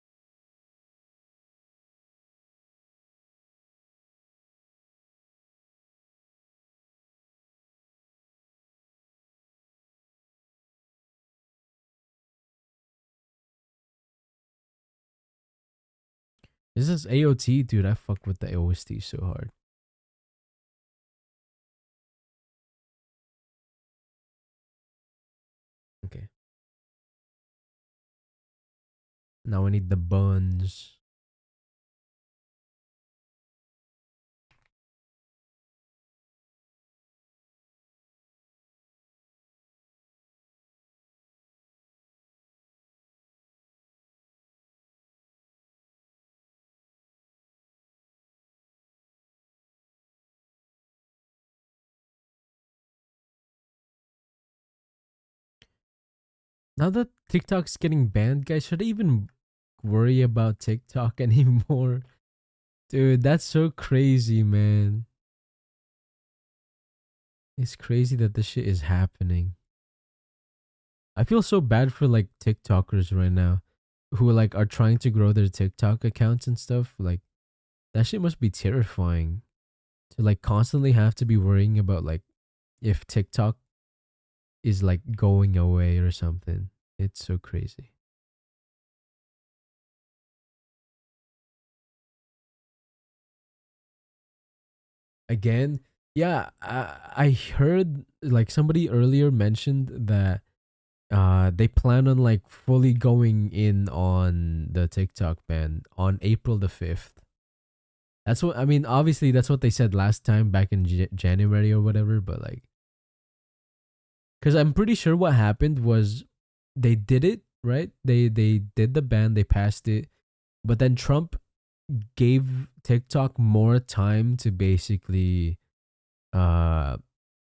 This is AOT, dude. I fuck with the OST so hard. Okay. Now I need the buns. Now that TikTok's getting banned, guys, should I even worry about TikTok anymore? Dude, that's so crazy, man. It's crazy that this shit is happening. I feel so bad for like TikTokers right now who like are trying to grow their TikTok accounts and stuff. Like that shit must be terrifying to like constantly have to be worrying about like if TikTok is like going away or something. It's so crazy. Again, yeah, I heard like somebody earlier mentioned that they plan on like fully going in on the TikTok ban on April the 5th. That's what I mean. Obviously, that's what they said last time back in January or whatever. But like, because I'm pretty sure what happened was they did it right. They did the ban. They passed it, but then Trump gave TikTok more time uh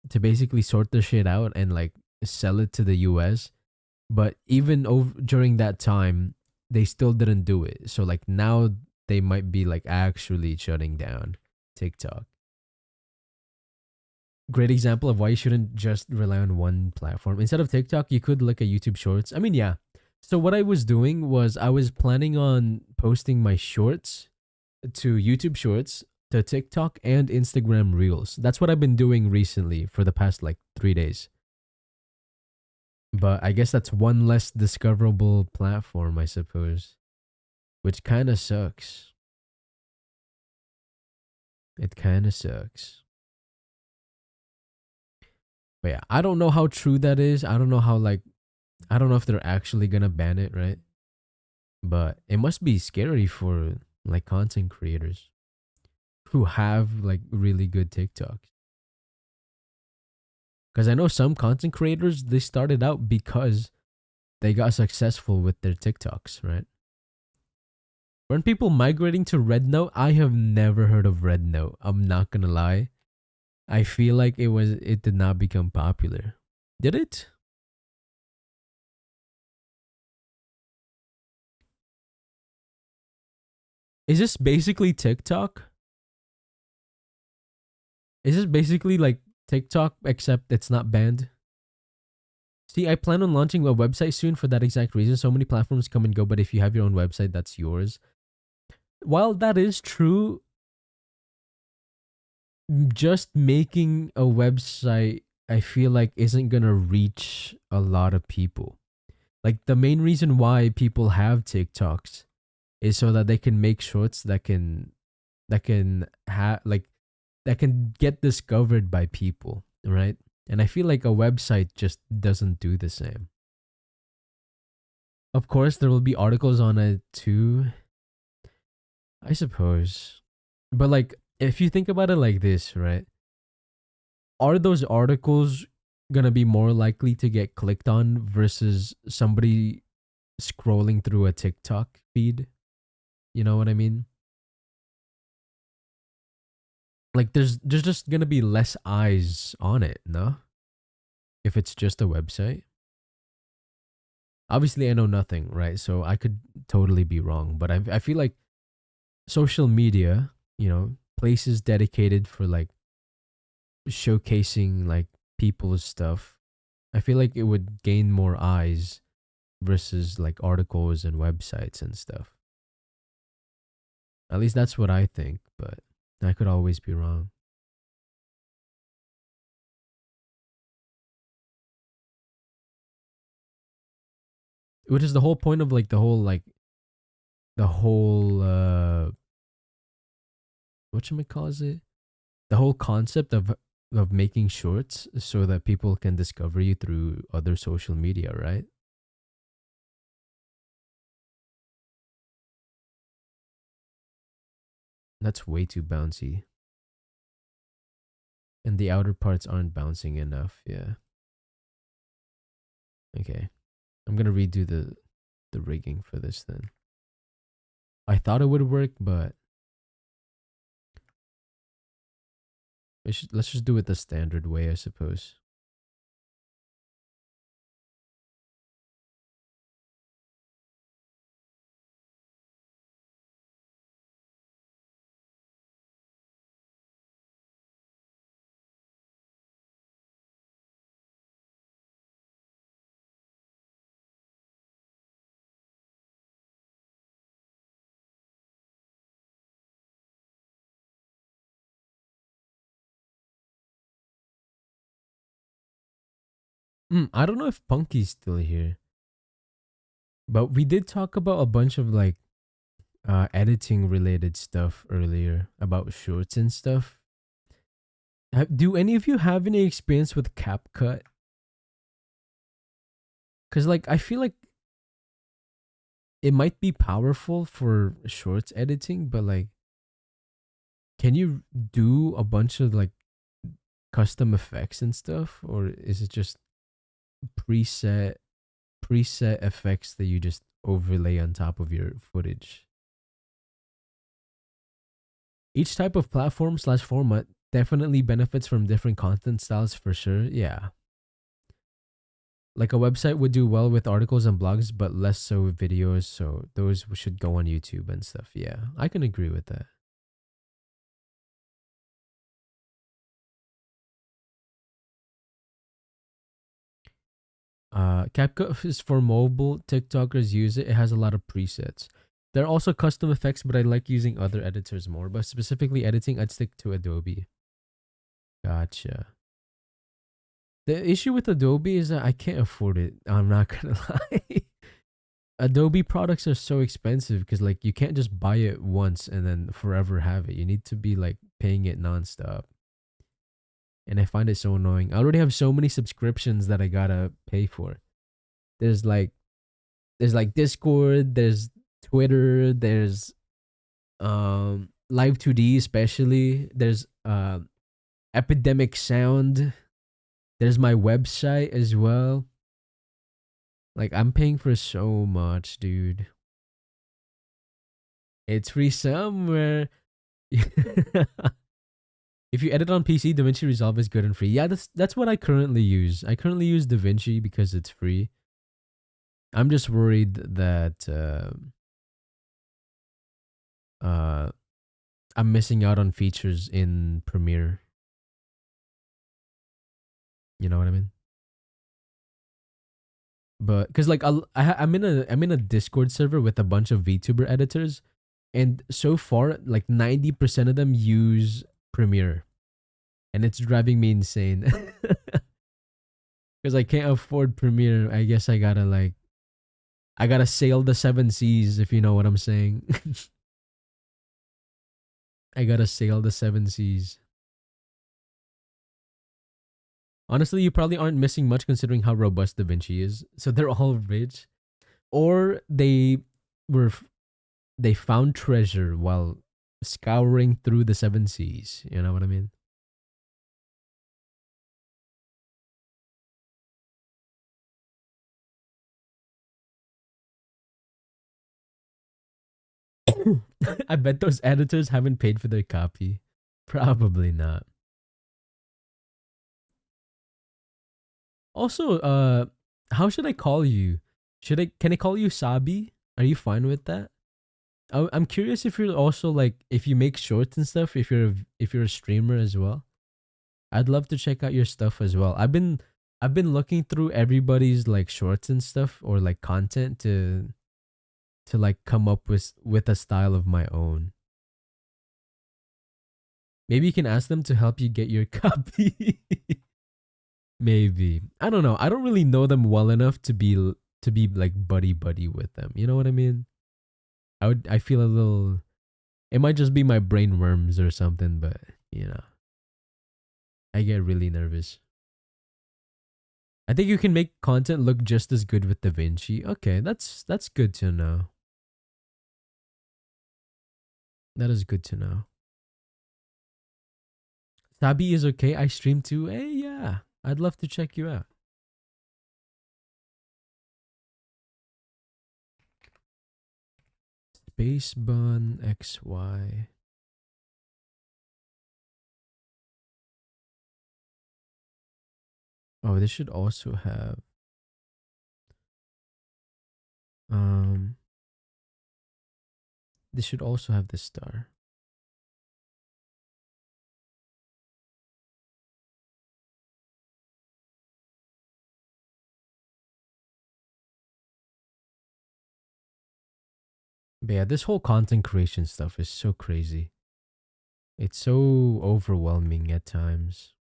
to basically sort their shit out and like sell it to the US. But even over during that time, they still didn't do it. So like now they might be like actually shutting down TikTok. Great example of why you shouldn't just rely on one platform. Instead of TikTok, you could look at YouTube Shorts. I mean, yeah. So what I was doing was I was planning on posting my shorts to YouTube Shorts, to TikTok and Instagram Reels. That's what I've been doing recently for the past like 3 days. But I guess that's one less discoverable platform, I suppose, which kind of sucks. It kind of sucks. But yeah, I don't know how true that is. I don't know how like I don't know if they're actually gonna ban it, right? But it must be scary for like content creators who have like really good TikToks. Because I know some content creators they started out because they got successful with their TikToks, right? Weren't people migrating to Red Note? I have never heard of Red Note. I'm not gonna lie. I feel like it did not become popular. Did it? Is this basically TikTok? Is this basically like TikTok except it's not banned? See, I plan on launching a website soon for that exact reason. So many platforms come and go, but if you have your own website, that's yours. While that is true, just making a website, I feel like isn't gonna reach a lot of people. Like the main reason why people have TikToks is so that they can make shorts that can have like that can get discovered by people, right? And I feel like a website just doesn't do the same. Of course, there will be articles on it too, I suppose. But like, if you think about it like this, right? Are those articles gonna be more likely to get clicked on versus somebody scrolling through a TikTok feed? You know what I mean? Like there's just gonna be less eyes on it, no? If it's just a website. Obviously I know nothing, right? So I could totally be wrong, but I feel like social media, you know, places dedicated for like showcasing like people's stuff, I feel like it would gain more eyes versus like articles and websites and stuff. At least that's what I think, but I could always be wrong. Which is the whole point of like the whole whatchamacallit it? The whole concept of making shorts so that people can discover you through other social media, right? That's way too bouncy. And the outer parts aren't bouncing enough, yeah. Okay. I'm gonna redo the rigging for this then. I thought it would work, but let's just do it the standard way, I suppose. I don't know if Punky's still here, but we did talk about a bunch of like editing related stuff earlier about shorts and stuff. Do any of you have any experience with CapCut? Cause like I feel like it might be powerful for shorts editing, but like, can you do a bunch of like custom effects and stuff, or is it just preset preset effects that you just overlay on top of your footage? Each type of platform slash format definitely benefits from different content styles for sure. Yeah. Like a website would do well with articles and blogs, but less so with videos. So those should go on YouTube and stuff. Yeah, I can agree with that. CapCut is for mobile. TikTokers use it. It has a lot of presets. There are also custom effects, but I like using other editors more. But specifically editing, I'd stick to Adobe. Gotcha. The issue with Adobe is that I can't afford it. I'm not gonna lie. Adobe products are so expensive because like you can't just buy it once and then forever have it. You need to be like paying it nonstop. And I find it so annoying. I already have so many subscriptions that I gotta pay for. There's like Discord, there's Twitter, there's Live 2D especially. There's Epidemic Sound. There's my website as well. Like, I'm paying for so much, dude. It's free somewhere. If you edit on PC, DaVinci Resolve is good and free. Yeah, that's what I currently use. I currently use DaVinci because it's free. I'm just worried that I'm missing out on features in Premiere. You know what I mean? But because like I'm in a Discord server with a bunch of VTuber editors, and so far like 90% of them use Premiere, and it's driving me insane. Because I can't afford Premiere. I guess I gotta sail the seven seas, if you know what I'm saying. I gotta sail the seven seas. Honestly, you probably aren't missing much considering how robust DaVinci is. So they're all rich, or were they found treasure while scouring through the seven seas. You know what I mean? I bet those editors haven't paid for their copy. Probably not. Also, how should I call you? Can I call you Sabi? Are you fine with that? I'm curious if you're also like if you make shorts and stuff. If you're a streamer as well, I'd love to check out your stuff as well. I've been looking through everybody's like shorts and stuff or like content to like come up with a style of my own. Maybe you can ask them to help you get your copy. Maybe. I don't know. I don't really know them well enough to be like buddy buddy with them. You know what I mean? I feel a little, it might just be my brain worms or something, but you know. I get really nervous. I think you can make content look just as good with DaVinci. Okay, that's good to know. That is good to know. Sabi is okay. I stream too. Hey, yeah. I'd love to check you out. Space Bun XY. Oh, this should also have um this should also have the star. But yeah, this whole content creation stuff is so crazy. It's so overwhelming at times.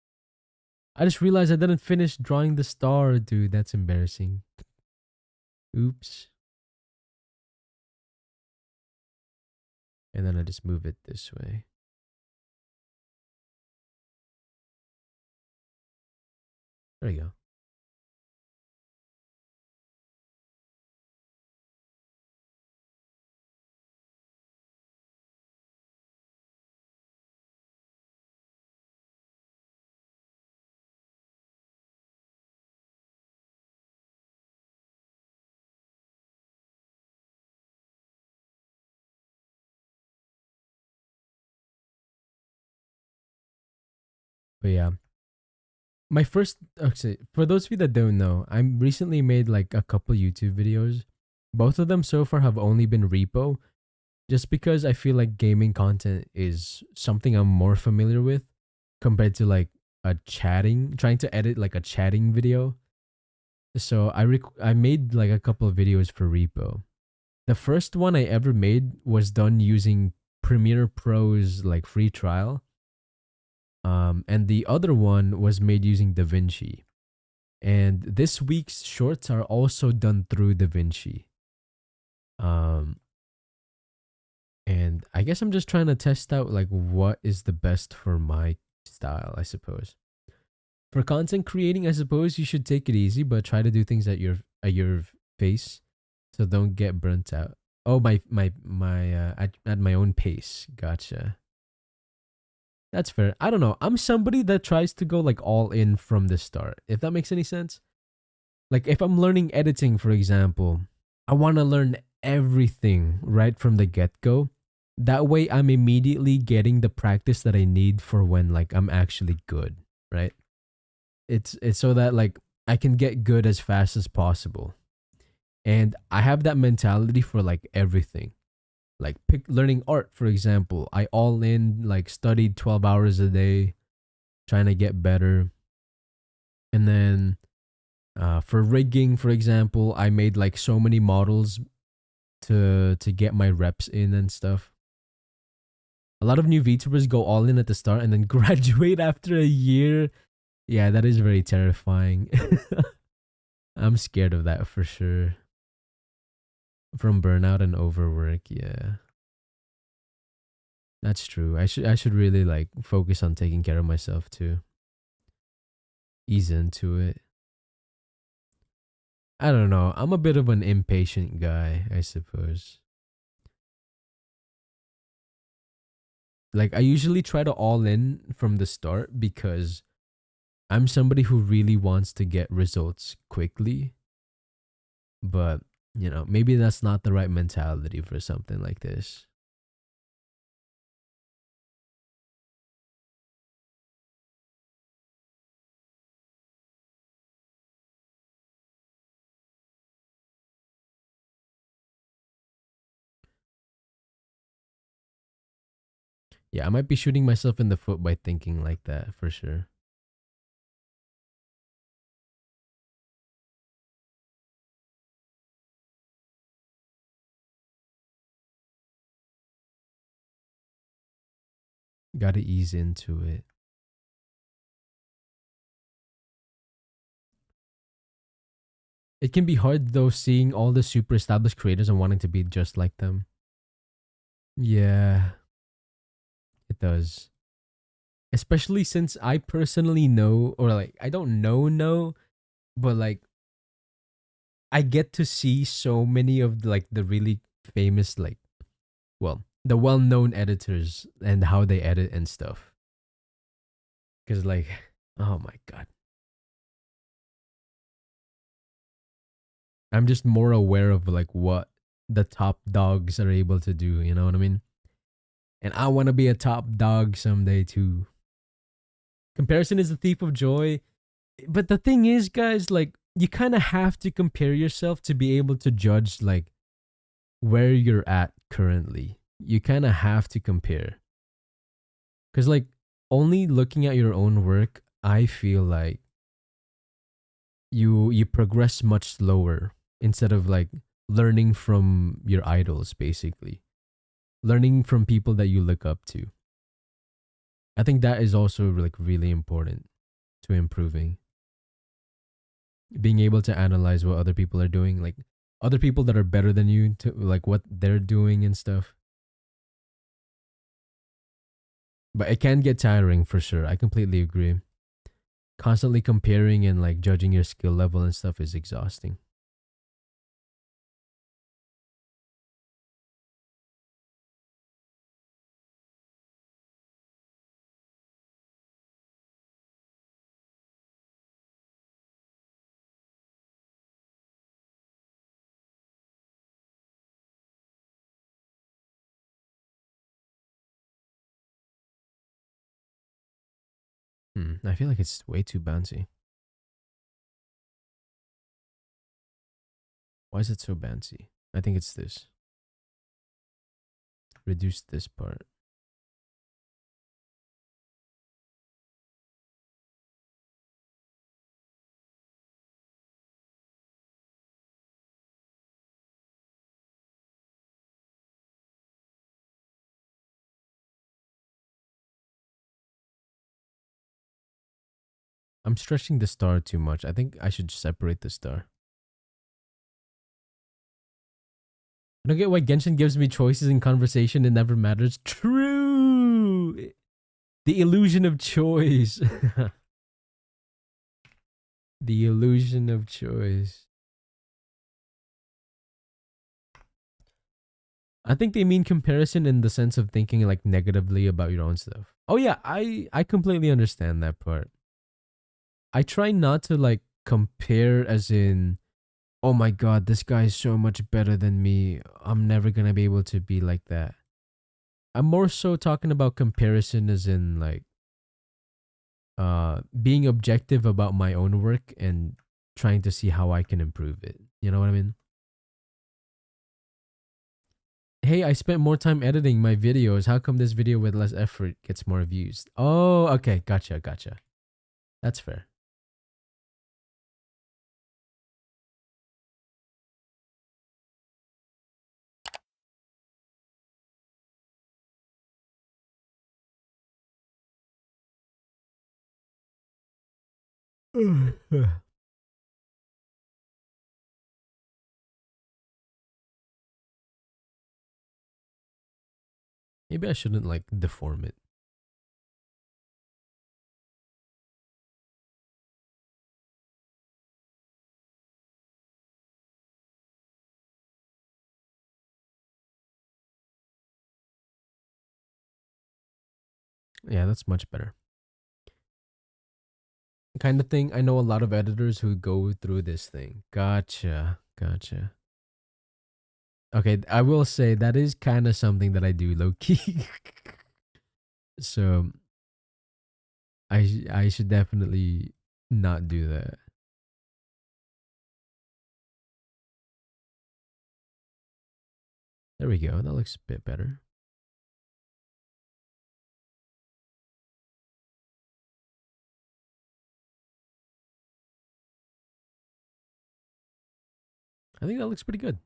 I just realized I didn't finish drawing the star, dude. That's embarrassing. Oops. And then I just move it this way. There you go. But yeah. My first, actually, for those of you that don't know, I recently made like a couple YouTube videos. Both of them so far have only been repo, just because I feel like gaming content is something I'm more familiar with compared to like trying to edit like a chatting video. So I made like a couple of videos for repo. The first one I ever made was done using Premiere Pro's like free trial. And the other one was made using DaVinci. And this week's shorts are also done through DaVinci. And I guess I'm just trying to test out like what is the best for my style, I suppose. For content creating, I suppose you should take it easy, but try to do things at your pace, so don't get burnt out. Oh, at my own pace. Gotcha. That's fair. I don't know. I'm somebody that tries to go like all in from the start. If that makes any sense. Like if I'm learning editing, for example, I want to learn everything right from the get-go. That way I'm immediately getting the practice that I need for when like I'm actually good, right? It's so that like I can get good as fast as possible. And I have that mentality for like everything. Like pick learning art, for example. I all in like studied 12 hours a day trying to get better. And then for rigging, for example, I made like so many models to get my reps in and stuff. A lot of new VTubers go all in at the start and then graduate after a year. Yeah, that is very terrifying. I'm scared of that for sure. From burnout and overwork, yeah. That's true. I should really like focus on taking care of myself too. Ease into it. I don't know. I'm a bit of an impatient guy, I suppose. Like I usually try to all in from the start because I'm somebody who really wants to get results quickly. But, you know, maybe that's not the right mentality for something like this. Yeah, I might be shooting myself in the foot by thinking like that for sure. Gotta ease into it. It can be hard though seeing all the super established creators and wanting to be just like them. Yeah, it does. Especially since I personally know, or like, I don't know, but like, I get to see so many of like the really famous, like, well, the well known editors and how they edit and stuff. Cause like, oh my God. I'm just more aware of like what the top dogs are able to do, you know what I mean? And I want to be a top dog someday too. Comparison is the thief of joy. But the thing is, guys, like you kind of have to compare yourself to be able to judge like where you're at currently. You kind of have to compare. Cuz like only looking at your own work, I feel like you progress much slower instead of like learning from your idols basically. Learning from people that you look up to. I think that is also like really important to improving. Being able to analyze what other people are doing, like other people that are better than you, to like what they're doing and stuff. But it can get tiring for sure. I completely agree. Constantly comparing and like judging your skill level and stuff is exhausting. I feel like it's way too bouncy. Why is it so bouncy? I think it's this. Reduce this part. I'm stretching the star too much. I think I should separate the star. I don't get why Genshin gives me choices in conversation. It never matters. True. The illusion of choice. The illusion of choice. I think they mean comparison in the sense of thinking like negatively about your own stuff. Oh yeah, I completely understand that part. I try not to like compare as in, oh my god, this guy is so much better than me. I'm never gonna be able to be like that. I'm more so talking about comparison as in like being objective about my own work and trying to see how I can improve it. You know what I mean? Hey, I spent more time editing my videos. How come this video with less effort gets more views? Oh, okay. Gotcha. That's fair. Maybe I shouldn't like deform it. Yeah, that's much better. Kind of thing. I know a lot of editors who go through this thing. Gotcha. Okay, I will say that is kind of something that I do low key. So I should definitely not do that. There we go. That looks a bit better. I think that looks pretty good.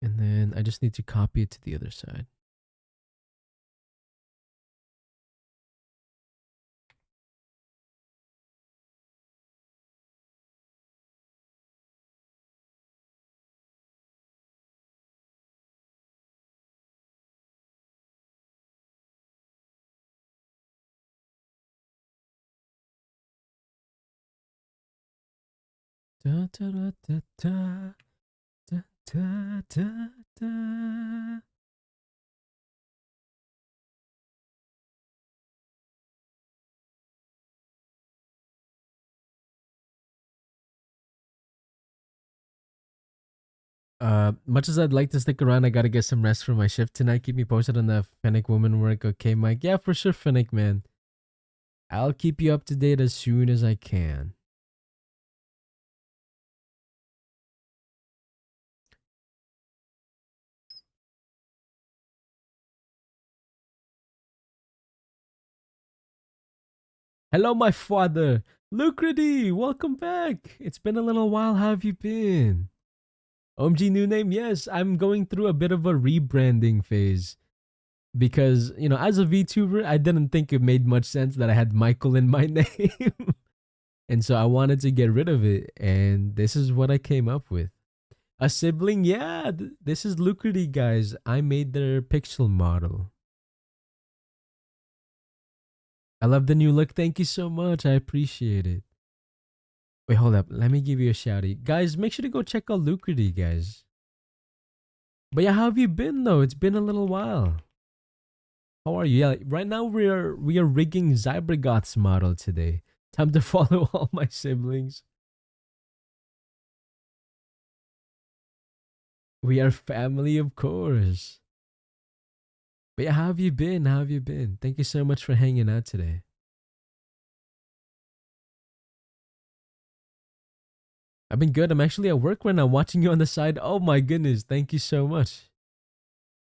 And then I just need to copy it to the other side. Da, da, da, da, da, da, da, da, da. Much as I'd like to stick around, I gotta get some rest for my shift tonight. Keep me posted on the Fennec woman work. Okay, Mike? Yeah, for sure, Fennec, man. I'll keep you up to date as soon as I can. Hello, my father. Lucredy, welcome back. It's been a little while. How have you been? OMG, new name. Yes, I'm going through a bit of a rebranding phase. Because, you know, as a VTuber, I didn't think it made much sense that I had Michael in my name. And so I wanted to get rid of it. And this is what I came up with. A sibling? Yeah, this is Lucredy, guys. I made their pixel model. I love the new look. Thank you so much. I appreciate it. Wait, hold up. Let me give you a shouty. Guys, make sure to go check out Lucredy, guys. But yeah, how have you been though? It's been a little while. How are you? Yeah, right now we are rigging Zybergoth's model today. Time to follow all my siblings. We are family, of course. But yeah, how have you been? How have you been? Thank you so much for hanging out today. I've been good. I'm actually at work right now watching you on the side. Oh my goodness. Thank you so much.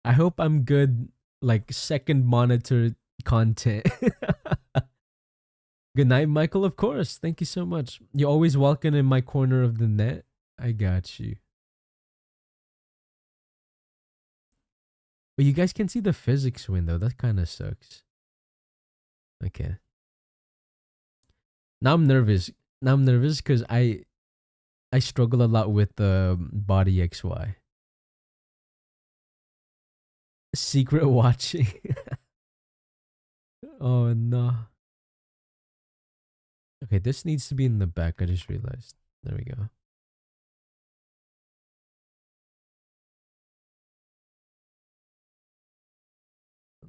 I hope I'm good, like second monitor content. Good night, Michael. Of course. Thank you so much. You're always welcome in my corner of the net. I got you. But you guys can see the physics window. That kind of sucks. Okay. Now I'm nervous. Now I'm nervous because I struggle a lot with the body XY. Secret watching. Oh no. Okay, this needs to be in the back. I just realized. There we go.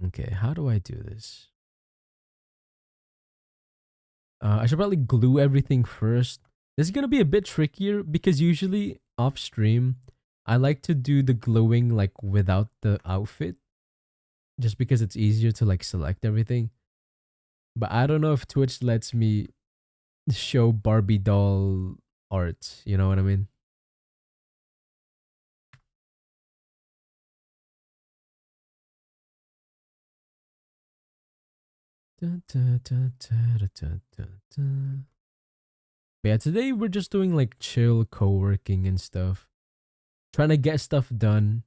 Okay, how do I do this? I should probably glue everything first. This is gonna be a bit trickier because usually off stream, I like to do the gluing like without the outfit, just because it's easier to like select everything. But I don't know if Twitch lets me show Barbie doll art. You know what I mean? Dun, dun, dun, dun, dun, dun, dun, dun. But yeah, today we're just doing like chill co-working and stuff. Trying to get stuff done.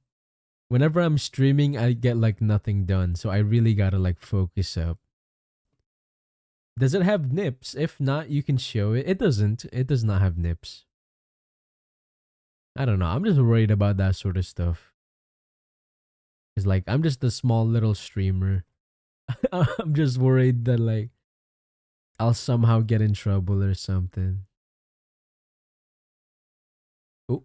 Whenever I'm streaming, I get like nothing done. So I really gotta like focus up. Does it have nips? If not, you can show it. It doesn't. It does not have nips. I don't know. I'm just worried about that sort of stuff. It's like I'm just a small little streamer. I'm just worried that like I'll somehow get in trouble or something. Oh.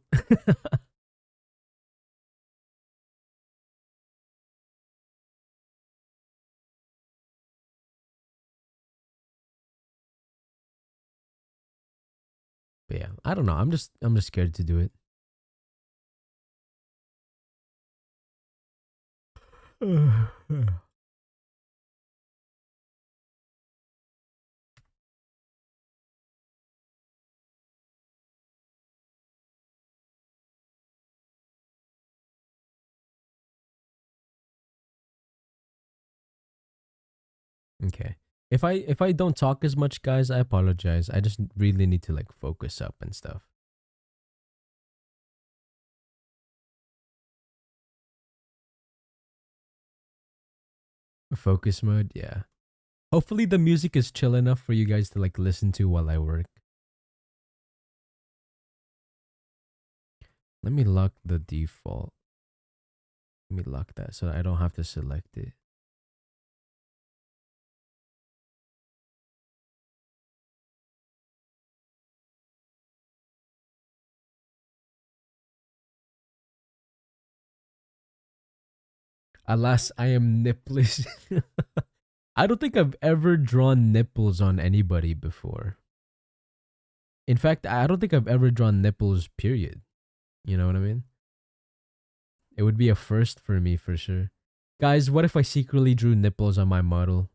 But yeah, I don't know. I'm just scared to do it. Okay. If I don't talk as much, guys, I apologize. I just really need to like focus up and stuff. Focus mode, yeah. Hopefully the music is chill enough for you guys to like listen to while I work. Let me lock the default. Let me lock that so I don't have to select it. Alas, I am nipless. I don't think I've ever drawn nipples on anybody before. In fact, I don't think I've ever drawn nipples, period. You know what I mean? It would be a first for me for sure. Guys, what if I secretly drew nipples on my model?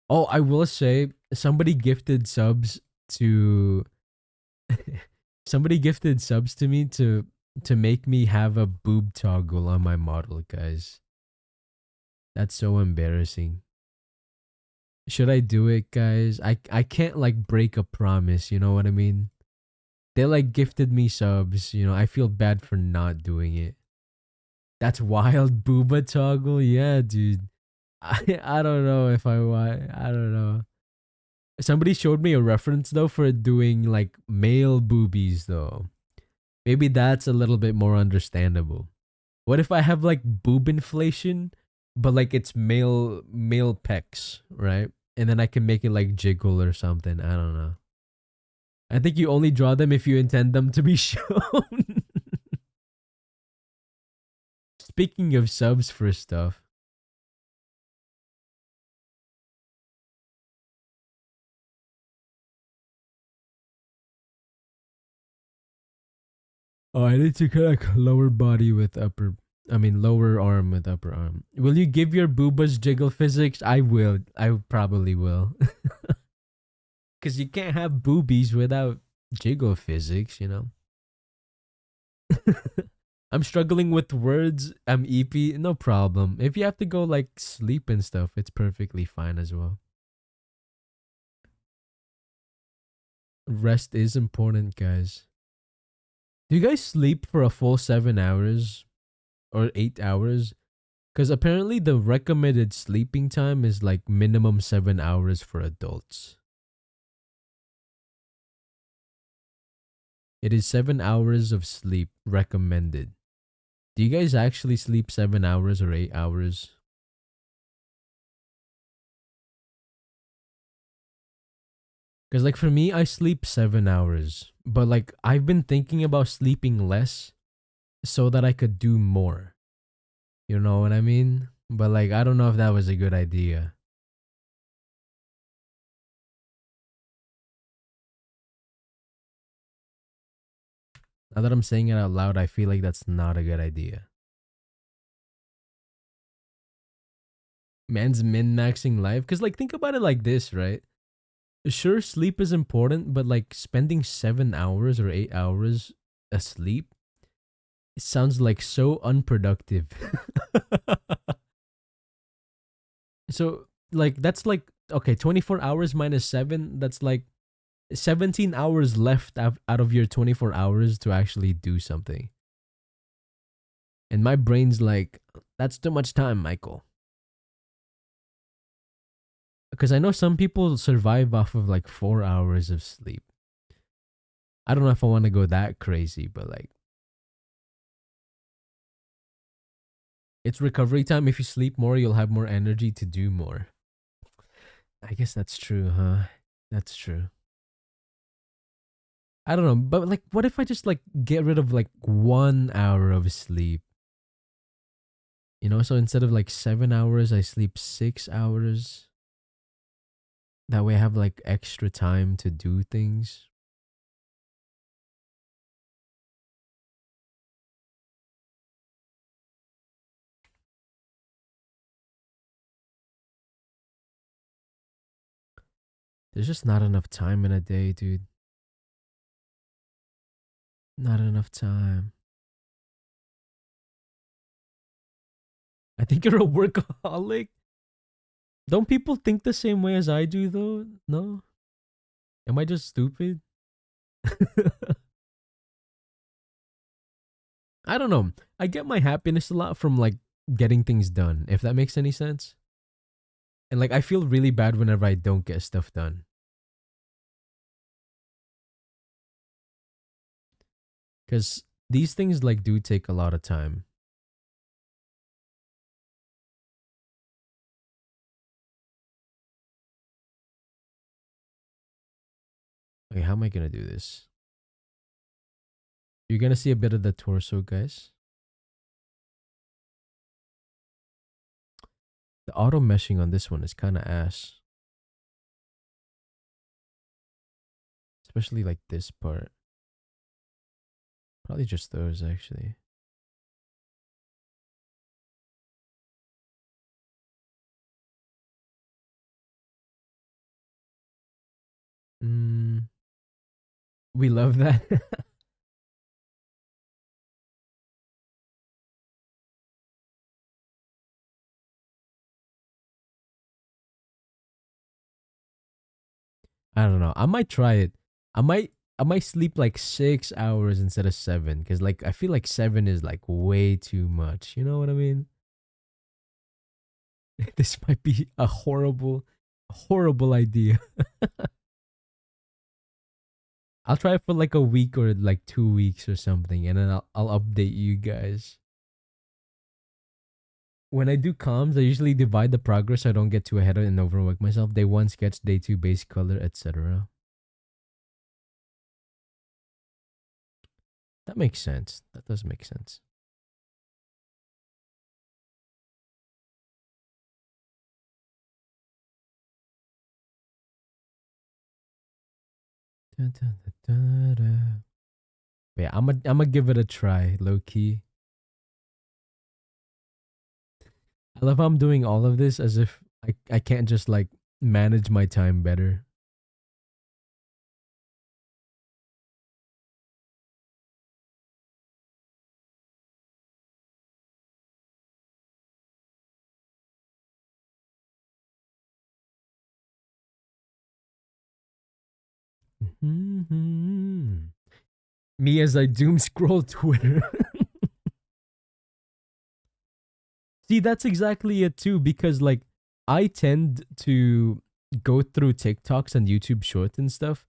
Oh, I will say somebody gifted subs to somebody gifted subs to me to make me have a boob toggle on my model, guys. That's so embarrassing. Should I do it, guys? I can't like break a promise, you know what I mean? They like gifted me subs, you know. I feel bad for not doing it. That's wild booba toggle. Yeah, dude. I don't know if I don't know. Somebody showed me a reference though for doing like male boobies though. Maybe that's a little bit more understandable. What if I have like boob inflation, but like it's male pecs, right? And then I can make it like jiggle or something. I don't know. I think you only draw them if you intend them to be shown. Speaking of subs for stuff. Oh, I need to connect lower body with upper. I mean, lower arm with upper arm. Will you give your boobas jiggle physics? I will. I probably will. Because you can't have boobies without jiggle physics, you know? I'm struggling with words. I'm EP. No problem. If you have to go like sleep and stuff, it's perfectly fine as well. Rest is important, guys. Do you guys sleep for a full 7 hours or 8 hours? Because apparently the recommended sleeping time is like minimum 7 hours for adults. It is 7 hours of sleep recommended. Do you guys actually sleep 7 hours or 8 hours? Because like for me, I sleep 7 hours. But like I've been thinking about sleeping less so that I could do more. You know what I mean? But like I don't know if that was a good idea. Now that I'm saying it out loud, I feel like that's not a good idea. Man's min-maxing life. Because, like, think about it like this, right? Sure, sleep is important, but, like, spending 7 hours or 8 hours asleep, it sounds, like, so unproductive. So, like, that's, like, okay, 24 hours minus 7, that's, like, 17 hours left out of your 24 hours to actually do something. And my brain's like, that's too much time, Michael. Because I know some people survive off of like 4 hours of sleep. I don't know if I want to go that crazy, but like, it's recovery time. If you sleep more, you'll have more energy to do more. I guess that's true, huh? That's true. I don't know, but like, what if I just like get rid of like 1 hour of sleep? You know, so instead of like 7 hours, I sleep 6 hours. That way I have like extra time to do things. There's just not enough time in a day, dude. Not enough time. I think you're a workaholic. Don't people think the same way as I do, though? No? Am I just stupid? I don't know. I get my happiness a lot from like getting things done, if that makes any sense. And like I feel really bad whenever I don't get stuff done. Cuz these things like do take a lot of time. Okay, how am I going to do this? You're going to see a bit of the torso, guys. The auto meshing on this one is kind of ass. Especially like this part. Probably just those actually. We love that. I don't know. I might try it. I might sleep like 6 hours instead of 7 because like I feel like 7 is like way too much. You know what I mean? This might be a horrible, horrible idea. I'll try it for like a week or like 2 weeks or something, and then I'll update you guys. When I do comms, I usually divide the progress so I don't get too ahead and overwork myself. Day 1 sketch, day 2 base color, etc. That makes sense. That does make sense. Dun, dun, dun, dun, dun. Yeah, I'm give it a try, low key. I love how I'm doing all of this as if I can't just like manage my time better. Mm-hmm. Me as I doom scroll Twitter. See, that's exactly it too, because like I tend to go through TikToks and YouTube shorts and stuff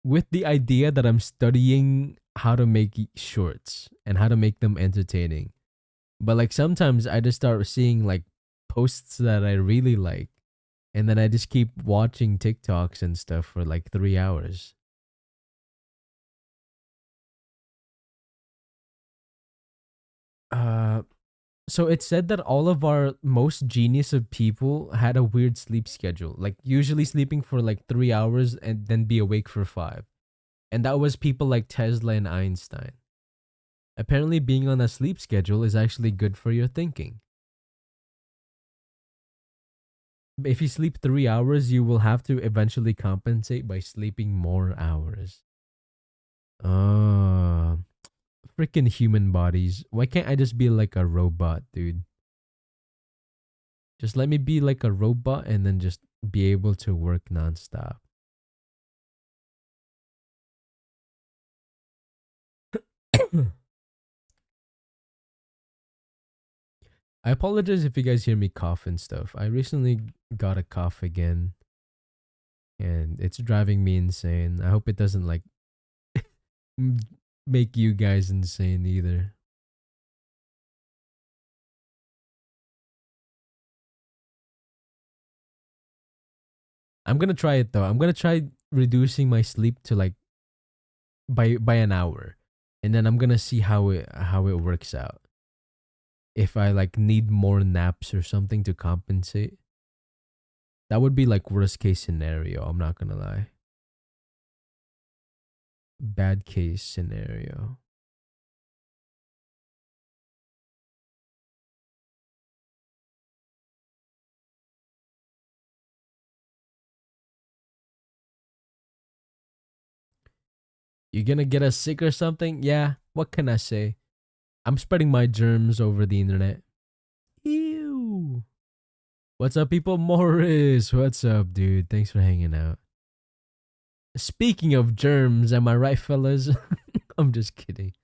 with the idea that I'm studying how to make shorts and how to make them entertaining. But like sometimes I just start seeing like posts that I really like, and then I just keep watching TikToks and stuff for like 3 hours. Uh so it said that all of our most genius of people had a weird sleep schedule, like usually sleeping for like 3 hours and then be awake for 5. And that was people like Tesla and Einstein. Apparently, being on a sleep schedule is actually good for your thinking. If you sleep 3 hours, you will have to eventually compensate by sleeping more hours. Freaking human bodies. Why can't I just be like a robot, dude? Just let me be like a robot and then just be able to work nonstop. I apologize if you guys hear me cough and stuff. I recently got a cough again, and it's driving me insane. I hope it doesn't like make you guys insane either. I'm gonna try it though. I'm gonna try reducing my sleep to like by an hour, and then I'm gonna see how it works out. If I like need more naps or something to compensate, that would be like worst case scenario. I'm not gonna lie. Bad case scenario. You gonna get us sick or something? Yeah, what can I say? I'm spreading my germs over the internet. Ew. What's up, people? Morris, what's up, dude? Thanks for hanging out. Speaking of germs, am I right, fellas? I'm just kidding.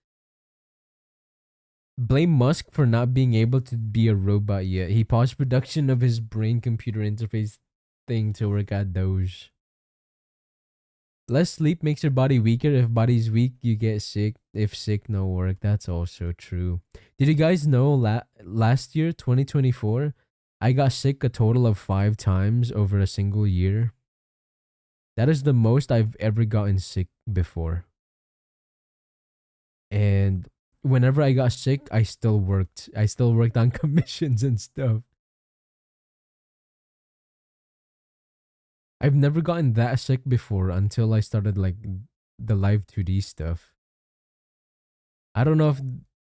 Blame Musk for not being able to be a robot yet. He paused production of his brain-computer interface thing to work at Doge. Less sleep makes your body weaker. If body's weak, you get sick. If sick, no work. That's also true. Did you guys know last year, 2024, I got sick a total of 5 times over a single year? That is the most I've ever gotten sick before. And whenever I got sick, I still worked. I still worked on commissions and stuff. I've never gotten that sick before until I started like the live 2D stuff. I don't know if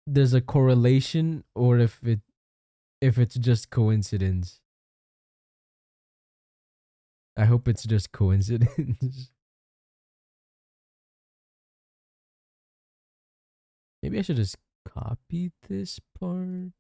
there's a correlation or if it's just coincidence. I hope it's just coincidence. Maybe I should just copy this part.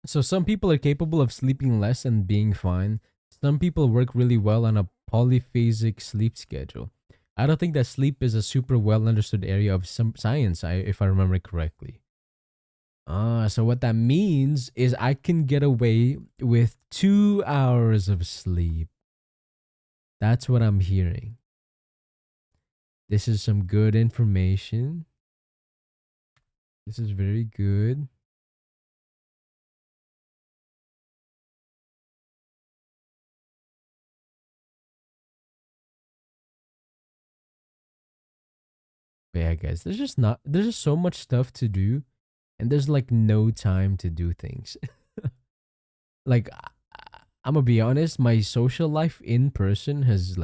So some people are capable of sleeping less and being fine. Some people work really well on a polyphasic sleep schedule. I don't think that sleep is a super well understood area of some science, if I remember correctly. So what that means is I can get away with 2 hours of sleep. That's what I'm hearing. This is some good information. This is very good. But yeah, guys, there's just so much stuff to do, and there's like no time to do things. Like, I'm gonna be honest, my social life in person has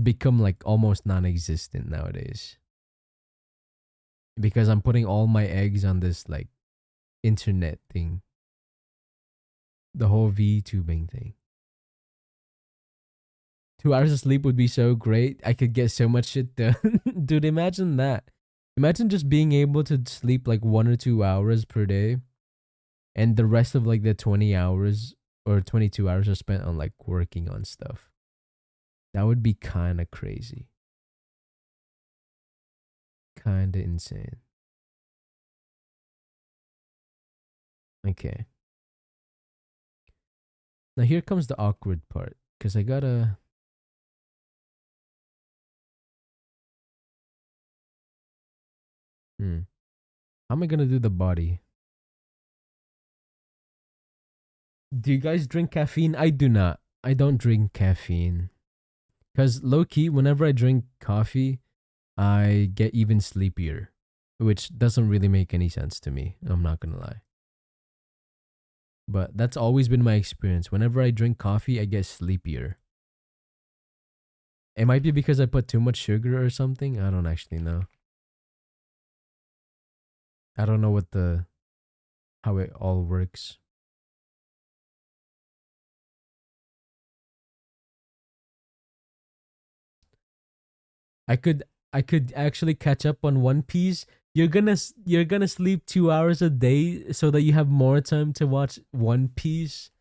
become like almost non-existent nowadays because I'm putting all my eggs on this like internet thing, the whole VTubing thing. 2 hours of sleep would be so great. I could get so much shit done. Dude, imagine that. Imagine just being able to sleep like 1 or 2 hours per day, and the rest of like the 20 hours or 22 hours are spent on like working on stuff. That would be kind of crazy. Kind of insane. Okay. Now here comes the awkward part, because I gotta... How am I gonna do the body? Do you guys drink caffeine? I do not. I don't drink caffeine. Because low-key, whenever I drink coffee, I get even sleepier. Which doesn't really make any sense to me. I'm not gonna lie. But that's always been my experience. Whenever I drink coffee, I get sleepier. It might be because I put too much sugar or something. I don't actually know. I don't know how it all works. I could actually catch up on One Piece. You're gonna sleep 2 hours a day so that you have more time to watch One Piece.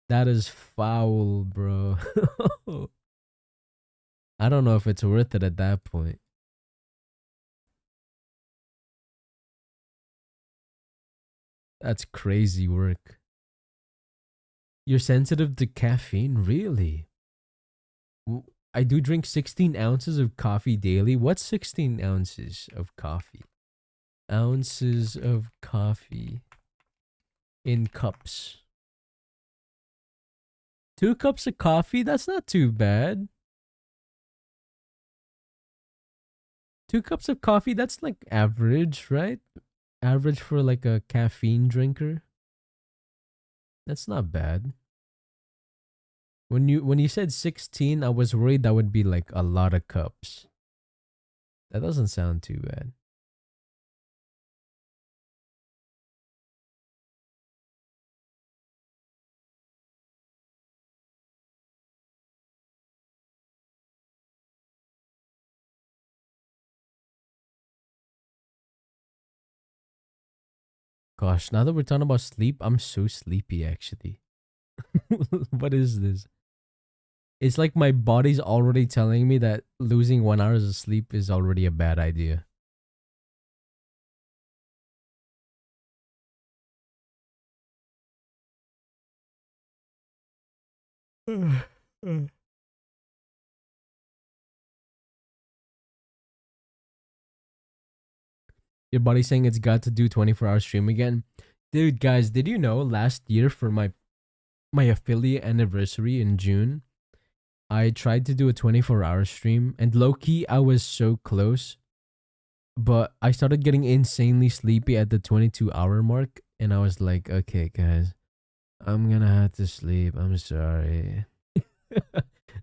That is foul, bro. I don't know if it's worth it at that point. That's crazy work. You're sensitive to caffeine? Really? I do drink 16 ounces of coffee daily. What's 16 ounces of coffee? Ounces of coffee in cups. 2 cups of coffee? That's not too bad. 2 cups of coffee, that's like average, right? Average for like a caffeine drinker. That's not bad. When you said 16, I was worried that would be like a lot of cups. That doesn't sound too bad. Gosh, now that we're talking about sleep, I'm so sleepy actually. What is this? It's like my body's already telling me that losing 1 hour of sleep is already a bad idea. Your body's saying it's got to do 24-hour stream again. Dude, guys, did you know last year for my affiliate anniversary in June, I tried to do a 24-hour stream, and low-key, I was so close. But I started getting insanely sleepy at the 22-hour mark, and I was like, okay, guys, I'm gonna have to sleep. I'm sorry.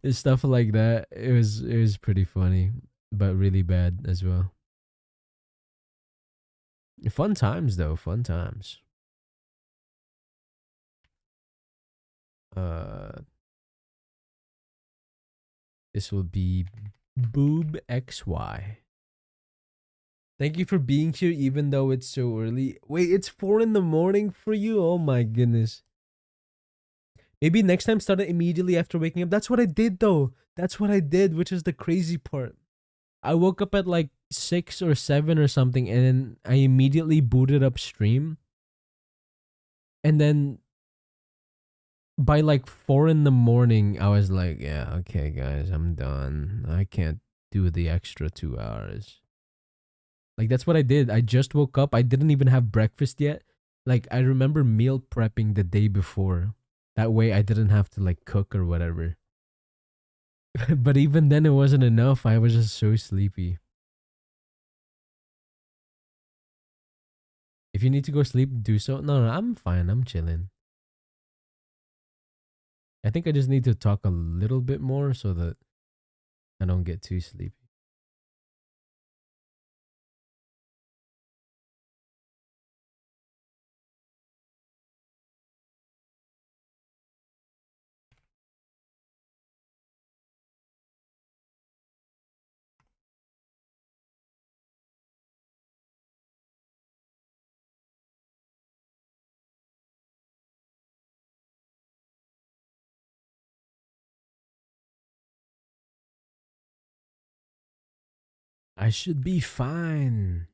Stuff like that. It was pretty funny, but really bad as well. Fun times though, fun times. Uh this will be Boob XY. Thank you for being here even though it's so early. Wait, it's 4 in the morning for you? Oh my goodness. Maybe next time start it immediately after waking up. That's what I did though. That's what I did, which is the crazy part. I woke up at like 6 or 7 or something, and then I immediately booted up stream. And then by like 4 in the morning, I was like, yeah, okay, guys, I'm done. I can't do the extra 2 hours. Like, that's what I did. I just woke up. I didn't even have breakfast yet. Like, I remember meal prepping the day before. That way I didn't have to like cook or whatever. But even then, it wasn't enough. I was just so sleepy. If you need to go sleep, do so. No, I'm fine. I'm chilling. I think I just need to talk a little bit more so that I don't get too sleepy. I should be fine.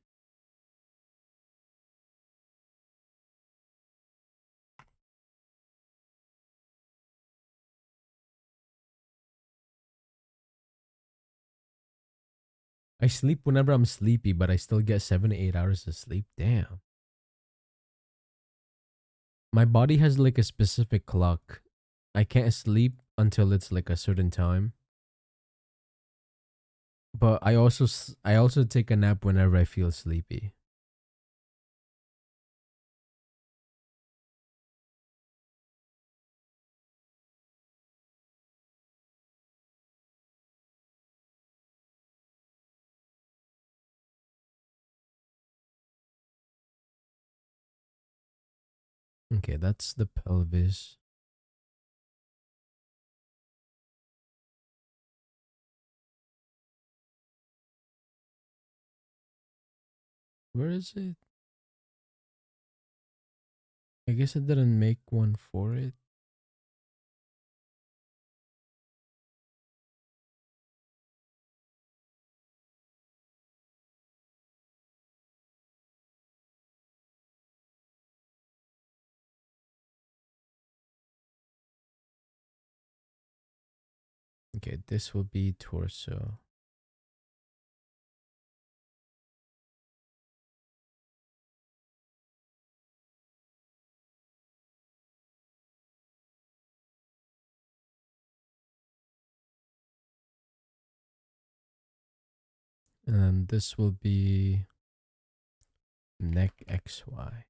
I sleep whenever I'm sleepy, but I still get 7 to 8 hours of sleep. Damn. My body has like a specific clock. I can't sleep until it's like a certain time. But I also take a nap whenever I feel sleepy. Okay, that's the pelvis. Where is it? I guess I didn't make one for it. Okay, this will be torso. And this will be neck XY.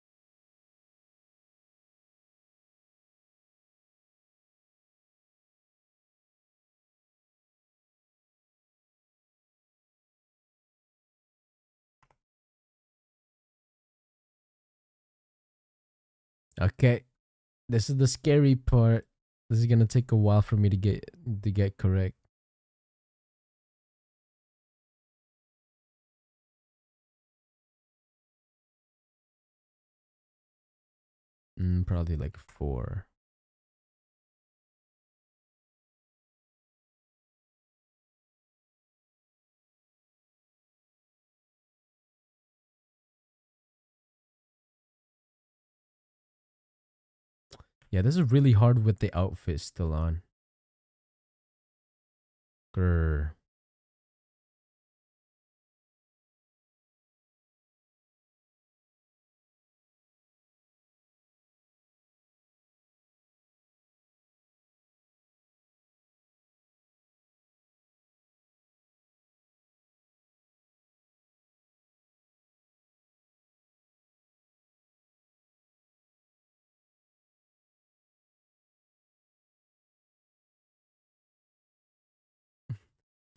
Okay, this is the scary part. This is gonna take a while for me to get correct. Probably like 4. Yeah, this is really hard with the outfit still on. Grr.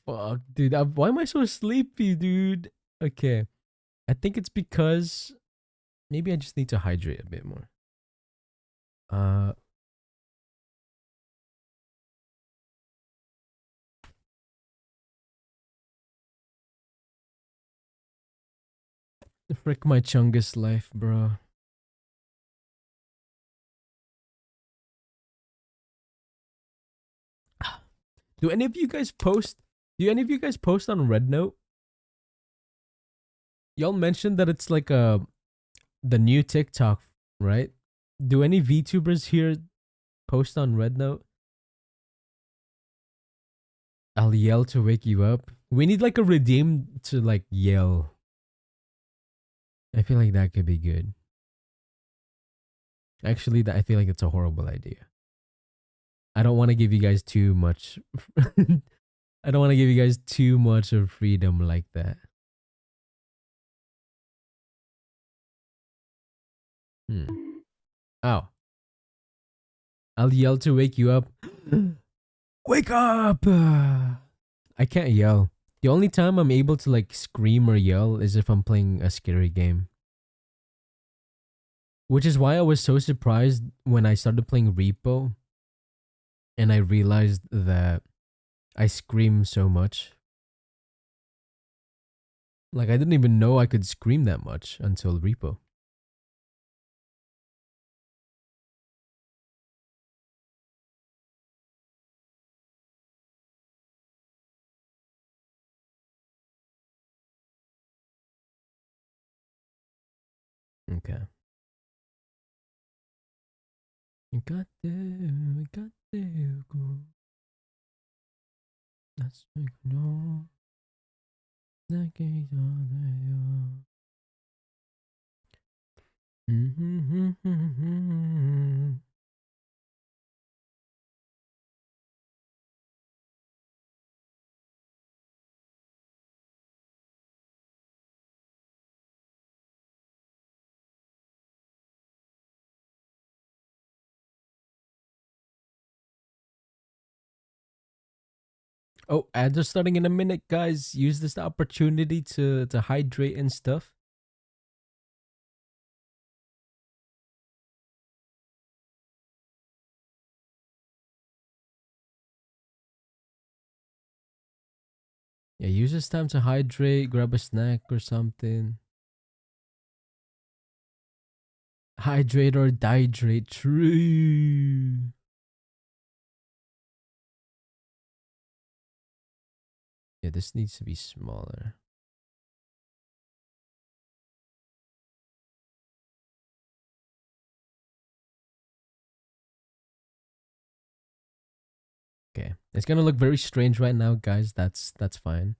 Fuck, dude. Why am I so sleepy, dude? Okay. I think it's because maybe I just need to hydrate a bit more. Uh, frick my chungus life, bro. Do any of you guys post? Do any of you guys post on Red Note? Y'all mentioned that it's like the new TikTok, right? Do any VTubers here post on Red Note? I'll yell to wake you up. We need like a redeem to like yell. I feel like that could be good. Actually, I feel like it's a horrible idea. I don't want to give you guys too much. I don't want to give you guys too much of freedom like that. Oh. I'll yell to wake you up. Wake up! I can't yell. The only time I'm able to like scream or yell is if I'm playing a scary game. Which is why I was so surprised when I started playing Repo and I realized that I scream so much. Like I didn't even know I could scream that much until Repo. Okay. You got to go. That's no. snacking on you. Oh, ads are starting in a minute, guys. Use this opportunity to hydrate and stuff. Yeah, use this time to hydrate, grab a snack or something. Hydrate or dihydrate. True. Yeah, this needs to be smaller. Okay. It's gonna look very strange right now, guys. That's fine.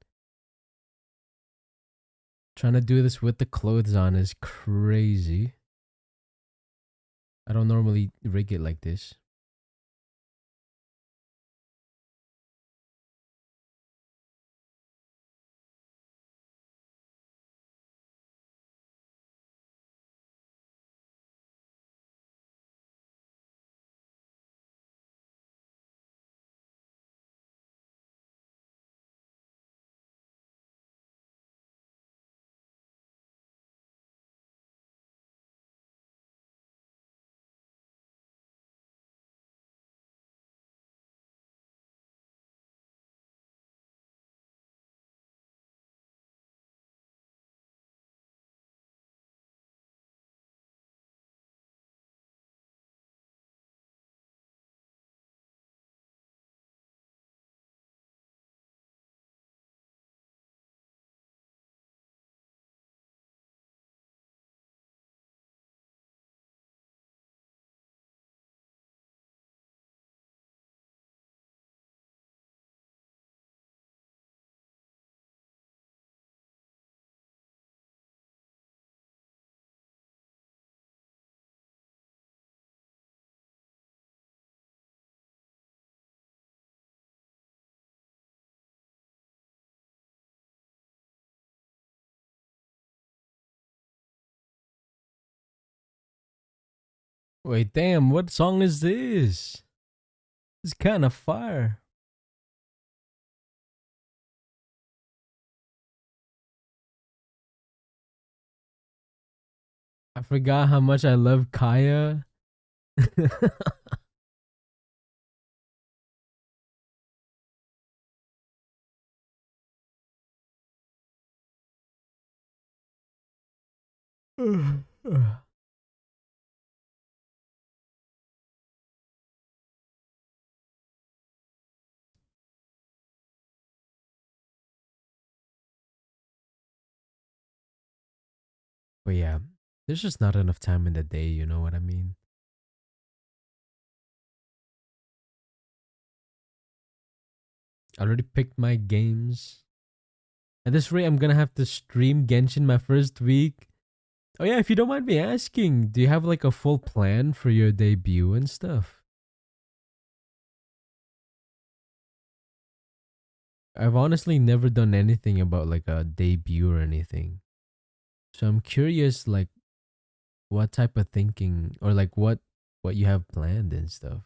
Trying to do this with the clothes on is crazy. I don't normally rig it like this. Wait, damn, what song is this? It's kind of fire. I forgot how much I love Kaya. But yeah, there's just not enough time in the day, you know what I mean? I already picked my games. At this rate, I'm gonna have to stream Genshin my first week. Oh yeah, if you don't mind me asking, do you have like a full plan for your debut and stuff? I've honestly never done anything about like a debut or anything. So I'm curious like what type of thinking or like what you have planned and stuff.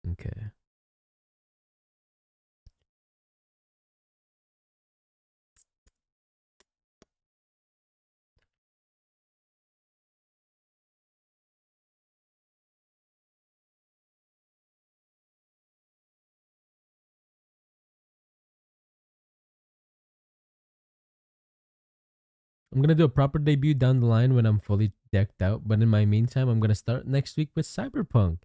Okay. I'm gonna do a proper debut down the line when I'm fully decked out, but in my meantime, I'm gonna start next week with Cyberpunk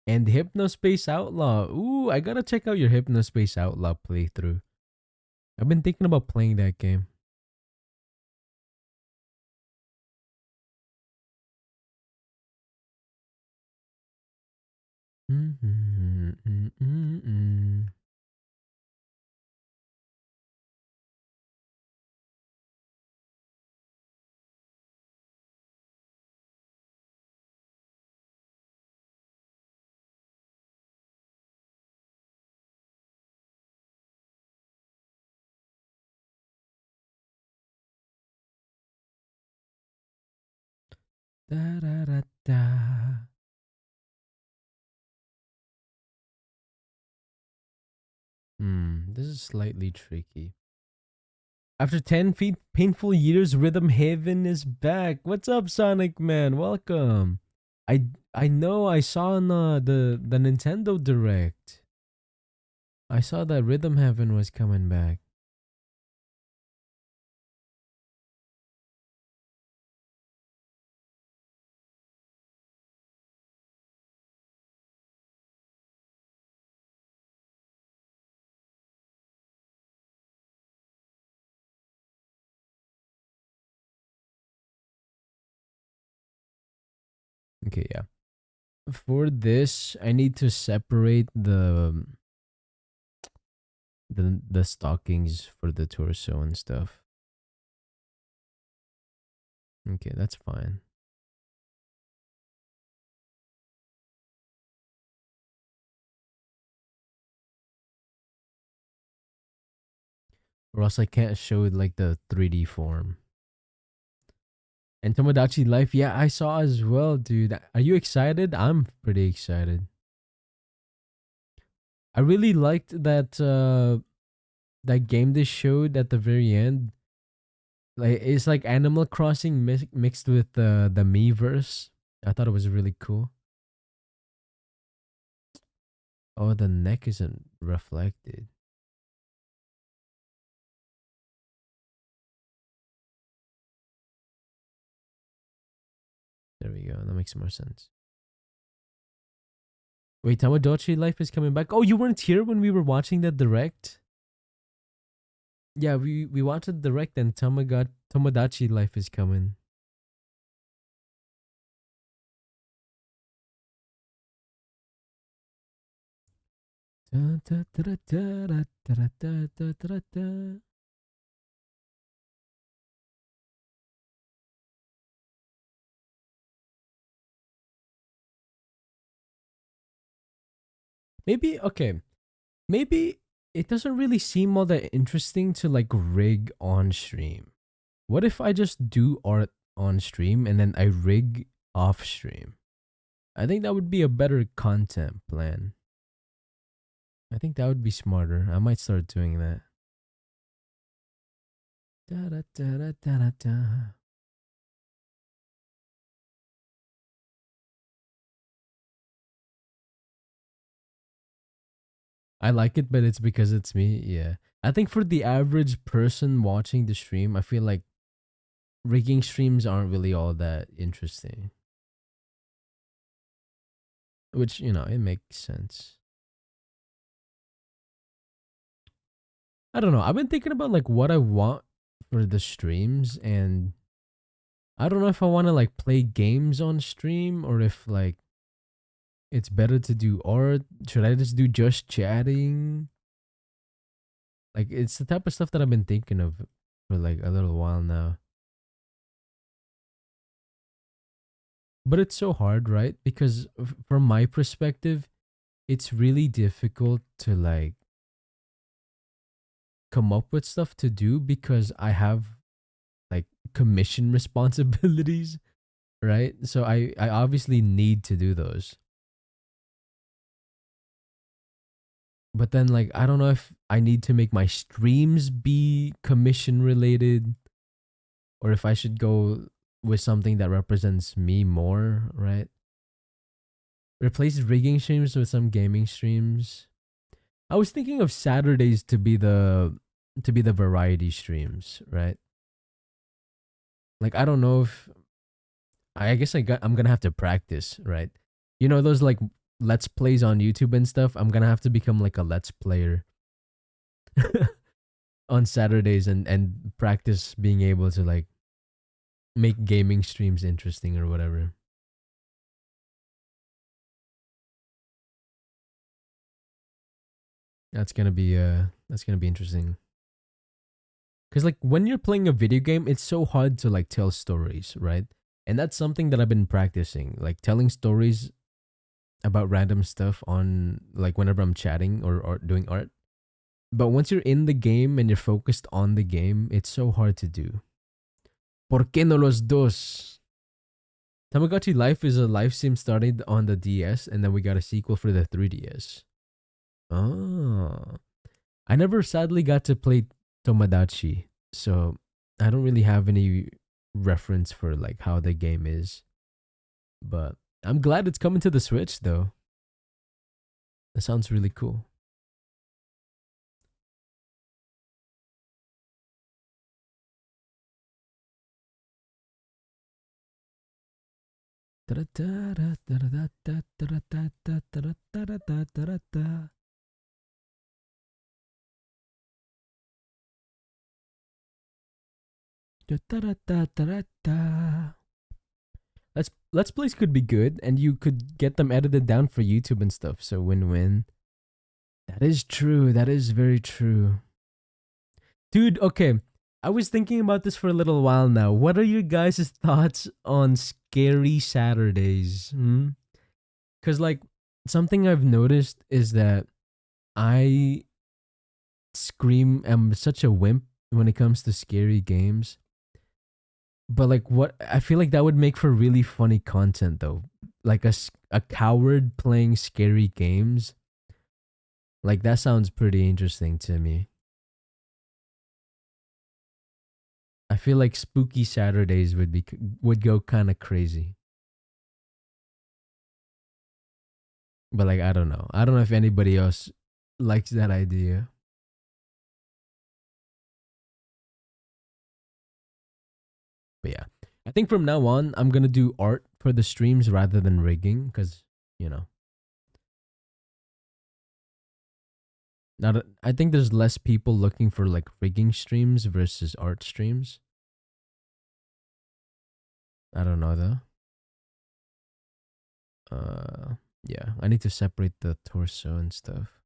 and Hypnospace Outlaw. Ooh, I gotta check out your Hypnospace Outlaw playthrough. I've been thinking about playing that game. Da da da da. This is slightly tricky. After 10 feet painful years, Rhythm Haven is back. What's up, Sonic Man? Welcome. I know I saw on the Nintendo Direct. I saw that Rhythm Heaven was coming back. Okay, yeah. For this, I need to separate the stockings for the torso and stuff. Okay, that's fine. Or else I can't show like the 3D form. And Tomodachi Life, yeah, I saw as well, dude. Are you excited? I'm pretty excited. I really liked that game they showed at the very end. Like it's like Animal Crossing mixed with the Miiverse. I thought it was really cool. Oh, the neck isn't reflected. There we go. That makes more sense. Wait, Tamagotchi Life is coming back. Oh, you weren't here when we were watching that direct? Yeah, we watched the direct and Tomodachi Life is coming. Da, da, da, da, da, da, da, da, da, da. Maybe okay. Maybe it doesn't really seem all that interesting to like rig on stream. What if I just do art on stream and then I rig off stream? I think that would be a better content plan. I think that would be smarter. I might start doing that. Da, da, da, da, da, da, da. I like it, but it's because it's me. Yeah. I think for the average person watching the stream, I feel like rigging streams aren't really all that interesting. Which, it makes sense. I don't know. I've been thinking about like what I want for the streams, and I don't know if I want to like play games on stream or if like it's better to do art. Should I just chatting? Like it's the type of stuff that I've been thinking of for like a little while now. But it's so hard, right? Because from my perspective, it's really difficult to like come up with stuff to do because I have like commission responsibilities, right? So I obviously need to do those. But then like I don't know if I need to make my streams be commission related or if I should go with something that represents me more, right? Replace rigging streams with some gaming streams. I was thinking of Saturdays to be the variety streams, right? Like I don't know if I guess I'm gonna have to practice, right? You know those like let's plays on YouTube and stuff. I'm gonna have to become like a let's player on Saturdays and practice being able to like make gaming streams interesting or whatever. That's gonna be interesting. Cause like when you're playing a video game, it's so hard to like tell stories, right? And that's something that I've been practicing, like telling stories about random stuff on like whenever I'm chatting or doing art. But once you're in the game and you're focused on the game, it's so hard to do. ¿Por qué no los dos? Tamagotchi Life is a live sim started on the DS, and then we got a sequel for the 3DS. Oh. I never sadly got to play Tomodachi, so I don't really have any reference for like how the game is. But I'm glad it's coming to the Switch though. That sounds really cool. Let's plays could be good, and you could get them edited down for YouTube and stuff. So win-win. That is true. That is very true. Dude, okay. I was thinking about this for a little while now. What are your guys' thoughts on scary Saturdays? Because, like, something I've noticed is that I am such a wimp when it comes to scary games. But, like, what I feel like that would make for really funny content, though. Like, a coward playing scary games. Like, that sounds pretty interesting to me. I feel like spooky Saturdays would go kind of crazy. But like I don't know. I don't know if anybody else likes that idea. But yeah. I think from now on I'm going to do art for the streams rather than rigging cuz you know. I think there's less people looking for like rigging streams versus art streams. I don't know though. Yeah, I need to separate the torso and stuff.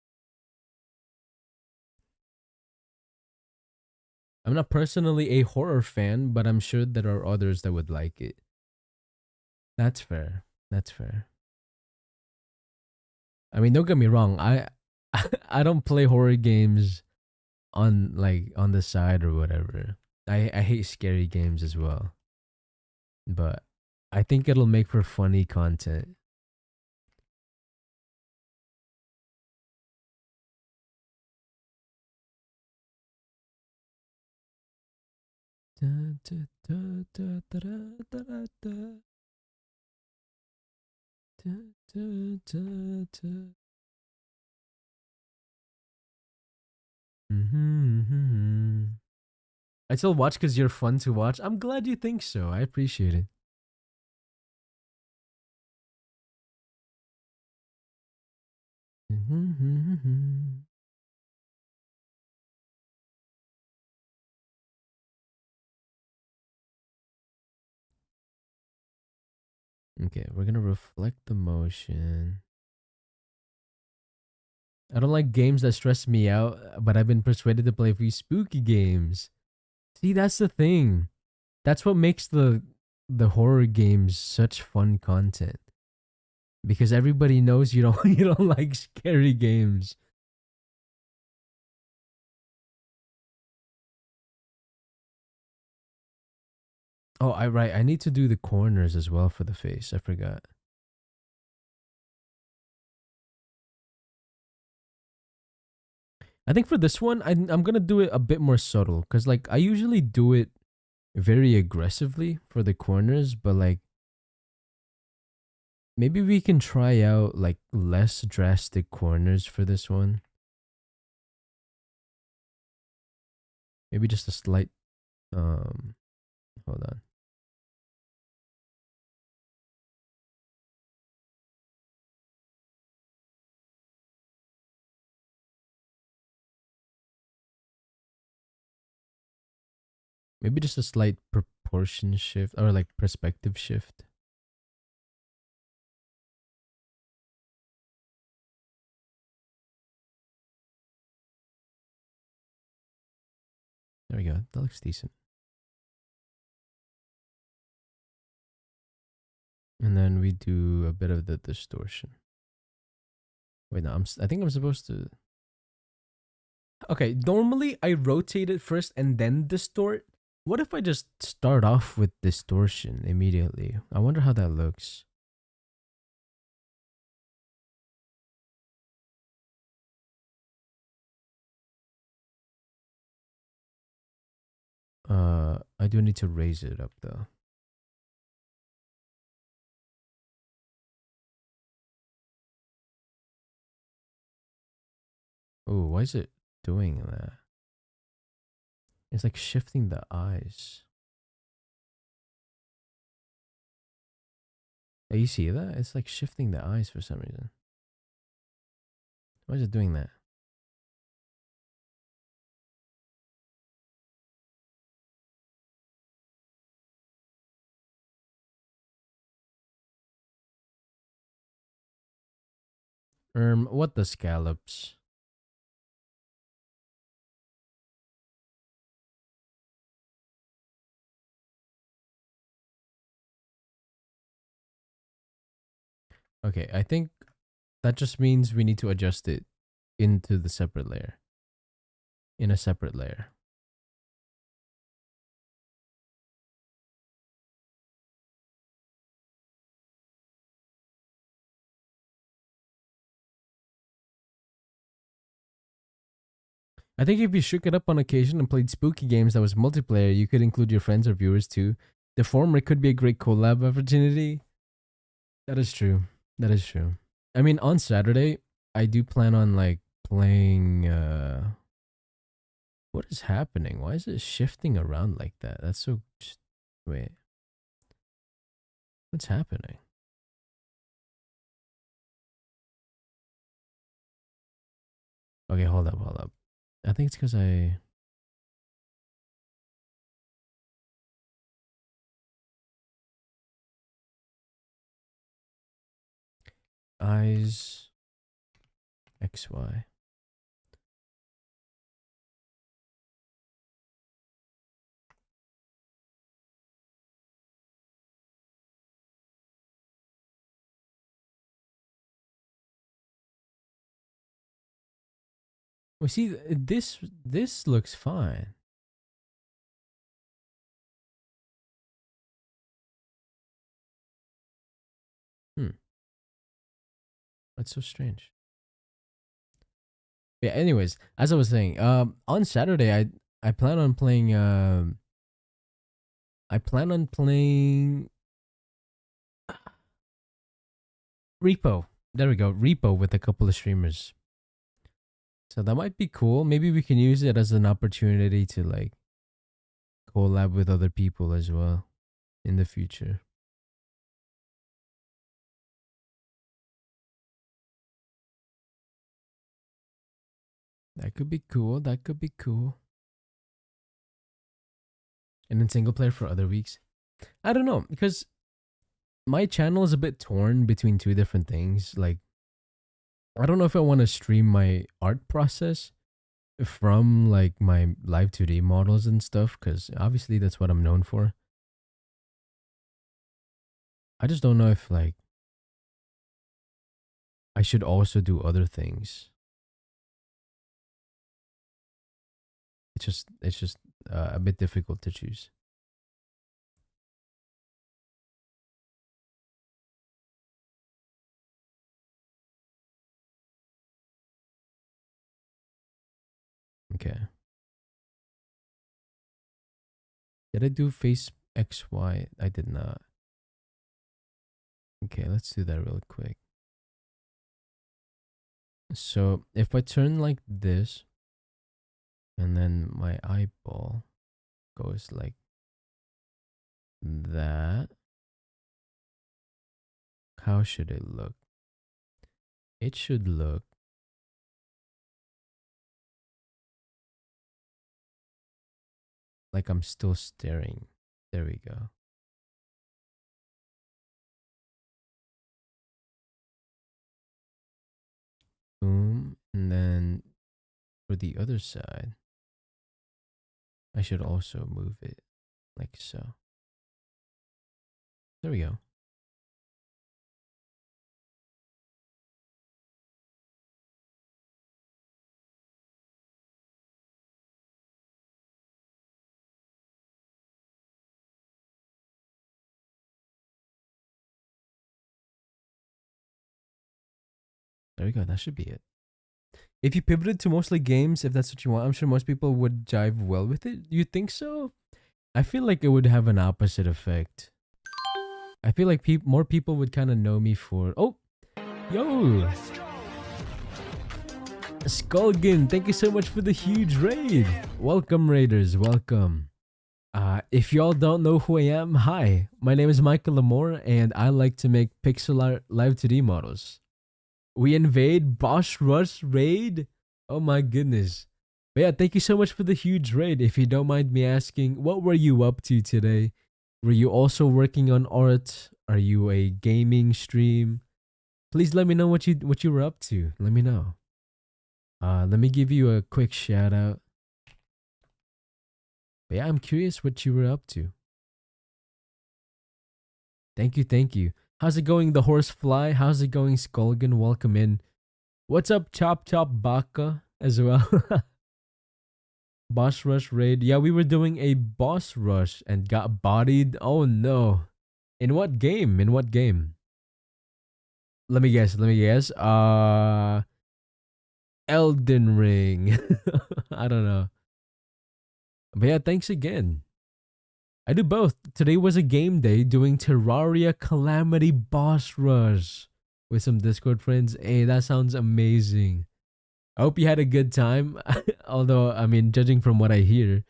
I'm not personally a horror fan, but I'm sure there are others that would like it. That's fair. That's fair. I mean, don't get me wrong. I don't play horror games on the side or whatever. I hate scary games as well. But I think it'll make for funny content. I still watch because you're fun to watch. I'm glad you think so. I appreciate it. Okay, we're gonna reflect the motion. I don't like games that stress me out, but I've been persuaded to play free spooky games. See, that's the thing. That's what makes the horror games such fun content. Because everybody knows you don't you don't like scary games. Oh, I need to do the corners as well for the face. I forgot. I think for this one, I'm gonna do it a bit more subtle, cause like I usually do it very aggressively for the corners, but like maybe we can try out like less drastic corners for this one. Maybe just a slight hold on. Maybe just a slight proportion shift or like perspective shift. There we go. That looks decent. And then we do a bit of the distortion. Wait, no, I think I'm supposed to. Okay, normally I rotate it first and then distort. What if I just start off with distortion immediately? I wonder how that looks. I do need to raise it up though. Oh, why is it doing that? It's like shifting the eyes. Oh, you see that? It's like shifting the eyes for some reason. Why is it doing that? What the scallops? Okay, I think that just means we need to adjust it into the separate layer. In a separate layer. I think if you shook it up on occasion and played spooky games that was multiplayer, you could include your friends or viewers too. The former could be a great collab opportunity. That is true. That is true. I mean, on Saturday, I do plan on like playing what is happening? Why is it shifting around like that? That's so wait. What's happening? Okay, hold up, hold up. I think it's because eyes XY. We see this looks fine. That's so strange. Yeah, anyways, as I was saying, on Saturday I plan on playing Repo. There we go. Repo with a couple of streamers. So that might be cool. Maybe we can use it as an opportunity to like collab with other people as well in the future. That could be cool. That could be cool. And then single player for other weeks. I don't know, because my channel is a bit torn between two different things. Like, I don't know if I want to stream my art process from like my live 2D models and stuff, because obviously that's what I'm known for. I just don't know if like I should also do other things. It's just a bit difficult to choose. Okay. Did I do face XY? I did not. Okay, let's do that real quick. So if I turn like this, and then my eyeball goes like that, how should it look? It should look like I'm still staring. There we go. Boom. And then for the other side, I should also move it like so. There we go. There we go. That should be it. If you pivoted to mostly games, if that's what you want, I'm sure most people would jive well with it. You think so? I feel like it would have an opposite effect. I feel like more people would kind of know me for... Oh! Yo! Skulgin, thank you so much for the huge raid. Welcome, raiders. Welcome. If y'all don't know who I am, hi. My name is michaellamore, and I like to make pixel art live 2D models. We invade Boss Rush raid? Oh my goodness. But yeah, thank you so much for the huge raid. If you don't mind me asking, what were you up to today? Were you also working on art? Are you a gaming stream? Please let me know what you were up to. Let me know. Let me give you a quick shout out. But yeah, I'm curious what you were up to. Thank you, thank you. How's it going, the horsefly? How's it going, Skulgan? Welcome in. What's up, Chop Chop Baka as well? Boss Rush raid. Yeah, we were doing a boss rush and got bodied. Oh no. In what game? In what game? Let me guess. Let me guess. Elden Ring. I don't know. But yeah, thanks again. I do both. Today was a game day doing Terraria Calamity Boss Rush with some Discord friends. Hey, that sounds amazing. I hope you had a good time. Although, I mean, judging from what I hear,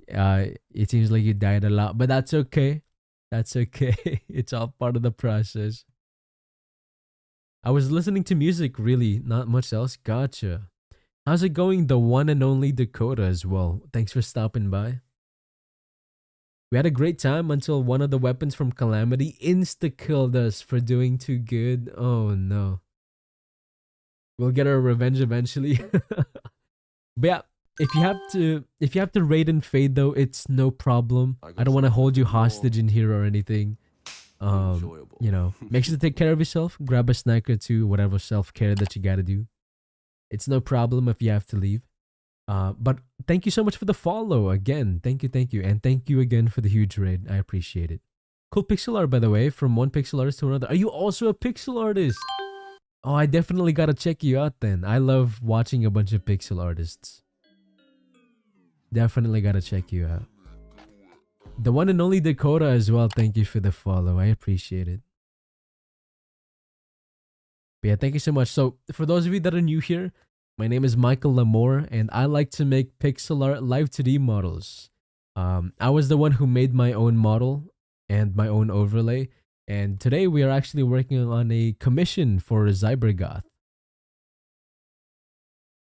it seems like you died a lot. But that's okay. That's okay. It's all part of the process. I was listening to music, really. Not much else. Gotcha. How's it going, the one and only Dakota as well? Thanks for stopping by. We had a great time until one of the weapons from Calamity insta-killed us for doing too good. Oh no. We'll get our revenge eventually. But yeah, if you have to raid and fade though, it's no problem. I don't want to hold you hostage in here or anything. You know, make sure to take care of yourself. Grab a snack or two, whatever self-care that you gotta do. It's no problem if you have to leave. But thank you so much for the follow again. Thank you. And thank you again for the huge raid. I appreciate it. Cool pixel art, by the way, from one pixel artist to another. Are you also a pixel artist? Oh, I definitely gotta check you out then. I love watching a bunch of pixel artists. Definitely gotta check you out. The one and only Dakota as well. Thank you for the follow. I appreciate it. But yeah, thank you so much. So for those of you that are new here, my name is michaellamore, and I like to make pixel art live 2D models. I was the one who made my own model and my own overlay. And today we are actually working on a commission for Zybergoth.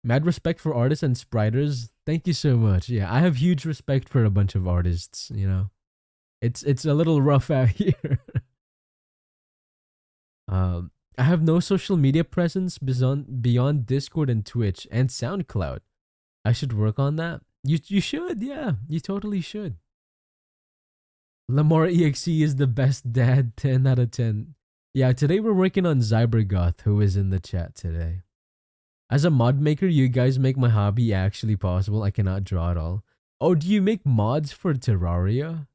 Mad respect for artists and spriters. Thank you so much. Yeah, I have huge respect for a bunch of artists, you know. It's a little rough out here. I have no social media presence beyond Discord and Twitch and SoundCloud. I should work on that. You should, yeah. You totally should. lamoreexe is the best dad, 10 out of 10. Yeah, today we're working on Zybergoth, who is in the chat today. As a mod maker, you guys make my hobby actually possible. I cannot draw at all. Oh, do you make mods for Terraria?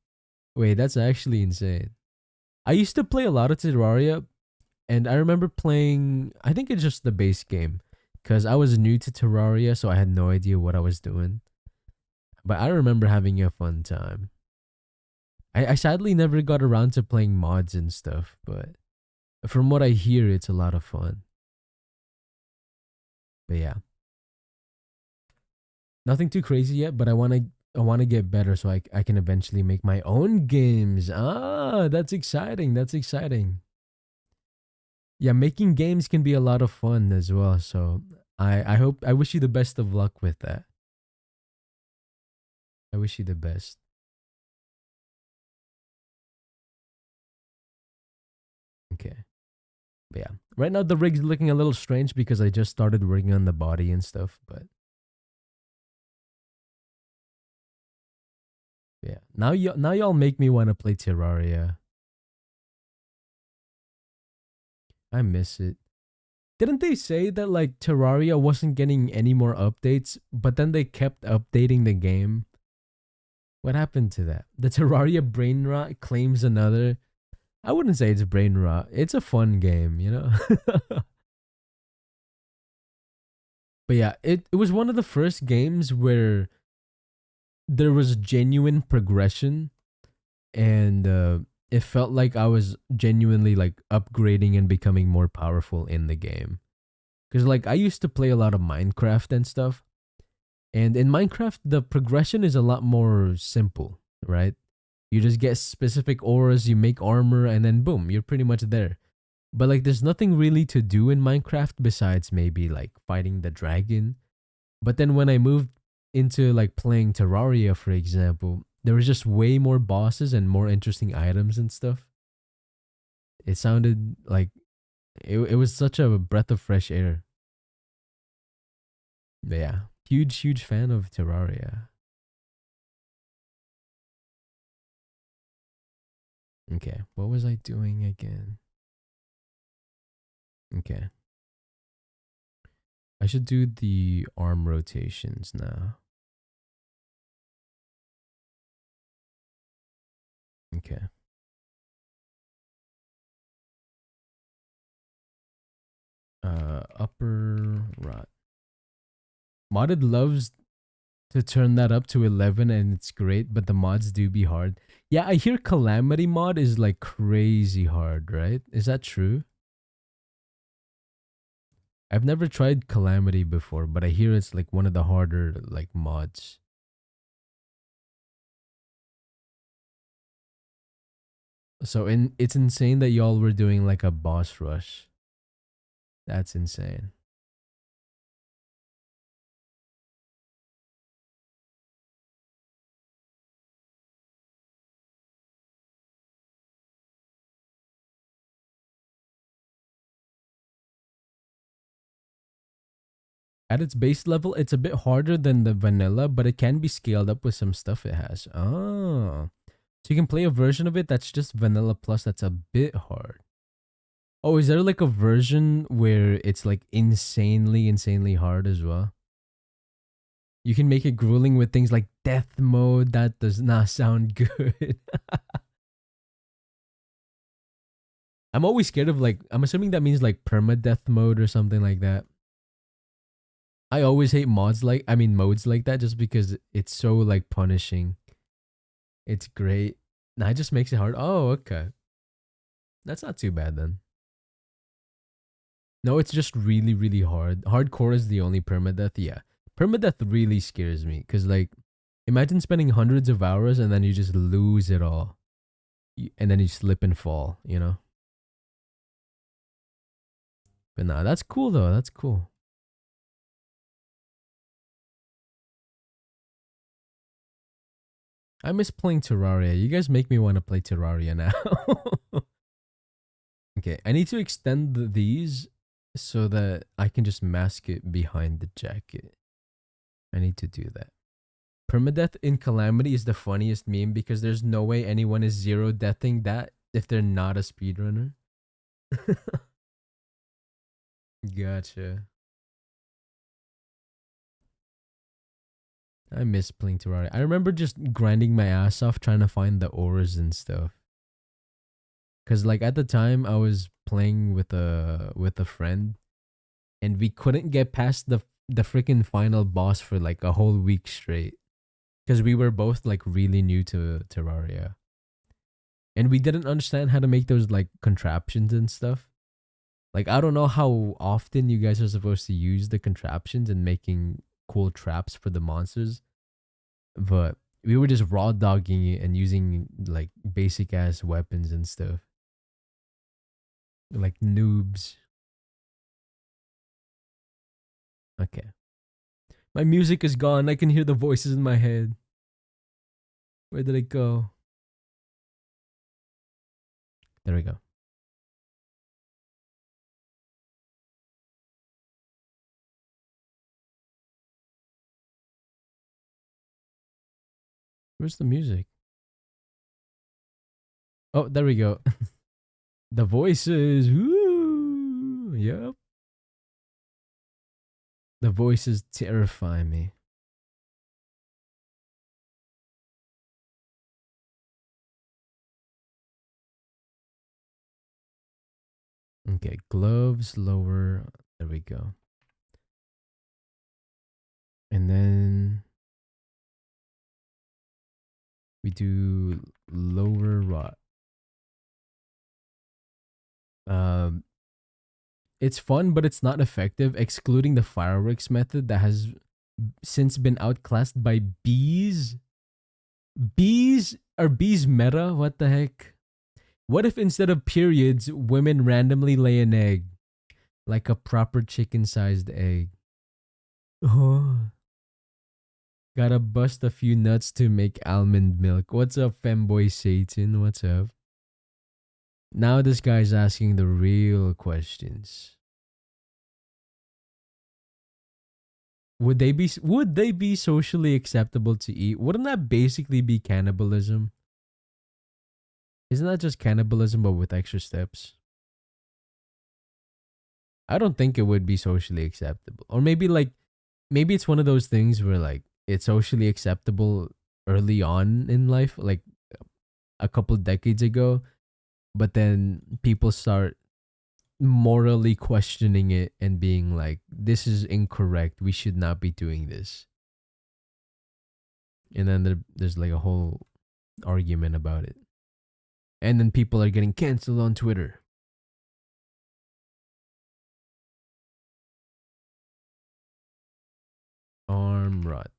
Wait, that's actually insane. I used to play a lot of Terraria, and I remember playing, I think it's just the base game, because I was new to Terraria, so I had no idea what I was doing. But I remember having a fun time. I sadly never got around to playing mods and stuff, but from what I hear, it's a lot of fun. But yeah. Nothing too crazy yet, but I wanna get better so I can eventually make my own games. Ah, that's exciting. That's exciting. Yeah, making games can be a lot of fun as well. So I wish you the best of luck with that. I wish you the best. Okay. But yeah. Right now the rig's looking a little strange because I just started working on the body and stuff, but Now y'all make me want to play Terraria. I miss it. Didn't they say that like Terraria wasn't getting any more updates, but then they kept updating the game? What happened to that? The Terraria brain rot claims another. I wouldn't say it's brain rot. It's a fun game, you know? But yeah, it was one of the first games where there was genuine progression, and it felt like I was genuinely like upgrading and becoming more powerful in the game. Cuz like I used to play a lot of Minecraft and stuff. And in Minecraft the progression is a lot more simple, right? You just get specific auras, you make armor, and then boom, you're pretty much there. But like there's nothing really to do in Minecraft besides maybe like fighting the dragon. But then when I moved into like playing Terraria, for example, there was just way more bosses and more interesting items and stuff. It sounded like it was such a breath of fresh air. But yeah, huge fan of Terraria. Okay, what was I doing again? Okay. I should do the arm rotations now. Okay. Upper right. Modded loves to turn that up to 11 and it's great, but the mods do be hard. Yeah, I hear Calamity mod is like crazy hard, right? Is that true? I've never tried Calamity before, but I hear it's like one of the harder like mods. So it's insane that y'all were doing like a boss rush. That's insane. At its base level, it's a bit harder than the vanilla, but it can be scaled up with some stuff it has. Oh. So you can play a version of it that's just vanilla plus that's a bit hard. Oh, is there like a version where it's like insanely hard as well? You can make it grueling with things like death mode. That does not sound good. I'm always scared of like, I'm assuming that means like permadeath mode or something like that. I always hate modes like that just because it's so like punishing. It's great. Nah, it just makes it hard. Oh, okay. That's not too bad then. No, it's just really hard. Hardcore is the only permadeath. Yeah. Permadeath really scares me because like imagine spending hundreds of hours and then you just lose it all. And then you slip and fall, you know? But nah, that's cool though. That's cool. I miss playing Terraria. You guys make me want to play Terraria now. Okay, I need to extend these so that I can just mask it behind the jacket. I need to do that. Permadeath in Calamity is the funniest meme because there's no way anyone is zero deathing that if they're not a speedrunner. Gotcha. I miss playing Terraria. I remember just grinding my ass off trying to find the auras and stuff. Cause like at the time I was playing with a friend, and we couldn't get past the freaking final boss for like a whole week straight. Cause we were both like really new to Terraria, and we didn't understand how to make those like contraptions and stuff. Like I don't know how often you guys are supposed to use the contraptions and making cool traps for the monsters, but we were just raw dogging it and using like basic ass weapons and stuff. Like noobs. Okay. My music is gone. I can hear the voices in my head. Where did it go? There we go. Where's the music? Oh, there we go. The voices. Woo! Yep. The voices terrify me. Okay, gloves lower. There we go. And then we do lower rot. Um, it's fun, but it's not effective, excluding the fireworks method that has since been outclassed by bees. Bees? Are bees meta? What the heck? What if instead of periods, women randomly lay an egg? Like a proper chicken sized egg. Oh. Gotta bust a few nuts to make almond milk. What's up, femboy Satan? What's up? Now this guy's asking the real questions. Would they be socially acceptable to eat? Wouldn't that basically be cannibalism? Isn't that just cannibalism but with extra steps? I don't think it would be socially acceptable. Or maybe it's one of those things where like it's socially acceptable early on in life, like a couple decades ago, but then people start morally questioning it and being like, this is incorrect, we should not be doing this. And then there's like a whole argument about it. And then people are getting canceled on Twitter. Arm rot.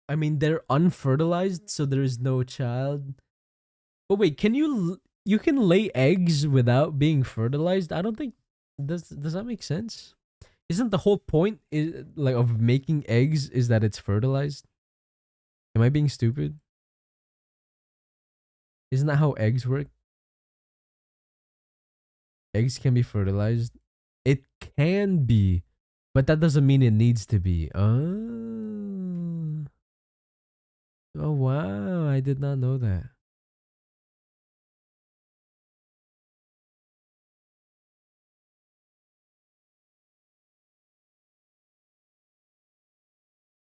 I mean, they're unfertilized, so there is no child. But wait, can you can lay eggs without being fertilized? I don't think does that make sense? Isn't the whole point of making eggs is that it's fertilized? Am I being stupid? Isn't that how eggs work? Eggs can be fertilized. It can be, but that doesn't mean it needs to be. Oh wow, I did not know that.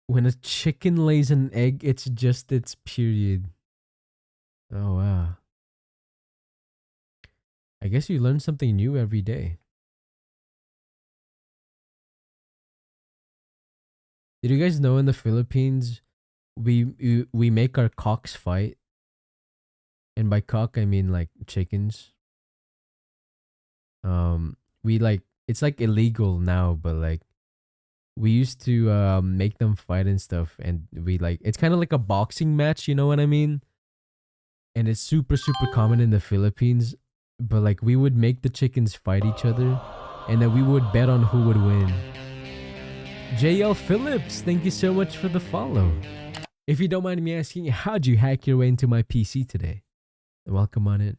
When a chicken lays an egg, it's just its period. Oh wow. I guess you learn something new every day. Did you guys know in the Philippines we make our cocks fight? And by cock I mean like chickens. We like it's like illegal now, but like we used to make them fight and stuff, and we like it's kind of like a boxing match, you know what I mean? And it's super common in the Philippines, but like we would make the chickens fight each other, and then we would bet on who would win. JL Phillips, thank you so much for the follow. If you don't mind me asking, how'd you hack your way into my PC today? Welcome on in.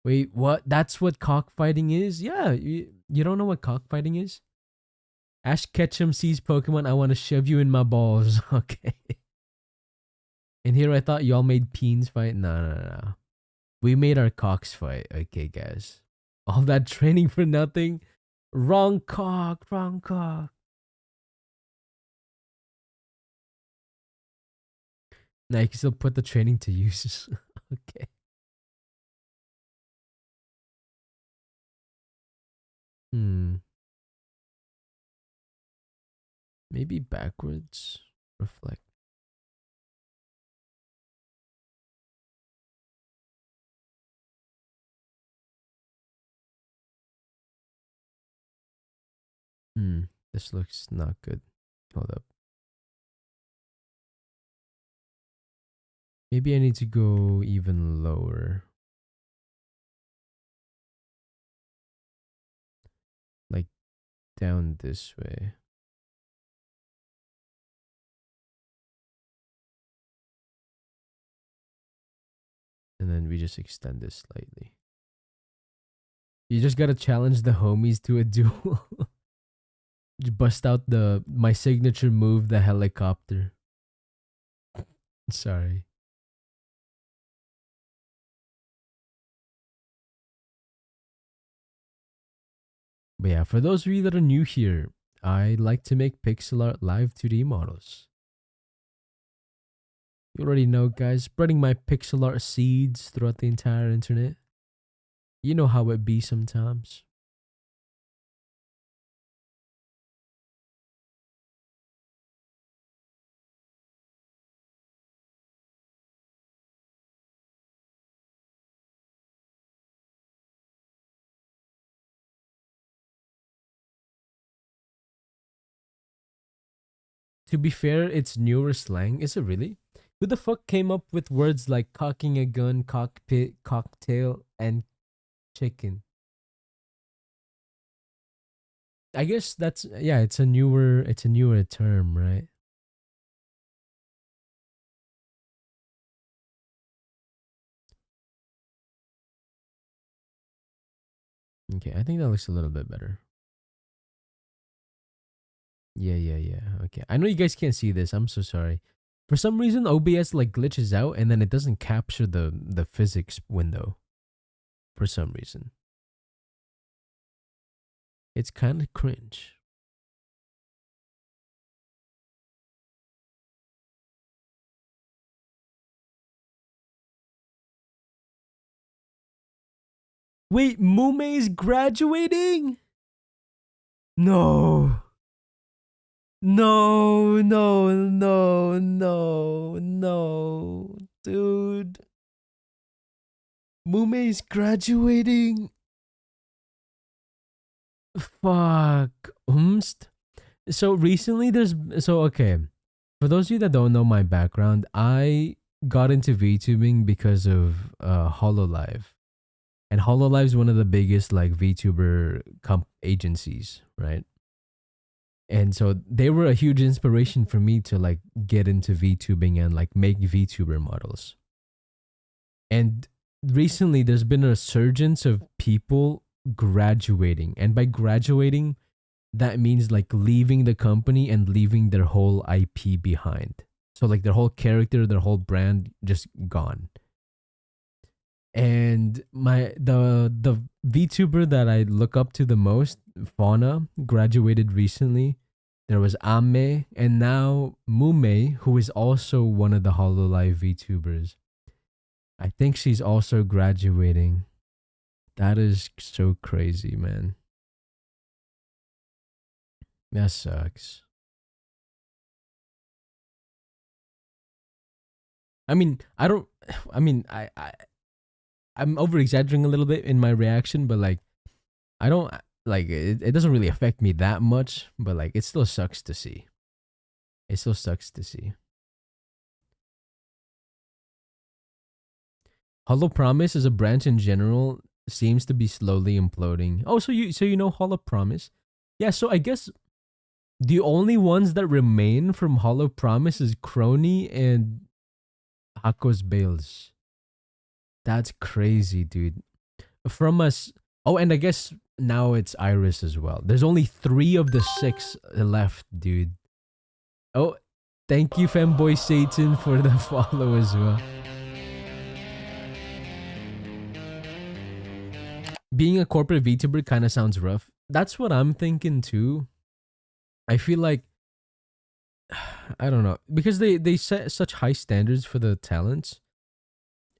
Wait, what? That's what cockfighting is? Yeah, you don't know what cockfighting is? Ash Ketchum sees Pokemon, I want to shove you in my balls. Okay. And here I thought y'all made peens fight. No. We made our cocks fight. Okay, guys. All that training for nothing? Wrong cock. Now you can still put the training to use. Okay. Maybe backwards. Reflect. This looks not good. Hold up. Maybe I need to go even lower. Like down this way. And then we just extend this slightly. You just gotta challenge the homies to a duel. Just bust out my signature move, the helicopter. Sorry. But yeah, for those of you that are new here, I like to make pixel art live 2D models. You already know, guys, spreading my pixel art seeds throughout the entire internet. You know how it be sometimes. To be fair, it's newer slang. Is it really? Who the fuck came up with words like cocking a gun, cockpit, cocktail, and chicken? I guess that's yeah, it's a newer term, right? Okay, I think that looks a little bit better. Yeah. Okay. I know you guys can't see this. I'm so sorry. For some reason OBS like glitches out and then it doesn't capture the physics window. For some reason. It's kind of cringe. Wait, Mume's graduating? No. No. Dude. Mume's graduating. Fuck. So recently okay. For those of you that don't know my background, I got into VTubing because of HoloLive. And HoloLive is one of the biggest like VTuber agencies, right? And so they were a huge inspiration for me to like get into VTubing and like make VTuber models. And recently there's been a resurgence of people graduating. And by graduating, that means like leaving the company and leaving their whole IP behind. So like their whole character, their whole brand just gone. And the VTuber that I look up to the most, Fauna, graduated recently. There was Ame, and now Mume, who is also one of the HoloLive VTubers. I think she's also graduating. That is so crazy, man. That sucks. I mean, I'm over exaggerating a little bit in my reaction, but like, I don't like it doesn't really affect me that much, but like, it still sucks to see. It still sucks to see. Hollow Promise as a branch in general seems to be slowly imploding. Oh, so you know Hollow Promise? Yeah, so I guess the only ones that remain from Hollow Promise is Crony and Hako's Bales. That's crazy, dude. From us. Oh, and I guess now it's Iris as well. There's only 3 of the 6 left, dude. Oh, thank you, Femboy Satan, for the follow as well. Being a corporate VTuber kind of sounds rough. That's what I'm thinking too. I feel like I don't know, because they set such high standards for the talents,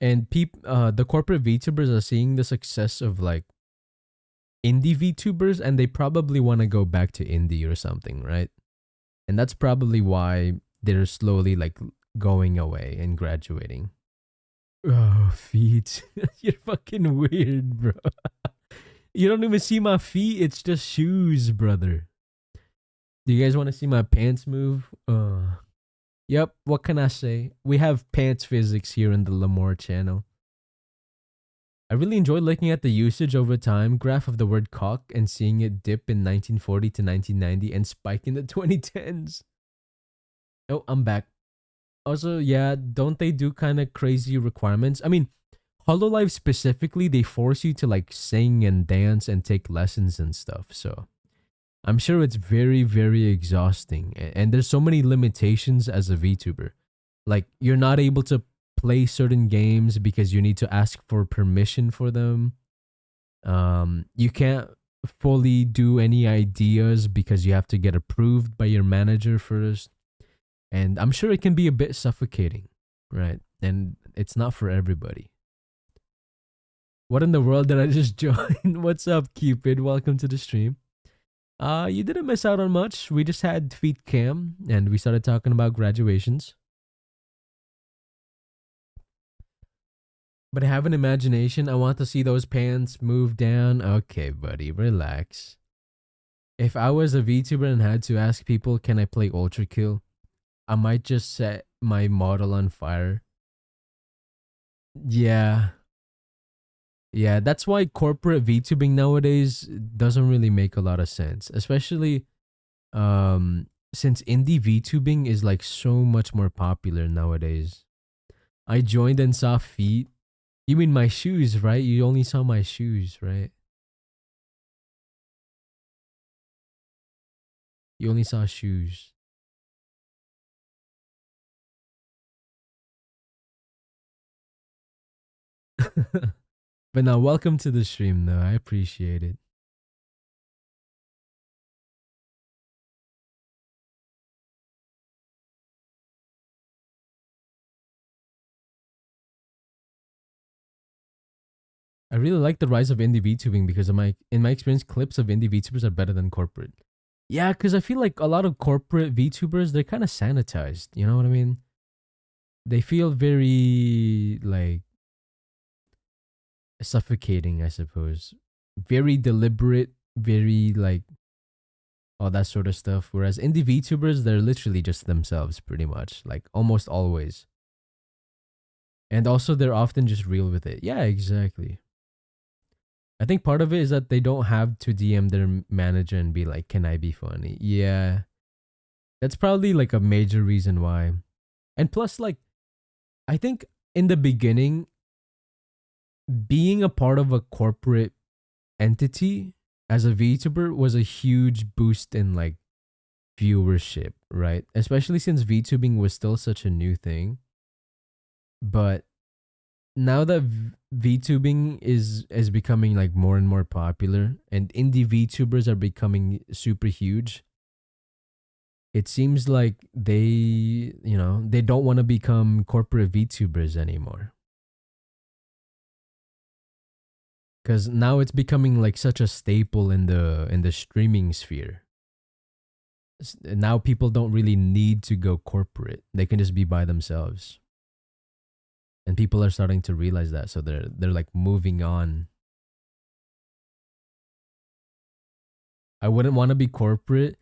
and the corporate VTubers are seeing the success of like indie VTubers, and they probably want to go back to indie or something, right? And that's probably why they're slowly like going away and graduating. Oh, feet. You're fucking weird, bro. You don't even see my feet. It's just shoes, brother. Do you guys want to see my pants move? Yep, what can I say? We have pants physics here in the Lamore channel. I really enjoy looking at the usage over time graph of the word cock and seeing it dip in 1940 to 1990 and spike in the 2010s. Oh, I'm back. Also, yeah, don't they do kind of crazy requirements? I mean, HoloLive specifically, they force you to like sing and dance and take lessons and stuff. So I'm sure it's very, very exhausting. And there's so many limitations as a VTuber. Like you're not able to play certain games because you need to ask for permission for them. You can't fully do any ideas because you have to get approved by your manager first. And I'm sure it can be a bit suffocating, right? And it's not for everybody. What in the world did I just join? What's up, Cupid? Welcome to the stream. You didn't miss out on much. We just had feet cam and we started talking about graduations. But I have an imagination. I want to see those pants move down. Okay, buddy, relax. If I was a VTuber and had to ask people, can I play Ultra Kill? I might just set my model on fire. Yeah. Yeah, that's why corporate VTubing nowadays doesn't really make a lot of sense. Especially since indie VTubing is like so much more popular nowadays. I joined and saw feet. You mean my shoes, right? You only saw my shoes, right? You only saw shoes. But now, welcome to the stream, though. I appreciate it. I really like the rise of indie VTubing because in my experience, clips of indie VTubers are better than corporate. Yeah, because I feel like a lot of corporate VTubers, they're kind of sanitized. You know what I mean? They feel very like suffocating, I suppose. Very deliberate, very like all that sort of stuff. Whereas indie VTubers, they're literally just themselves pretty much, like almost always. And also they're often just real with it. Yeah, exactly. I think part of it is that they don't have to DM their manager and be like, "Can I be funny?" Yeah. That's probably like a major reason why. And plus like I think in the beginning being a part of a corporate entity as a VTuber was a huge boost in like viewership, right? Especially since VTubing was still such a new thing. But now that VTubing is becoming like more and more popular and indie VTubers are becoming super huge, it seems like they don't want to become corporate VTubers anymore. Cuz now it's becoming like such a staple in the streaming sphere. Now people don't really need to go corporate. They can just be by themselves. And people are starting to realize that, so they're like moving on. I wouldn't want to be corporate.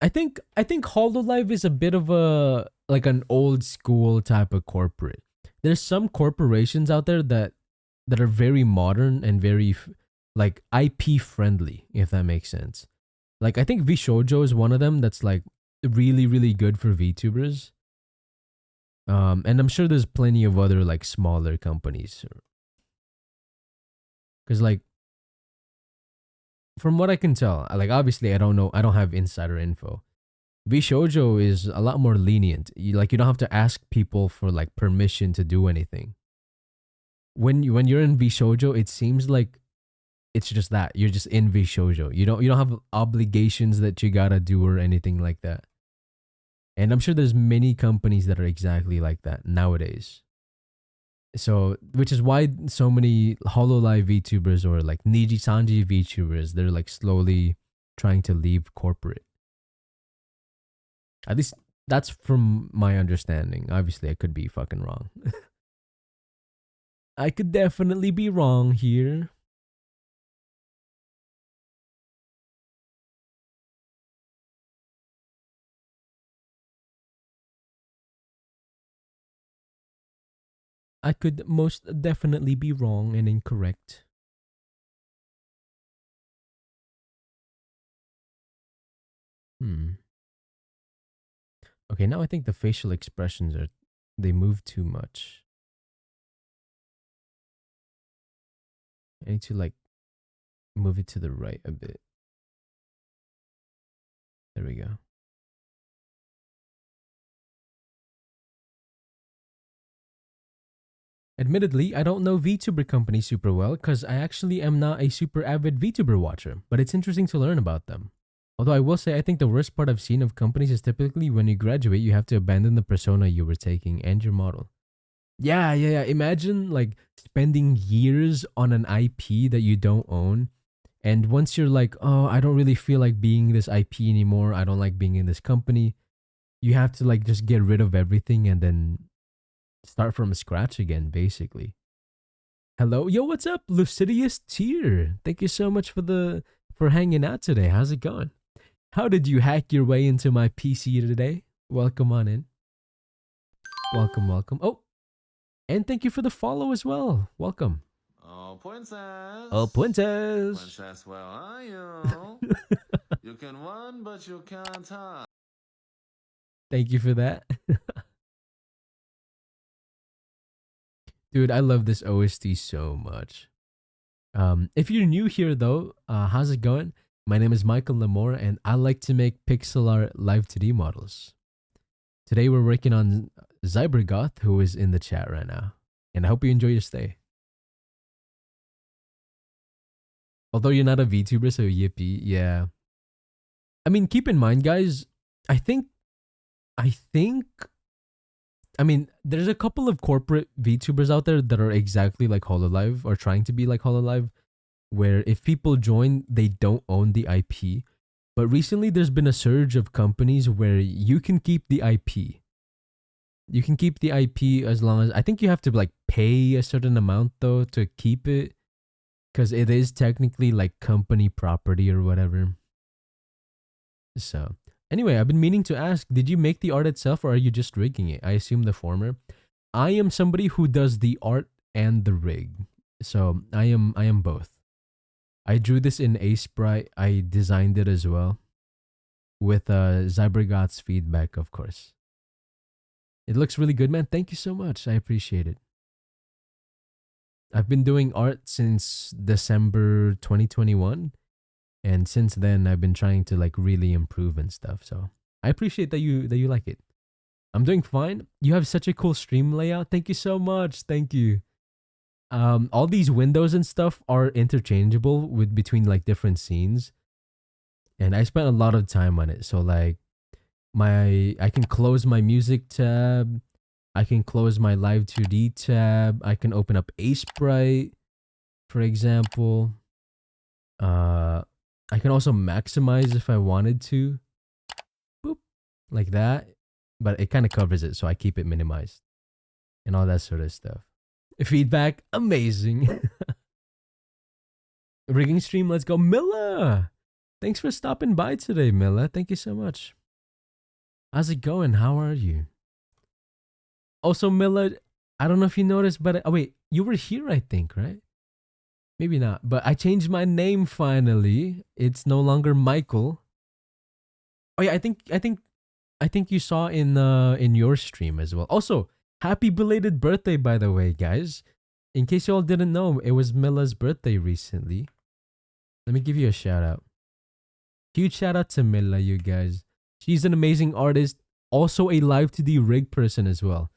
I think Hololive is a bit of a like an old school type of corporate. There's some corporations out there that are very modern and very like IP friendly, if that makes sense. Like I think VShojo is one of them that's like really really good for VTubers. And I'm sure there's plenty of other like smaller companies. Cuz like from what I can tell, like obviously I don't know, I don't have insider info. VShojo is a lot more lenient. You don't have to ask people for like permission to do anything. When you're in VShojo, it seems like it's just that you're just in VShojo. You don't have obligations that you gotta do or anything like that. And I'm sure there's many companies that are exactly like that nowadays. So, which is why so many Hololive VTubers or like Niji Sanji VTubers, they're like slowly trying to leave corporate. At least that's from my understanding. Obviously, I could be fucking wrong. I could definitely be wrong here. I could most definitely be wrong and incorrect. Okay, now I think the facial expressions they move too much. I need to like move it to the right a bit. There we go. Admittedly, I don't know VTuber companies super well because I actually am not a super avid VTuber watcher, but it's interesting to learn about them. Although I will say, I think the worst part I've seen of companies is typically when you graduate, you have to abandon the persona you were taking and your model. Yeah. Imagine like spending years on an IP that you don't own. And once you're like, oh, I don't really feel like being this IP anymore. I don't like being in this company. You have to like just get rid of everything and then start from scratch again, basically. Hello, yo, what's up, Lucidius Tier? Thank you so much for hanging out today. How's it going? How did you hack your way into my PC today? Welcome on in. Welcome. Oh, and thank you for the follow as well. Welcome. Oh, princess. Oh, princess. Princess, where are you? You can run, but you can't hide. Thank you for that. Dude, I love this OST so much. If you're new here though, how's it going? My name is Michael Lamore and I like to make pixel art live 2D models. Today we're working on Zybergoth, who is in the chat right now. And I hope you enjoy your stay. Although you're not a VTuber, so yippee, yeah. I mean, keep in mind, guys, I mean, there's a couple of corporate VTubers out there that are exactly like Hololive or trying to be like Hololive, where if people join, they don't own the IP. But recently, there's been a surge of companies where you can keep the IP. You can keep the IP as long as, I think you have to like pay a certain amount though to keep it, because it is technically like company property or whatever. So anyway, I've been meaning to ask, did you make the art itself or are you just rigging it? I assume the former. I am somebody who does the art and the rig. So I am both. I drew this in aseprite. I designed it as well with Zybergoth's feedback, of course. It looks really good, man. Thank you so much. I appreciate it. I've been doing art since December 2021. And since then, I've been trying to like really improve and stuff. So I appreciate that you like it. I'm doing fine. You have such a cool stream layout. Thank you so much. Thank you. All these windows and stuff are interchangeable with between like different scenes. And I spent a lot of time on it. So like I can close my music tab. I can close my live 2D tab. I can open up aseprite, for example. I can also maximize if I wanted to. Boop. Like that. But it kind of covers it, so I keep it minimized. And all that sort of stuff. Feedback, amazing. Rigging stream, let's go. Milla! Thanks for stopping by today, Milla. Thank you so much. How's it going? How are you? Also, Milla, I don't know if you noticed, but oh wait, you were here, I think, right? Maybe not, but I changed my name finally. It's no longer Michael. Oh yeah, I think you saw in your stream as well. Also, happy belated birthday, by the way, guys. In case you all didn't know, it was Milla's birthday recently. Let me give you a shout out. Huge shout out to Milla, you guys. She's an amazing artist, also a live 2D rig person as well.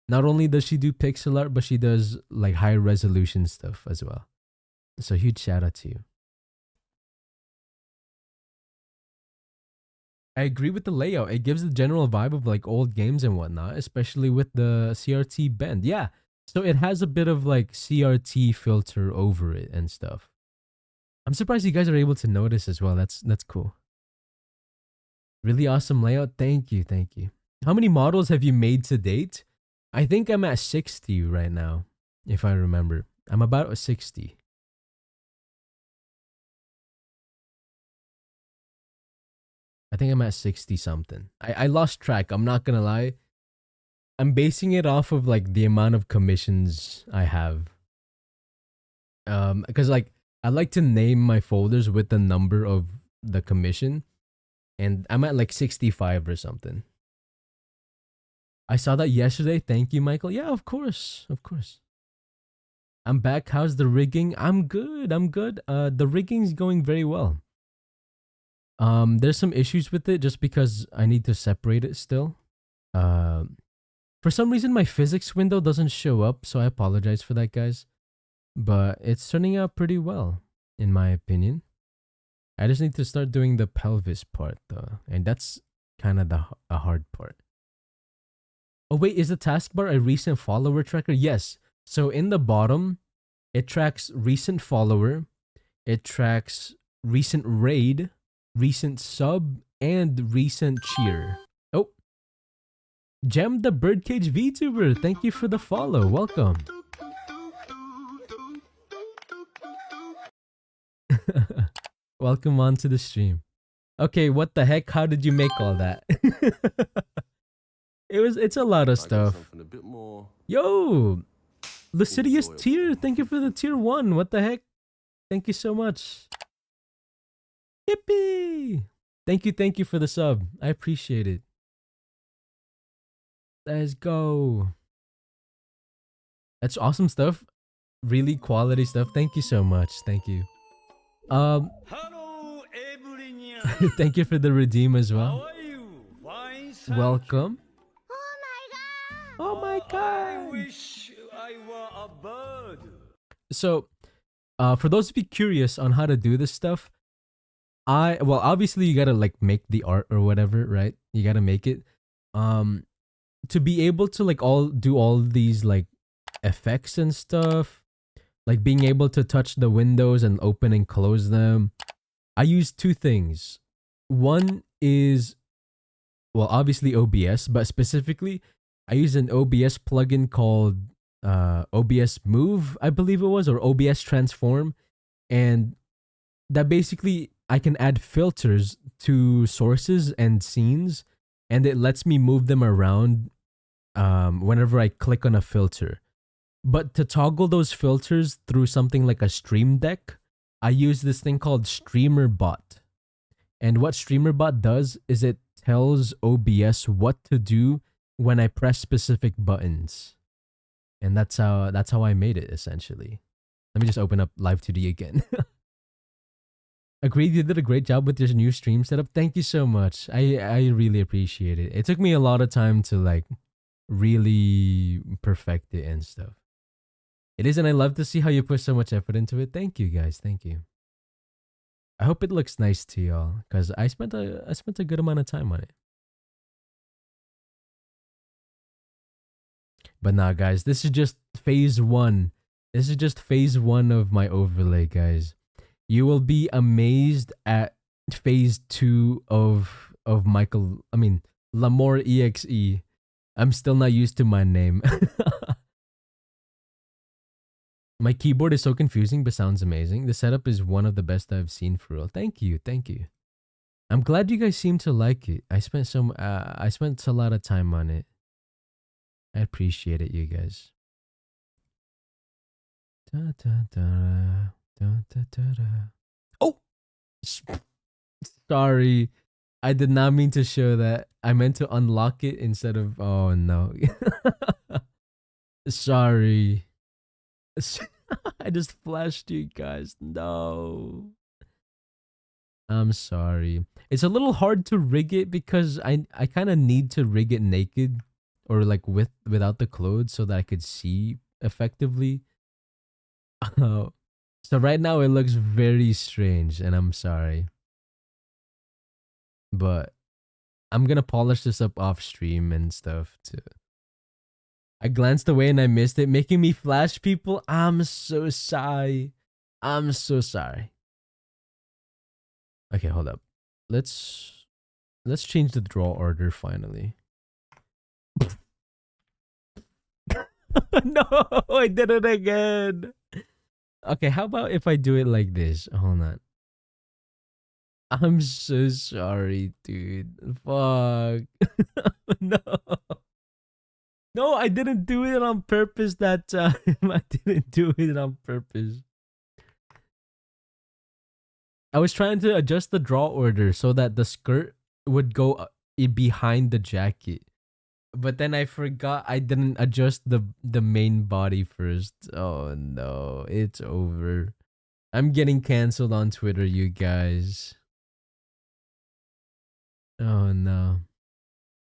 Not only does she do pixel art, but she does like high resolution stuff as well. So huge shout out to you. I agree with the layout. It gives the general vibe of like old games and whatnot, especially with the CRT bend. Yeah. So it has a bit of like CRT filter over it and stuff. I'm surprised you guys are able to notice as well. That's cool. Really awesome layout. Thank you. How many models have you made to date? I think I'm at 60 right now, if I remember. I'm about 60. I think I'm at 60 something. I lost track. I'm not gonna lie. I'm basing it off of like the amount of commissions I have. Because like I like to name my folders with the number of the commission, and I'm at like 65 or something. I saw that yesterday. Thank you, Michael. Yeah, of course. I'm back. How's the rigging? I'm good. The rigging's going very well. There's some issues with it just because I need to separate it still. For some reason, my physics window doesn't show up, so I apologize for that, guys. But it's turning out pretty well, in my opinion. I just need to start doing the pelvis part, though. And that's kind of a hard part. Oh, wait, is the taskbar a recent follower tracker? Yes. So in the bottom, it tracks recent follower, it tracks recent raid, recent sub, and recent cheer. Oh, Gem the Birdcage VTuber, thank you for the follow. Welcome. Welcome onto the stream. Okay, what the heck? How did you make all that? It's a lot of stuff. A bit more. Yo, Lucidius tier, thank you for the tier 1. What the heck? Thank you so much. Yippee! Thank you for the sub. I appreciate it. Let's go. That's awesome stuff. Really quality stuff. Thank you so much. Thank you. Hello, Thank you for the redeem as How well. are you? Fine, thank Welcome. you. Oh my I god. wish I were a bird. So, for those of you curious on how to do this stuff, well, obviously you gotta like make the art or whatever, right? You gotta make it. To be able to like do all these like effects and stuff, like being able to touch the windows and open and close them, I use two things. One is, well, obviously OBS, but specifically, I use an OBS plugin called OBS Move, I believe it was, or OBS Transform, and that basically I can add filters to sources and scenes, and it lets me move them around whenever I click on a filter. But to toggle those filters through something like a Stream Deck, I use this thing called StreamerBot. And what StreamerBot does is it tells OBS what to do when I press specific buttons. And that's how I made it, essentially. Let me just open up Live 2D again. Agreed, you did a great job with your new stream setup. Thank you so much. I really appreciate it. It took me a lot of time to like really perfect it and stuff. It is, and I love to see how you put so much effort into it. Thank you guys. Thank you. I hope it looks nice to y'all, because I spent a good amount of time on it. But nah, guys, this is just phase 1. This is just phase 1 of my overlay, guys. You will be amazed at phase 2 of lamoreexe. I'm still not used to my name. My keyboard is so confusing but sounds amazing. The setup is one of the best I've seen for real. Thank you. I'm glad you guys seem to like it. I spent a lot of time on it. I appreciate it, you guys. Oh! Sorry. I did not mean to show that. I meant to unlock it instead of... Oh, no. Sorry. I just flashed you guys. No. I'm sorry. It's a little hard to rig it because I kind of need to rig it naked or like without the clothes so that I could see effectively. So right now it looks very strange and I'm sorry. But I'm gonna polish this up off stream and stuff too. I glanced away and I missed it, making me flash people. I'm so sorry. I'm so sorry. Okay, hold up. Let's change the draw order finally. No, I did it again. Okay, how about if I do it like this? Hold on. I'm so sorry, dude. Fuck. No. No, I didn't do it on purpose that time. I didn't do it on purpose. I was trying to adjust the draw order so that the skirt would go behind the jacket. But then I forgot I didn't adjust the main body first. Oh no, it's over. I'm getting canceled on Twitter, you guys. Oh no.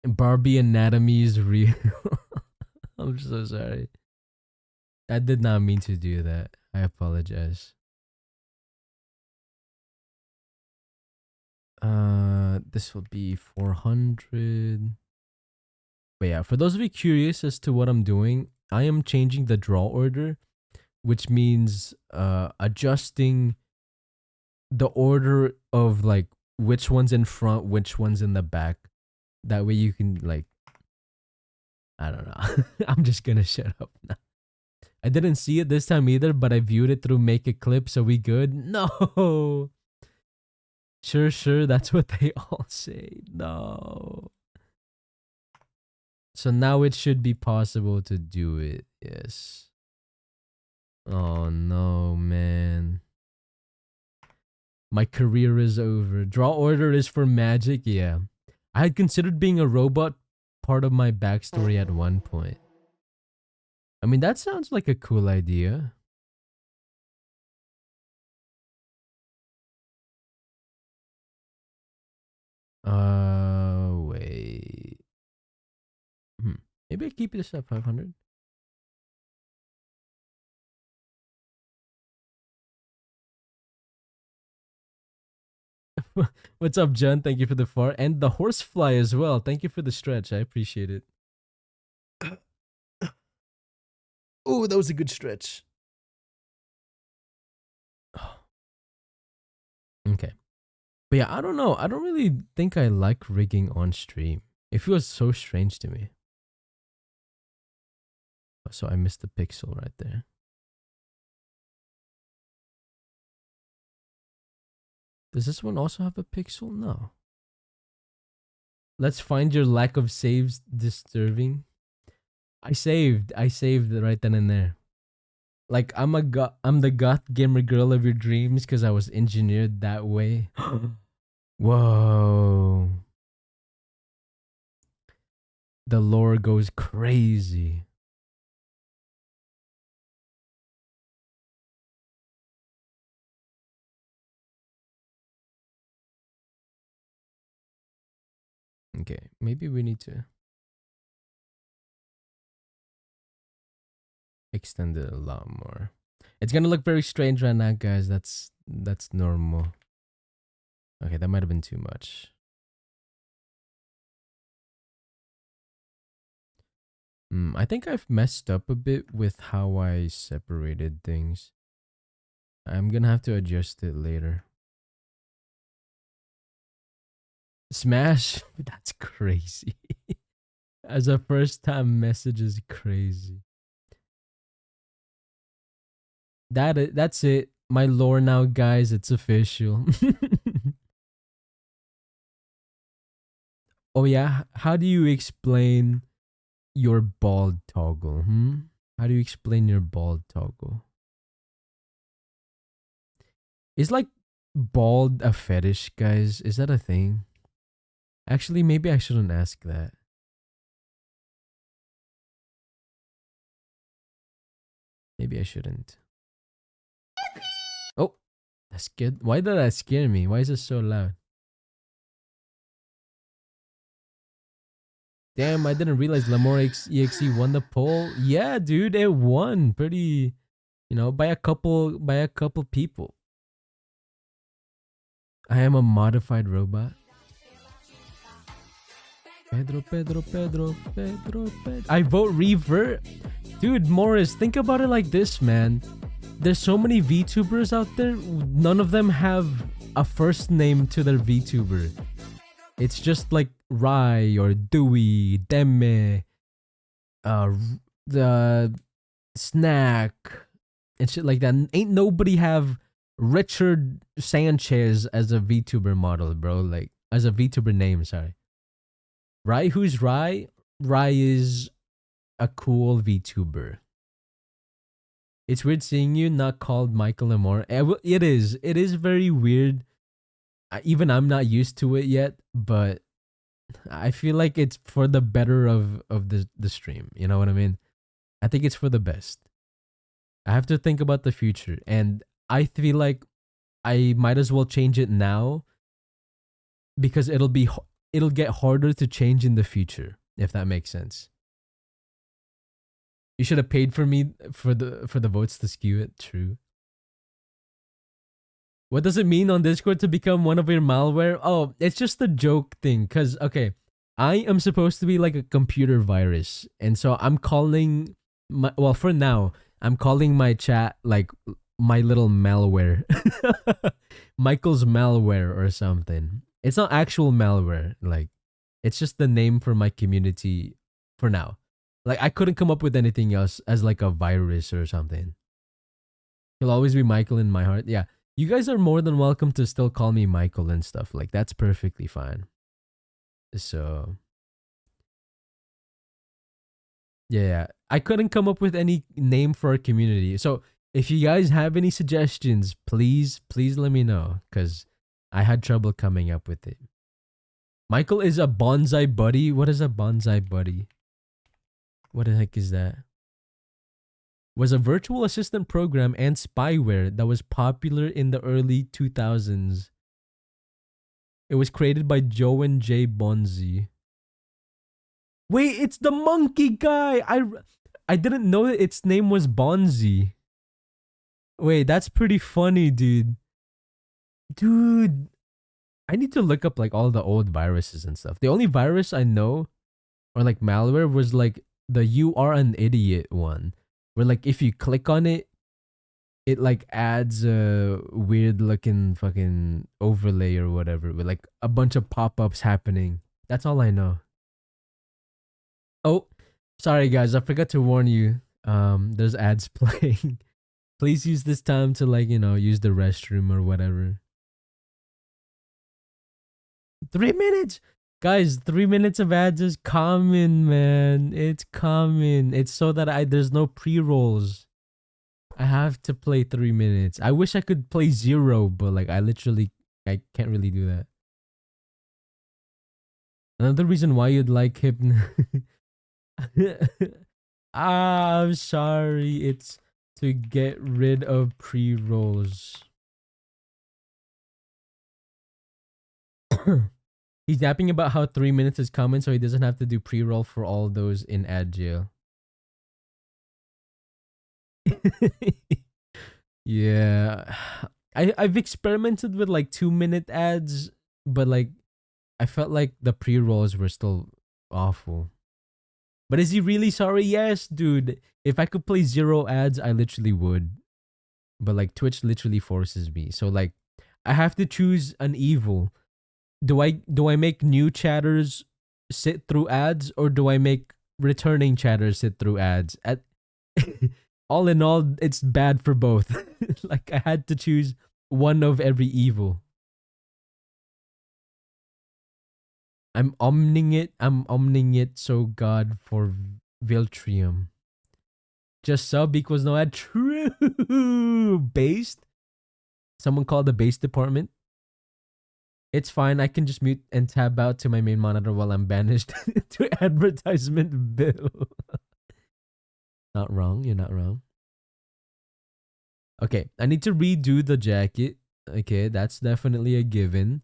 Barbie anatomy is real. I'm so sorry. I did not mean to do that. I apologize. This will be 400. But yeah, for those of you curious as to what I'm doing, I am changing the draw order, which means adjusting the order of like which one's in front, which one's in the back. That way you can like, I don't know. I'm just gonna shut up now. I didn't see it this time either, but I viewed it through Make a Clip, so we good? No. Sure, that's what they all say. No. So now it should be possible to do it. Yes. Oh no, man. My career is over. Draw order is for magic, yeah. I had considered being a robot part of my backstory at one point. I mean, that sounds like a cool idea. Wait. Maybe I keep this at 500. What's up, John? Thank you for the far and the horsefly as well. Thank you for the stretch. I appreciate it. Oh, that was a good stretch. Okay. But yeah, I don't know. I don't really think I like rigging on stream. It feels so strange to me. So I missed the pixel right there. Does this one also have a pixel? No. Let's find your lack of saves disturbing. I saved right then and there. Like I'm the goth gamer girl of your dreams because I was engineered that way. Whoa. The lore goes crazy. Okay, maybe we need to extend it a lot more. It's gonna look very strange right now, guys. That's normal. Okay, that might have been too much. I think I've messed up a bit with how I separated things. I'm gonna have to adjust it later. Smash? That's crazy. As a first time message is crazy. That's it. My lore now, guys. It's official. Oh yeah, how do you explain your bald toggle? How do you explain your bald toggle? Is like bald a fetish, guys? Is that a thing? Actually, maybe I shouldn't ask that. Maybe I shouldn't. Oh, that scared. Why did that scare me? Why is it so loud? Damn, I didn't realize Lamore won the poll. Yeah, dude, it won pretty, by a couple people. I am a modified robot. Pedro. I vote revert. Dude, Morris, think about it like this, man. There's so many VTubers out there. None of them have a first name to their VTuber. It's just like Rai or Dewey, Deme, the Snack, and shit like that. Ain't nobody have Richard Sanchez as a VTuber model, bro. Like, as a VTuber name, sorry. Rai, who's Rai? Rai is a cool VTuber. It's weird seeing you not called Michaellamore. It is. It is very weird. Even I'm not used to it yet, but I feel like it's for the better of the stream. You know what I mean? I think it's for the best. I have to think about the future, and I feel like I might as well change it now because it'll get harder to change in the future, if that makes sense. You should have paid for me for the votes to skew it. True. What does it mean on Discord to become one of your malware? Oh, it's just a joke thing. Cause okay, I am supposed to be like a computer virus, and so I'm calling my for now I'm calling my chat like my little malware, Michael's malware or something. It's not actual malware. Like, it's just the name for my community for now. Like, I couldn't come up with anything else as like a virus or something. He'll always be Michael in my heart. Yeah. You guys are more than welcome to still call me Michael and stuff. Like, that's perfectly fine. So, yeah. I couldn't come up with any name for our community. So, if you guys have any suggestions, please let me know. Because I had trouble coming up with it. Michael is a bonsai buddy. What is a bonsai buddy? What the heck is that? Was a virtual assistant program and spyware that was popular in the early 2000s. It was created by Joe and Jay Bonzi. Wait, it's the monkey guy. I didn't know that its name was Bonzi. Wait, that's pretty funny, dude. Dude, I need to look up like all the old viruses and stuff. The only virus I know, or like malware, was like the "you are an idiot" one, where like if you click on it, it like adds a weird looking fucking overlay or whatever with like a bunch of pop-ups happening. That's all I know. Oh, sorry guys, I forgot to warn you. There's ads playing. Please use this time to like, use the restroom or whatever. 3 minutes! Guys, 3 minutes of ads is common, man. It's common. It's so that there's no pre-rolls. I have to play 3 minutes. I wish I could play 0, but like I can't really do that. Another reason why you'd like I'm sorry. It's to get rid of pre-rolls. He's yapping about how 3 minutes is common, so he doesn't have to do pre-roll for all those in ad jail. Yeah. I've experimented with like 2-minute ads, but like I felt like the pre-rolls were still awful. But is he really sorry? Yes, dude. If I could play 0 ads, I literally would. But like Twitch literally forces me. So like I have to choose an evil. Do I make new chatters sit through ads, or do I make returning chatters sit through ads? All in all, it's bad for both. Like I had to choose one of every evil. I'm omning it, so God for Viltrium. Just sub equals no ad. True. Based? Someone called the base department. It's fine. I can just mute and tab out to my main monitor while I'm banished to advertisement bill. Not wrong. You're not wrong. Okay. I need to redo the jacket. Okay. That's definitely a given.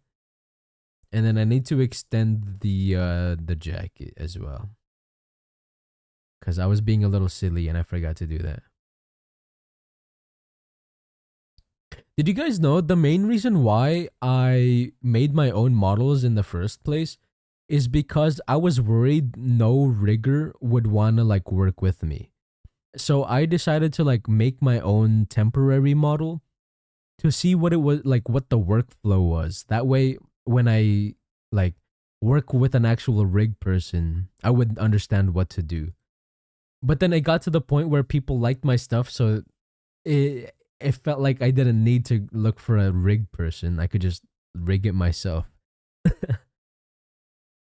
And then I need to extend the jacket as well. Because I was being a little silly and I forgot to do that. Did you guys know the main reason why I made my own models in the first place is because I was worried no rigger would want to like work with me. So I decided to like make my own temporary model to see what it was like, what the workflow was. That way when I like work with an actual rig person, I would understand what to do. But then I got to the point where people liked my stuff, so it felt like I didn't need to look for a rig person. I could just rig it myself.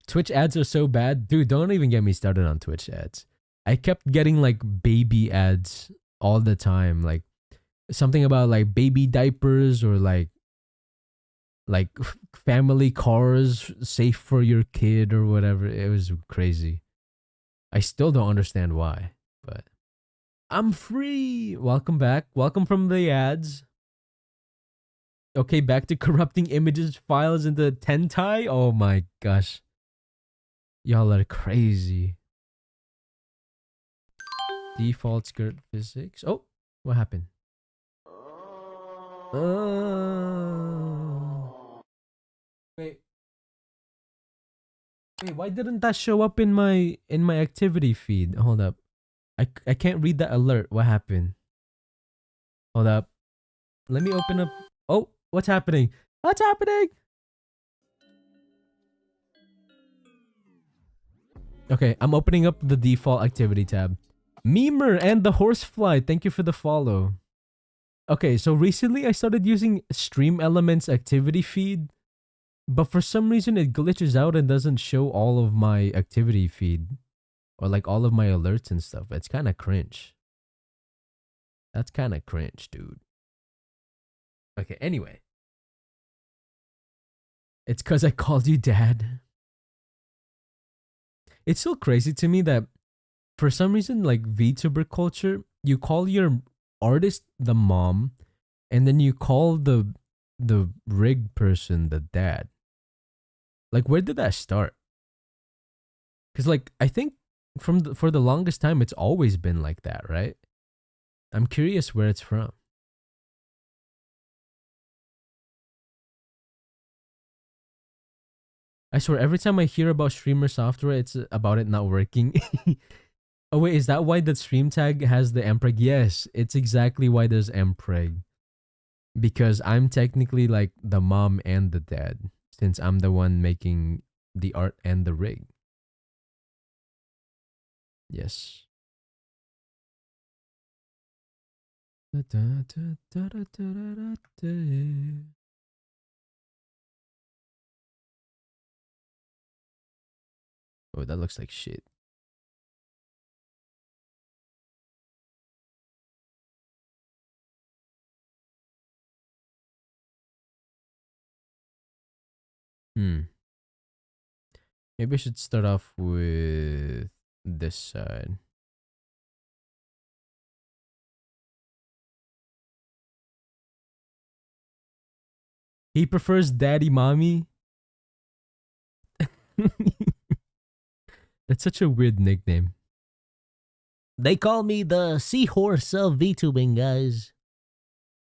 Twitch ads are so bad. Dude, don't even get me started on Twitch ads. I kept getting like baby ads all the time. Like something about like baby diapers or like family cars safe for your kid or whatever. It was crazy. I still don't understand why, but I'm free. Welcome back. Welcome from the ads. Okay, back to corrupting images files into Tentai. Oh my gosh. Y'all are crazy. Default skirt physics. Oh, what happened? Wait. Wait, why didn't that show up in my activity feed? Hold up. I can't read that alert. What happened? Hold up. Let me open up. Oh, what's happening? What's happening? Okay, I'm opening up the default activity tab. Memer and the horsefly, thank you for the follow. Okay, so recently I started using Stream Elements activity feed, but for some reason it glitches out and doesn't show all of my activity feed or like all of my alerts and stuff. It's kind of cringe. That's kind of cringe, dude. Okay, anyway. It's because I called you dad. It's still crazy to me that for some reason, like VTuber culture, you call your artist the mom, and then you call the rig person the dad. Like, where did that start? Because, like, I think for the longest time, it's always been like that, right? I'm curious where it's from. I swear, every time I hear about streamer software, it's about it not working. Oh wait, is that why the stream tag has the mpreg? Yes, it's exactly why there's mpreg. Because I'm technically like the mom and the dad, since I'm the one making the art and the rig. Yes. Oh, that looks like shit. Maybe I should start off with this side. He prefers daddy mommy. That's such a weird nickname. They call me the seahorse of VTubing, guys.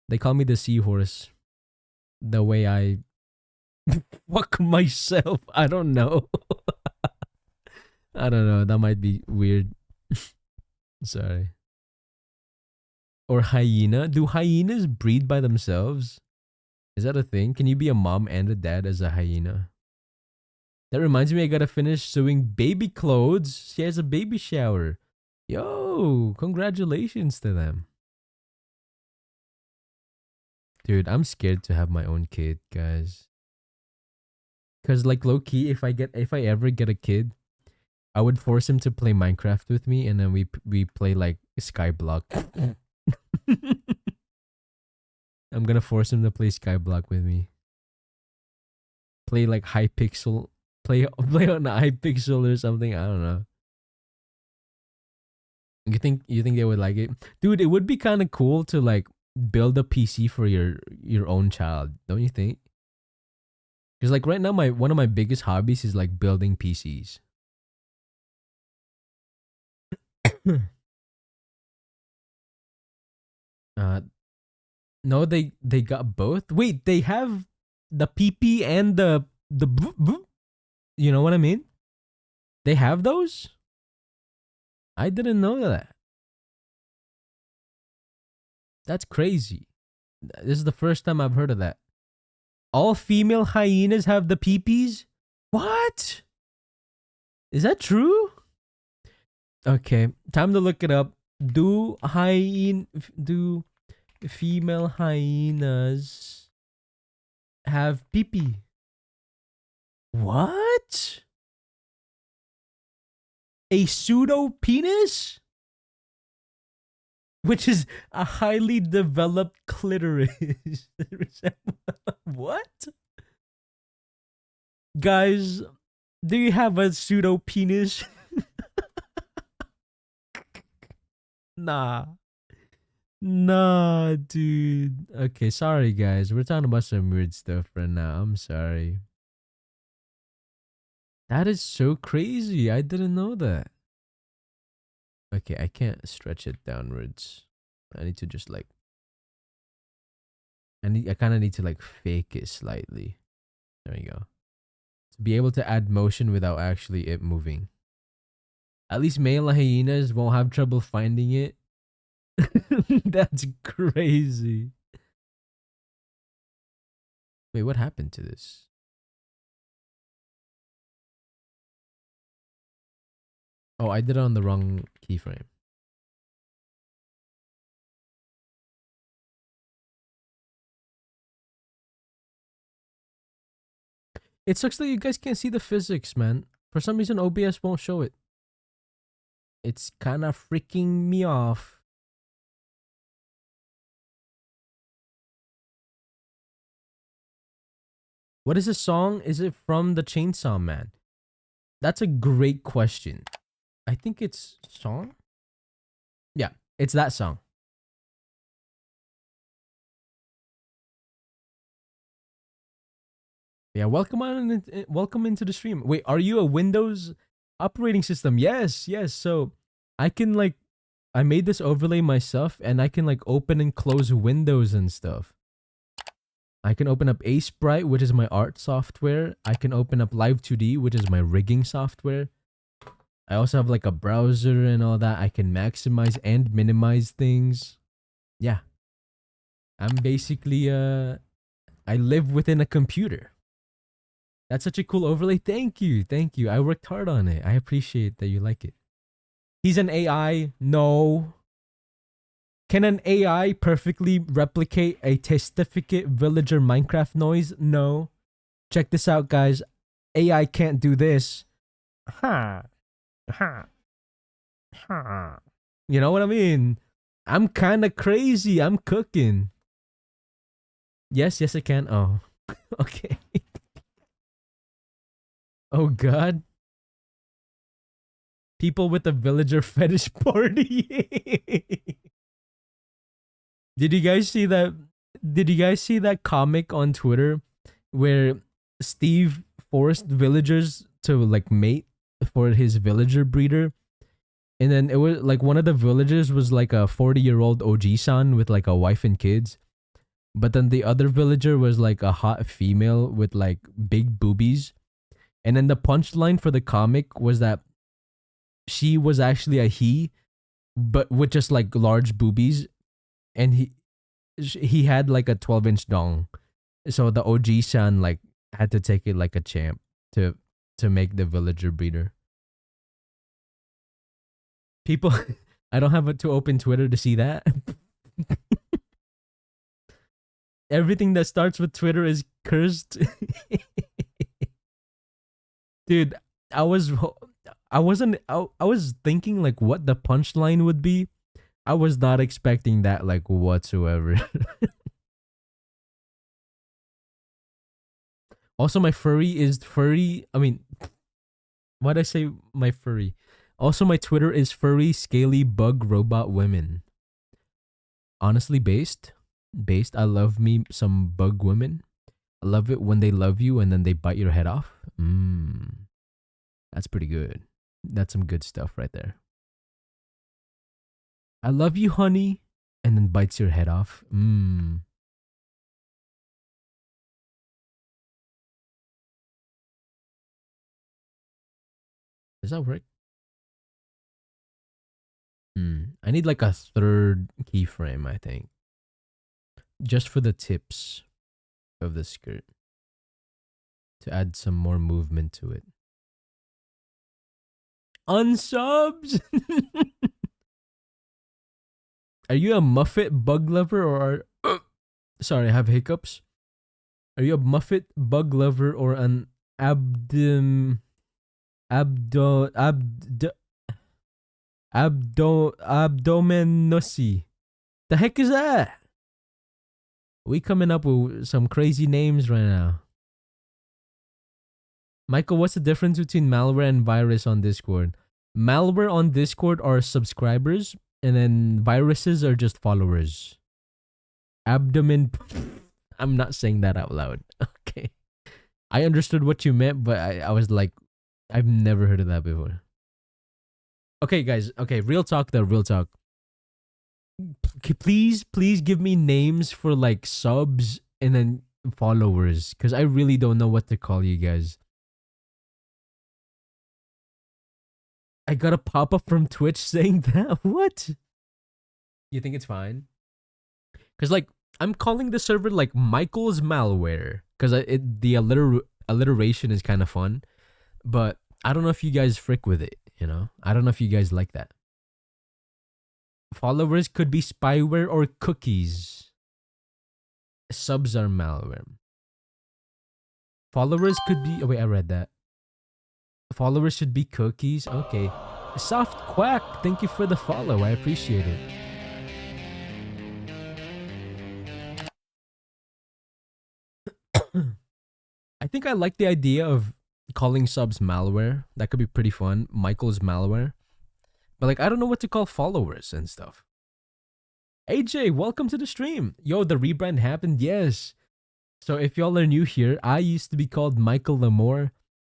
They call me the seahorse. The way I fuck myself. I don't know. I don't know. That might be weird. Sorry. Or hyena. Do hyenas breed by themselves? Is that a thing? Can you be a mom and a dad as a hyena? That reminds me, I gotta finish sewing baby clothes. She has a baby shower. Yo, congratulations to them. Dude, I'm scared to have my own kid, guys. Cause like low key, if I ever get a kid, I would force him to play Minecraft with me, and then we play like Skyblock. I'm gonna force him to play Skyblock with me. Play like Hypixel. Play on Hypixel or something. I don't know. You think they would like it, dude? It would be kind of cool to like build a PC for your own child, don't you think? Because like right now, one of my biggest hobbies is like building PCs. No, they got both. Wait, they have the PP and the you know what I mean? They have those? I didn't know that. That's crazy. This is the first time I've heard of that. All female hyenas have the peepees? What? Is that true? Okay, time to look it up. Do female hyenas have peepee? What? A pseudo penis? Which is a highly developed clitoris. What? Guys, do you have a pseudo penis? Nah. Nah, dude. Okay, sorry guys. We're talking about some weird stuff right now. I'm sorry. That is so crazy. I didn't know that. Okay, I can't stretch it downwards. I need to just like I kind of need to like fake it slightly. There you go. To be able to add motion without actually it moving. At least male hyenas won't have trouble finding it. That's crazy. Wait, what happened to this? Oh, I did it on the wrong keyframe. It sucks that you guys can't see the physics, man. For some reason, OBS won't show it. It's kind of freaking me off. What is this song? Is it from the Chainsaw Man? That's a great question. I think it's song? Yeah, it's that song. Yeah, welcome into the stream. Wait, are you a Windows operating system? Yes, yes. So I can like I made this overlay myself and I can like open and close windows and stuff. I can open up aseprite, which is my art software. I can open up Live2D, which is my rigging software. I also have like a browser and all that. I can maximize and minimize things. Yeah. I'm basically I live within a computer. That's such a cool overlay. Thank you. Thank you. I worked hard on it. I appreciate that you like it. He's an AI? No. Can an AI perfectly replicate a testificate villager Minecraft noise? No. Check this out, guys. AI can't do this. Ha. Ha. Ha. You know what I mean? I'm kind of crazy. I'm cooking. Yes, yes, I can. Oh. Okay. Oh, God. People with a villager fetish party. Did you guys see that? Did you guys see that comic on Twitter where Steve forced villagers to like mate for his villager breeder? And then it was like one of the villagers was like a 40-year-old OG-san with like a wife and kids. But then the other villager was like a hot female with like big boobies. And then the punchline for the comic was that she was actually a he, but with just like large boobies. And he had like a 12-inch dong. So the OG-san like had to take it like a champ to make the villager breeder. People, I don't have to open Twitter to see that. Everything that starts with Twitter is cursed. Dude, I was thinking like what the punchline would be. I was not expecting that like whatsoever. Also, my furry is furry. I mean, why'd I say my furry? Also, my Twitter is furry scaly bug robot women. Honestly, based. I love me some bug women. I love it when they love you and then they bite your head off. That's pretty good. That's some good stuff right there. I love you, honey, and then bites your head off. Does that work? I need like a third keyframe, I think. Just for the tips of the skirt. To add some more movement to it. Unsubs? Are you a Muffet bug lover or are... Sorry, I have hiccups. Are you a Muffet bug lover or an abdominosi? The heck is that? We coming up with some crazy names right now. Michael, what's the difference between malware and virus on Discord? Malware on Discord are subscribers, and then viruses are just followers. Abdomen... I'm not saying that out loud. Okay. I understood what you meant, but I was like, I've never heard of that before. Okay, guys. Okay, real talk though. Real talk. Please give me names for like subs and then followers, because I really don't know what to call you guys. I got a pop up from Twitch saying that. What? You think it's fine? Because like I'm calling the server like Michael's malware, because the alliteration is kind of fun, but I don't know if you guys frick with it. You know, I don't know if you guys like that. Followers could be spyware or cookies. Subs are malware. Followers could be. Oh wait, I read that. Followers should be cookies. Okay. Soft Quack, thank you for the follow. I appreciate it. I think I like the idea of calling subs malware. That could be pretty fun. Michael's malware. But like, I don't know what to call followers and stuff. AJ, welcome to the stream. Yo, the rebrand happened. Yes. So if y'all are new here, I used to be called Michael Lamore,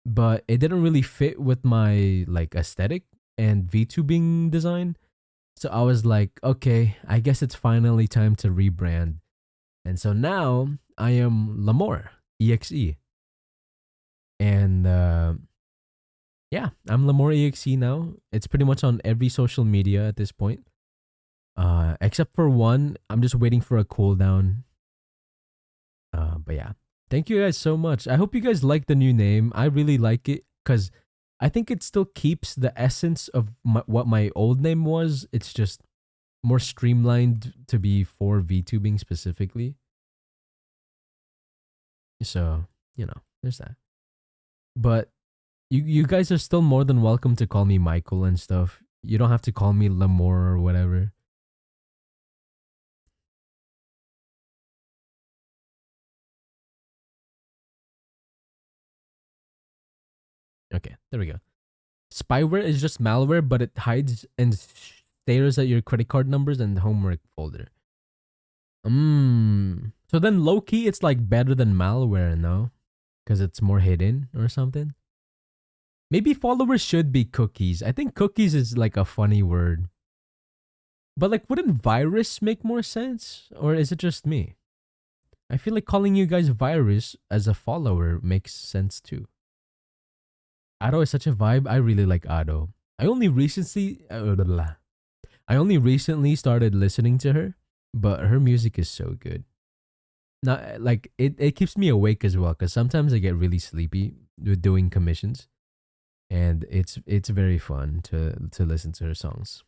but it didn't really fit with my like aesthetic and VTubing design. So I was like, okay, I guess it's finally time to rebrand. And so now I am Lamore EXE. And yeah, I'm Lamore EXE now. It's pretty much on every social media at this point. Except for one, I'm just waiting for a cooldown. But yeah, thank you guys so much. I hope you guys like the new name. I really like it because I think it still keeps the essence of what my old name was. It's just more streamlined to be for VTubing specifically. So, you know, there's that. But you guys are still more than welcome to call me Michael and stuff. You don't have to call me Lamore or whatever. Okay, there we go. Spyware is just malware, but it hides and stares at your credit card numbers and homework folder. So then low key, it's like better than malware, no? Because it's more hidden or something. Maybe followers should be cookies. I think cookies is like a funny word. But like, wouldn't virus make more sense? Or is it just me? I feel like calling you guys virus as a follower makes sense too. Ado is such a vibe. I really like Ado. I only recently started listening to her, but her music is so good. Now, like it keeps me awake as well, because sometimes I get really sleepy with doing commissions, and it's very fun to listen to her songs.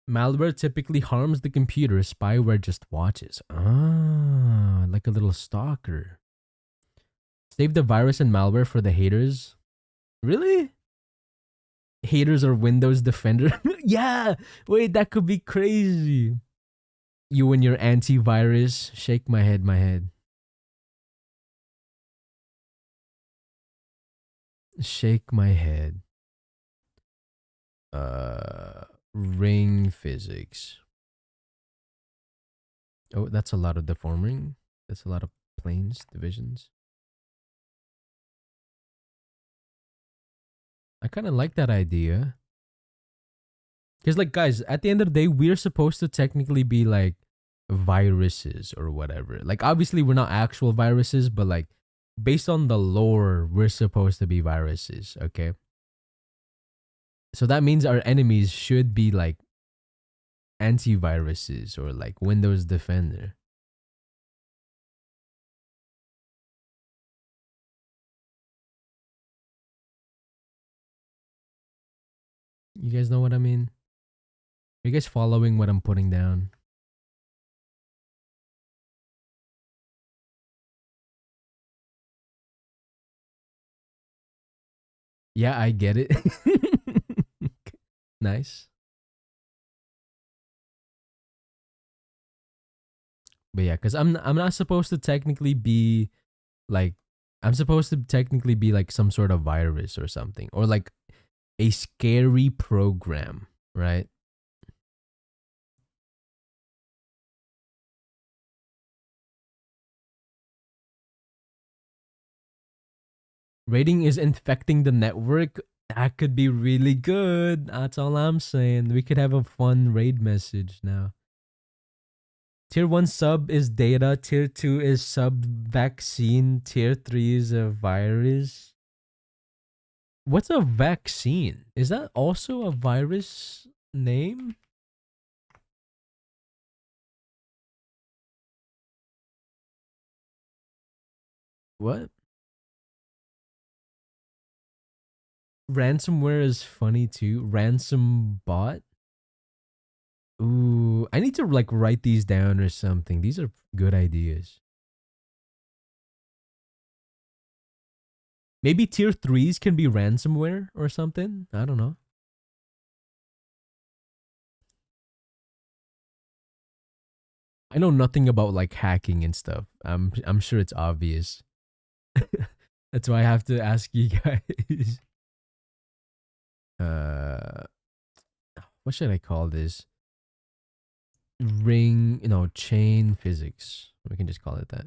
Malware typically harms the computer. Spyware just watches. Ah, like a little stalker. Save the virus and malware for the haters. Really? Haters are Windows Defender? Yeah! Wait, that could be crazy. You and your antivirus. Shake my head, my head. Shake my head. Ring physics. Oh, that's a lot of deforming. That's a lot of planes, divisions. I kind of like that idea. Because, like, guys, at the end of the day, we're supposed to technically be, like, viruses or whatever. Like, obviously, we're not actual viruses, but, like, based on the lore, we're supposed to be viruses, okay? So that means our enemies should be, like, antiviruses or, like, Windows Defender. You guys know what I mean? Are you guys following what I'm putting down? Yeah, I get it. Nice. But yeah, because I'm not supposed to technically be like, I'm supposed to technically be like some sort of virus or something, or like a scary program, right? Rating is infecting the network. That could be really good. That's all I'm saying. We could have a fun raid message now. Tier 1 sub is data. Tier 2 is sub vaccine. Tier 3 is a virus. What's a vaccine? Is that also a virus name? What? Ransomware is funny too. Ransom bot. Ooh, I need to like write these down or something. These are good ideas. Maybe tier 3s can be ransomware or something. I don't know. I know nothing about like hacking and stuff. I'm sure it's obvious. That's why I have to ask you guys. What should I call this? Chain physics. We can just call it that.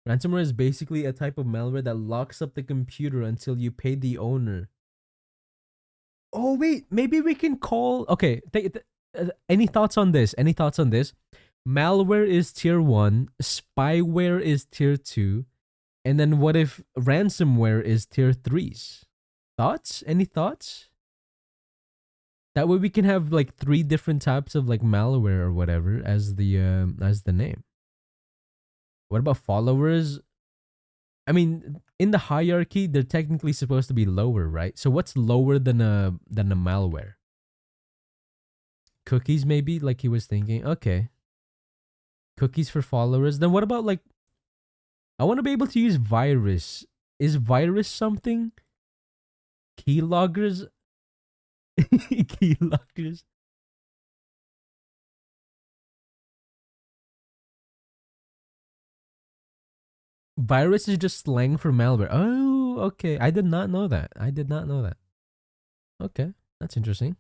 Ransomware is basically a type of malware that locks up the computer until you pay the owner. Oh wait, maybe we can call. Okay, any thoughts on this? Any thoughts on this? Malware is tier 1, spyware is tier 2, and then what if ransomware is tier 3s? Thoughts? Any thoughts? That way we can have like 3 different types of like malware or whatever as the name. What about followers? I mean, in the hierarchy, they're technically supposed to be lower, right? So what's lower than a malware? Cookies, maybe, like he was thinking. Okay. Cookies for followers. Then what about like, I want to be able to use virus. Is virus something? Keyloggers? Keyloggers? Virus is just slang for malware. Oh, okay. I did not know that. I did not know that. Okay, that's interesting.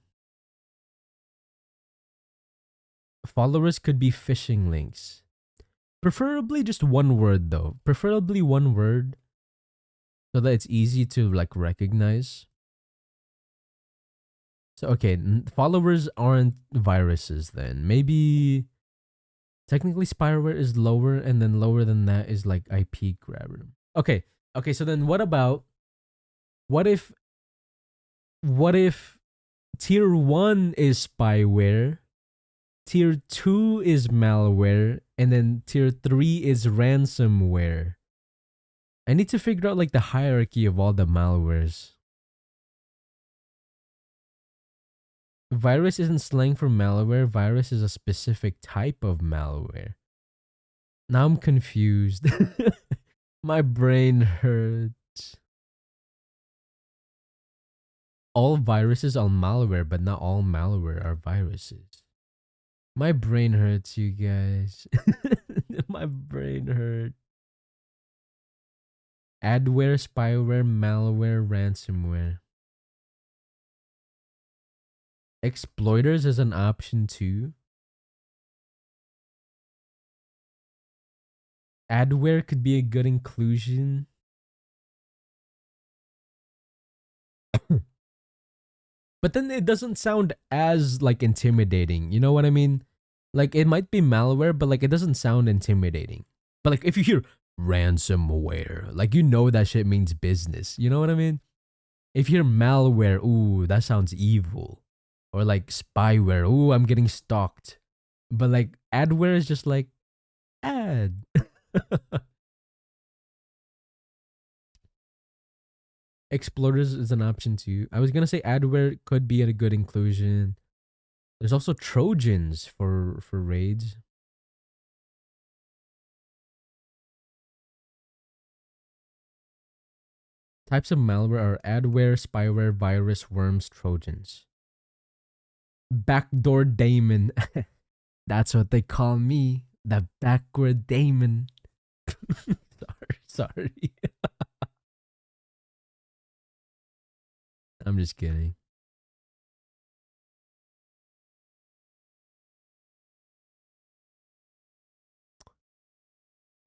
Followers could be phishing links. Preferably just one word though. Preferably one word so that it's easy to like recognize. So okay, followers aren't viruses then. Maybe technically spyware is lower and then lower than that is like IP grabber. Okay. Okay, so then what if tier 1 is spyware, tier 2 is malware, and then tier 3 is ransomware? I need to figure out like the hierarchy of all the malwares. Virus isn't slang for malware. Virus is a specific type of malware. Now I'm confused. My brain hurts. All viruses are malware, but not all malware are viruses. My brain hurts, you guys. My brain hurts. Adware, spyware, malware, ransomware. Exploiters is an option too. Adware could be a good inclusion. But then it doesn't sound as like intimidating. You know what I mean? Like it might be malware, but like it doesn't sound intimidating. But like if you hear ransomware, like you know that shit means business. You know what I mean? If you hear malware, ooh, that sounds evil. Or like spyware, ooh, I'm getting stalked. But like adware is just like ad. Explorers is an option too. I was gonna say adware could be a good inclusion. There's also Trojans for raids. Types of malware are adware, spyware, virus, worms, Trojans. Backdoor daemon. That's what they call me. The backward daemon. Sorry. I'm just kidding.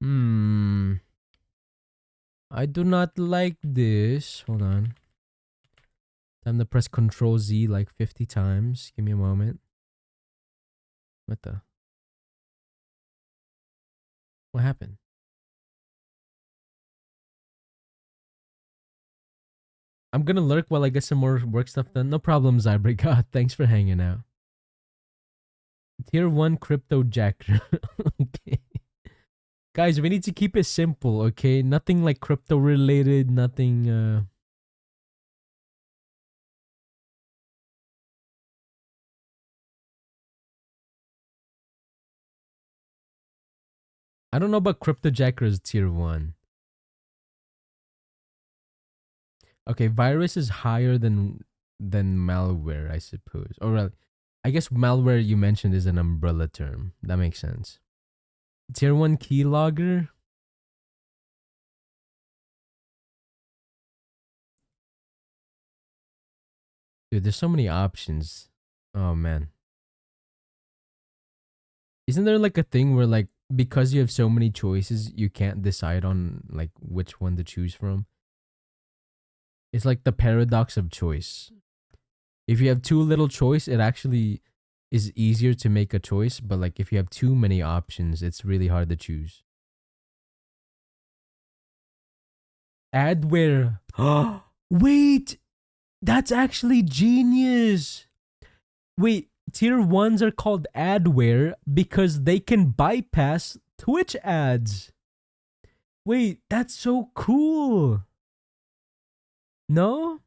I do not like this. Hold on. Time to press Control Z like 50 times. Give me a moment. What the? What happened? I'm gonna lurk while I get some more work stuff done. No problem, Zybreak. God, thanks for hanging out. Tier 1 crypto jacker. Okay. Guys, we need to keep it simple, okay? Nothing like crypto related, nothing I don't know about crypto jackers tier 1. Okay, virus is higher than malware, I suppose. Or I guess malware you mentioned is an umbrella term. That makes sense. Tier 1 keylogger. Dude, there's so many options. Oh man. Isn't there like a thing where like because you have so many choices, you can't decide on like which one to choose from? It's like the paradox of choice. If you have too little choice, it actually is easier to make a choice, but like if you have too many options, it's really hard to choose. Adware. Wait, that's actually genius. Wait, tier 1s are called adware because they can bypass Twitch ads. Wait, that's so cool. No?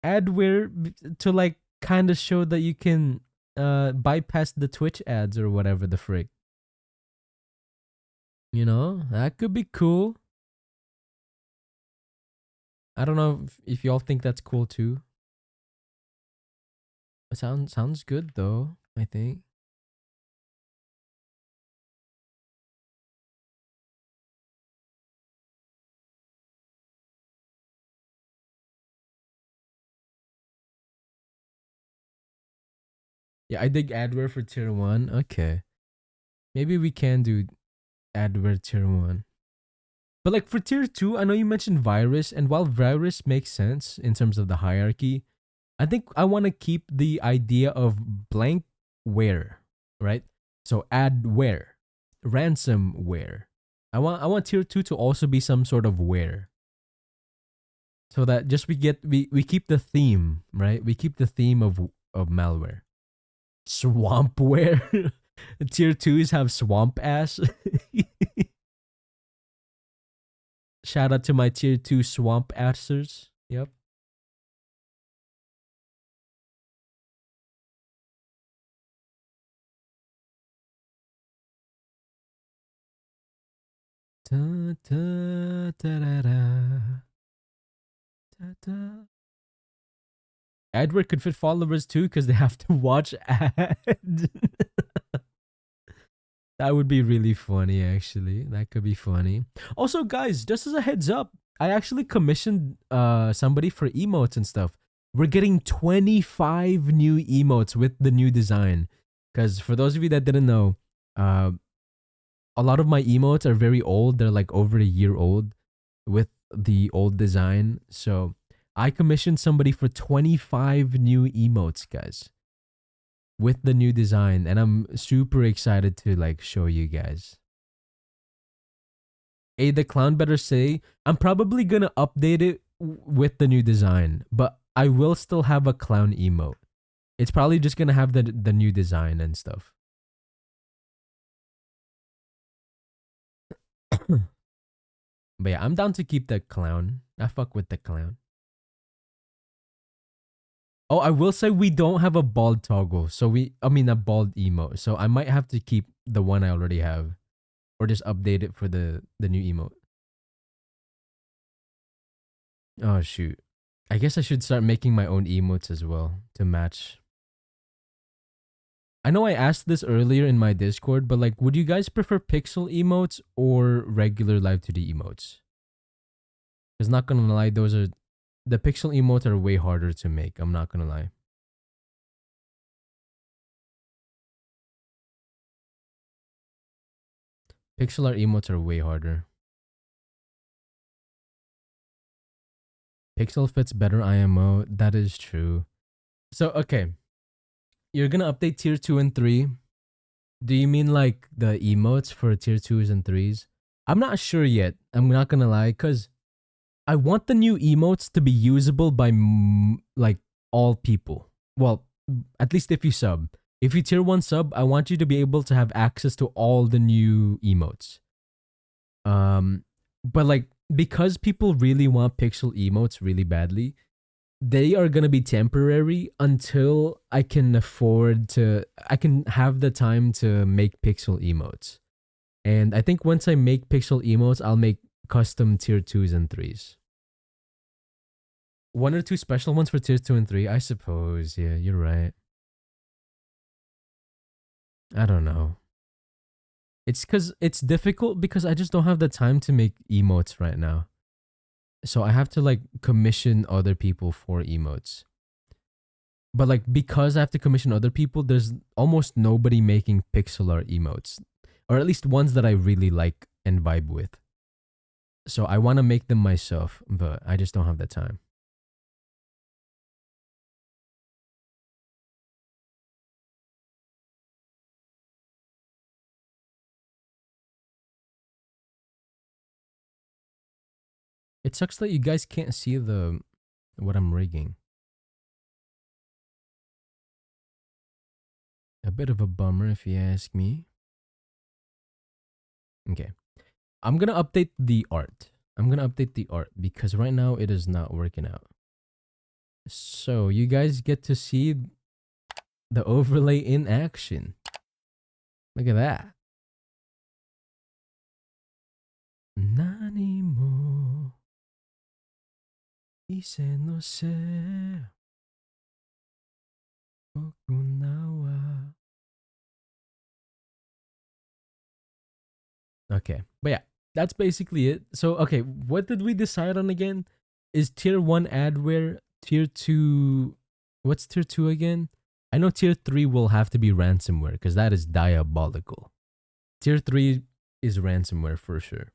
Adware to like kind of show that you can bypass the Twitch ads or whatever the frick. You know, that could be cool. I don't know if y'all think that's cool too. It sounds good though, I think. Yeah, I dig adware for tier 1. Okay. Maybe we can do adware tier 1. But like for tier 2, I know you mentioned virus, and while virus makes sense in terms of the hierarchy, I think I want to keep the idea of blank ware, right? So adware, ransomware. I want tier 2 to also be some sort of ware. So that just we keep the theme, right? We keep the theme of malware. Swampware. Tier 2s have swamp ass. Shout out to my tier 2 swamp assers. Yep. Da, da, da, da, da. Da, da. Edward could fit followers too because they have to watch ads. That would be really funny, actually. That could be funny. Also, guys, just as a heads up, I actually commissioned somebody for emotes and stuff. We're getting 25 new emotes with the new design. Because for those of you that didn't know, a lot of my emotes are very old. They're like over a year old with the old design. So I commissioned somebody for 25 new emotes, guys, with the new design, and I'm super excited to like show you guys. Hey, the clown better say, I'm probably gonna update it with the new design, but I will still have a clown emote. It's probably just gonna have the new design and stuff. But yeah, I'm down to keep the clown. I fuck with the clown. Oh, I will say we don't have a bald toggle. So a bald emote. So I might have to keep the one I already have. Or just update it for the new emote. Oh, shoot. I guess I should start making my own emotes as well to match. I know I asked this earlier in my Discord, but like, would you guys prefer pixel emotes or regular live 2D emotes? Because not gonna lie, the pixel emotes are way harder to make. I'm not gonna lie. Pixel art emotes are way harder. Pixel fits better IMO. That is true. So, okay. You're gonna update tier 2 and 3. Do you mean like the emotes for tier 2s and 3s? I'm not sure yet. I'm not gonna lie, because I want the new emotes to be usable by like all people. Well, at least if you sub. If you tier 1 sub, I want you to be able to have access to all the new emotes. But like, because people really want pixel emotes really badly, they are gonna be temporary until I can have the time to make pixel emotes. And I think once I make pixel emotes, I'll make custom tier 2s and 3s. 1 or 2 special ones for tier 2 and 3, I suppose. Yeah, you're right. I don't know. It's difficult because I just don't have the time to make emotes right now. So I have to like commission other people for emotes. But like, because I have to commission other people, there's almost nobody making pixel art emotes. Or at least ones that I really like and vibe with. So I want to make them myself, but I just don't have the time. It sucks that you guys can't see what I'm rigging. A bit of a bummer if you ask me. Okay. I'm going to update the art. Because right now it is not working out. So you guys get to see the overlay in action. Look at that. Nani mo ise no se okunawa. Okay, but yeah, that's basically it. So, okay, what did we decide on again? Is tier 1 adware, tier 2... What's tier 2 again? I know tier 3 will have to be ransomware, because that is diabolical. Tier 3 is ransomware for sure.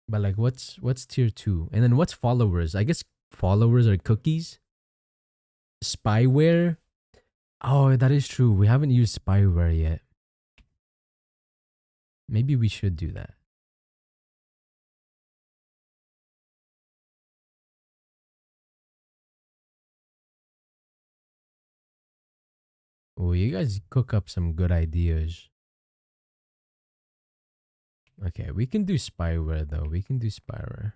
But like, what's tier 2? And then what's followers? I guess followers are cookies? Spyware? Oh, that is true. We haven't used spyware yet. Maybe we should do that. Oh, you guys cook up some good ideas. Okay, we can do spyware though. We can do spyware.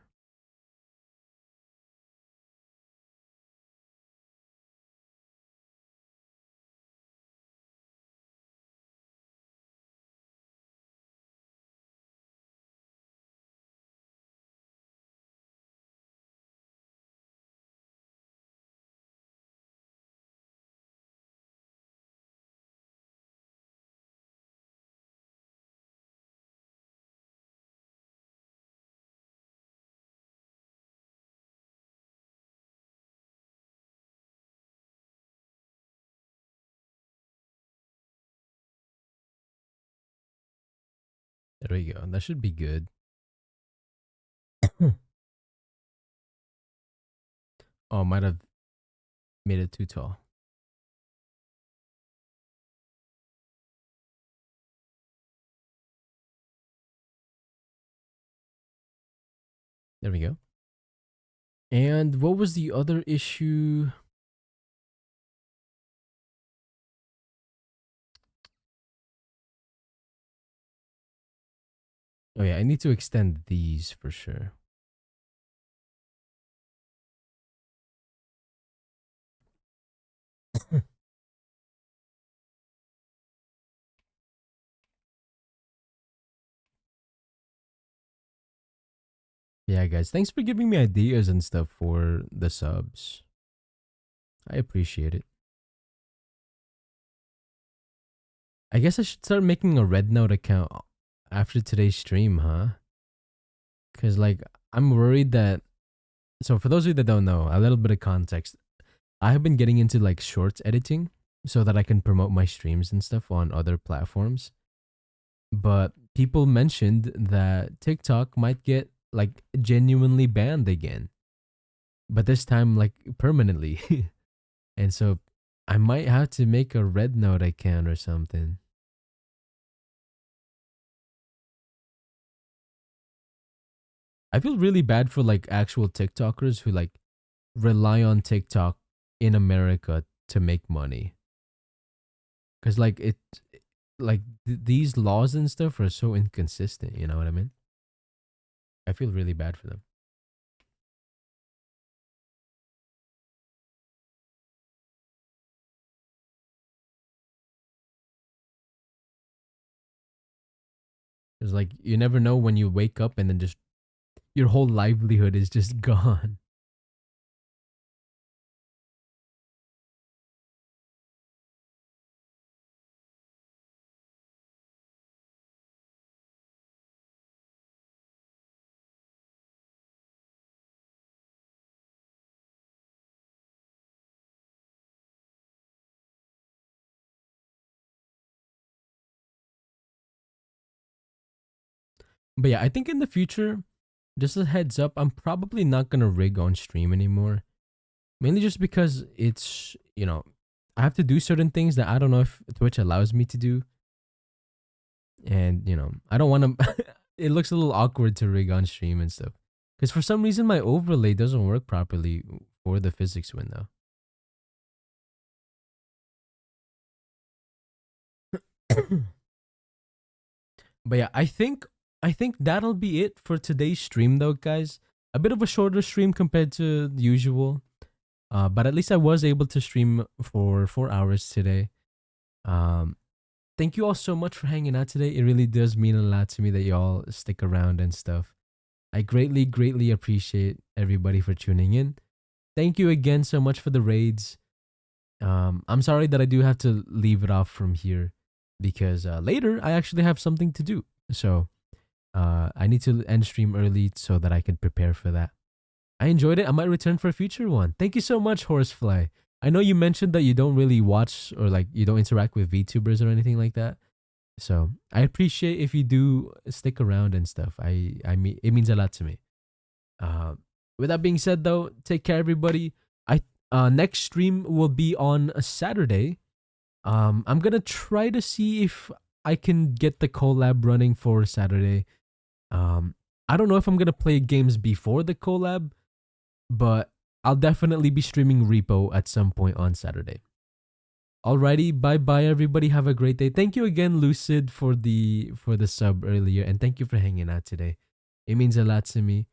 There we go. That should be good. Oh, might have made it too tall. There we go. And what was the other issue? Oh yeah, I need to extend these for sure. Yeah, guys, thanks for giving me ideas and stuff for the subs. I appreciate it. I guess I should start making a Red Note account after today's stream, huh? Because, like, I'm worried that... So, for those of you that don't know, a little bit of context. I have been getting into, like, shorts editing so that I can promote my streams and stuff on other platforms. but people mentioned that TikTok might get like genuinely banned again, but this time like permanently. And so I might have to make a red note account or something. I feel really bad for like actual TikTokers who like rely on TikTok in America to make money. Cause like these laws and stuff are so inconsistent, you know what I mean? I feel really bad for them. Cause like you never know when you wake up and then just your whole livelihood is just gone. But yeah, I think in the future, just a heads up, I'm probably not gonna rig on stream anymore. Mainly just because it's, I have to do certain things that I don't know if Twitch allows me to do. And, I don't want to, it looks a little awkward to rig on stream and stuff. Because for some reason, my overlay doesn't work properly for the physics window. But yeah, I think that'll be it for today's stream though, guys. A bit of a shorter stream compared to the usual. But at least I was able to stream for 4 hours today. Thank you all so much for hanging out today. It really does mean a lot to me that y'all stick around and stuff. I greatly, greatly appreciate everybody for tuning in. Thank you again so much for the raids. I'm sorry that I do have to leave it off from here because later I actually have something to do. So I need to end stream early so that I can prepare for that. I enjoyed it. I might return for a future one. Thank you so much, Horsefly. I know you mentioned that you don't really watch or like you don't interact with VTubers or anything like that. So I appreciate if you do stick around and stuff. I mean it means a lot to me. With that being said though, take care everybody. Next stream will be on a Saturday. I'm gonna try to see if I can get the collab running for Saturday. I don't know if I'm gonna play games before the collab, but I'll definitely be streaming Repo at some point on Saturday. Alrighty, bye bye everybody. Have a great day. Thank you again, Lucid, for the sub earlier, and thank you for hanging out today. It means a lot to me.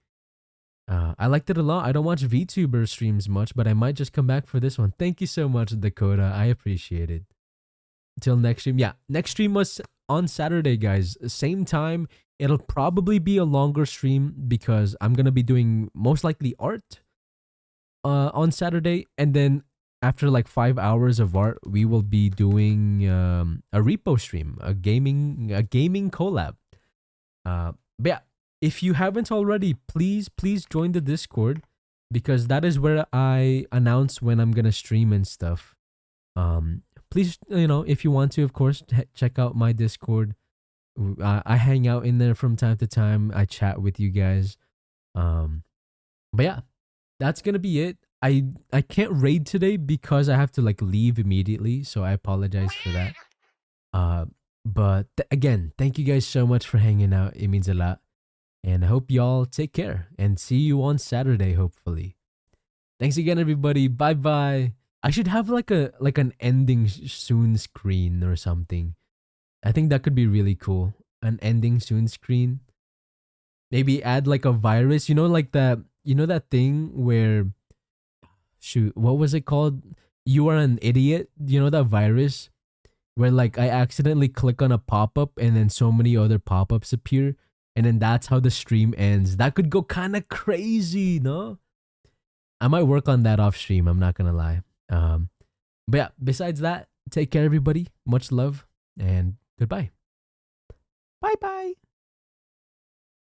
I liked it a lot. I don't watch VTuber streams much, but I might just come back for this one. Thank you so much, Dakota. I appreciate it. Till next stream. Yeah, next stream was on Saturday, guys. Same time. It'll probably be a longer stream because I'm gonna be doing most likely art on Saturday, and then after like 5 hours of art, we will be doing a repo stream, a gaming collab. But yeah, if you haven't already, please join the Discord because that is where I announce when I'm gonna stream and stuff. Please, if you want to, of course, check out my Discord. I hang out in there from time to time. I chat with you guys. But yeah, that's gonna be it. I can't raid today because I have to like leave immediately, so I apologize for that. But again, thank you guys so much for hanging out. It means a lot. And I hope y'all take care and see you on Saturday, hopefully. Thanks again, everybody. Bye bye. I should have like an ending soon screen or something. I think that could be really cool. An ending soon screen. Maybe add like a virus, like that, that thing where, shoot, what was it called? You are an idiot. That virus where like I accidentally click on a pop-up and then so many other pop-ups appear. And then that's how the stream ends. That could go kind of crazy, no? I might work on that off stream. I'm not going to lie. But yeah, besides that, take care, everybody. Much love and goodbye. Bye bye.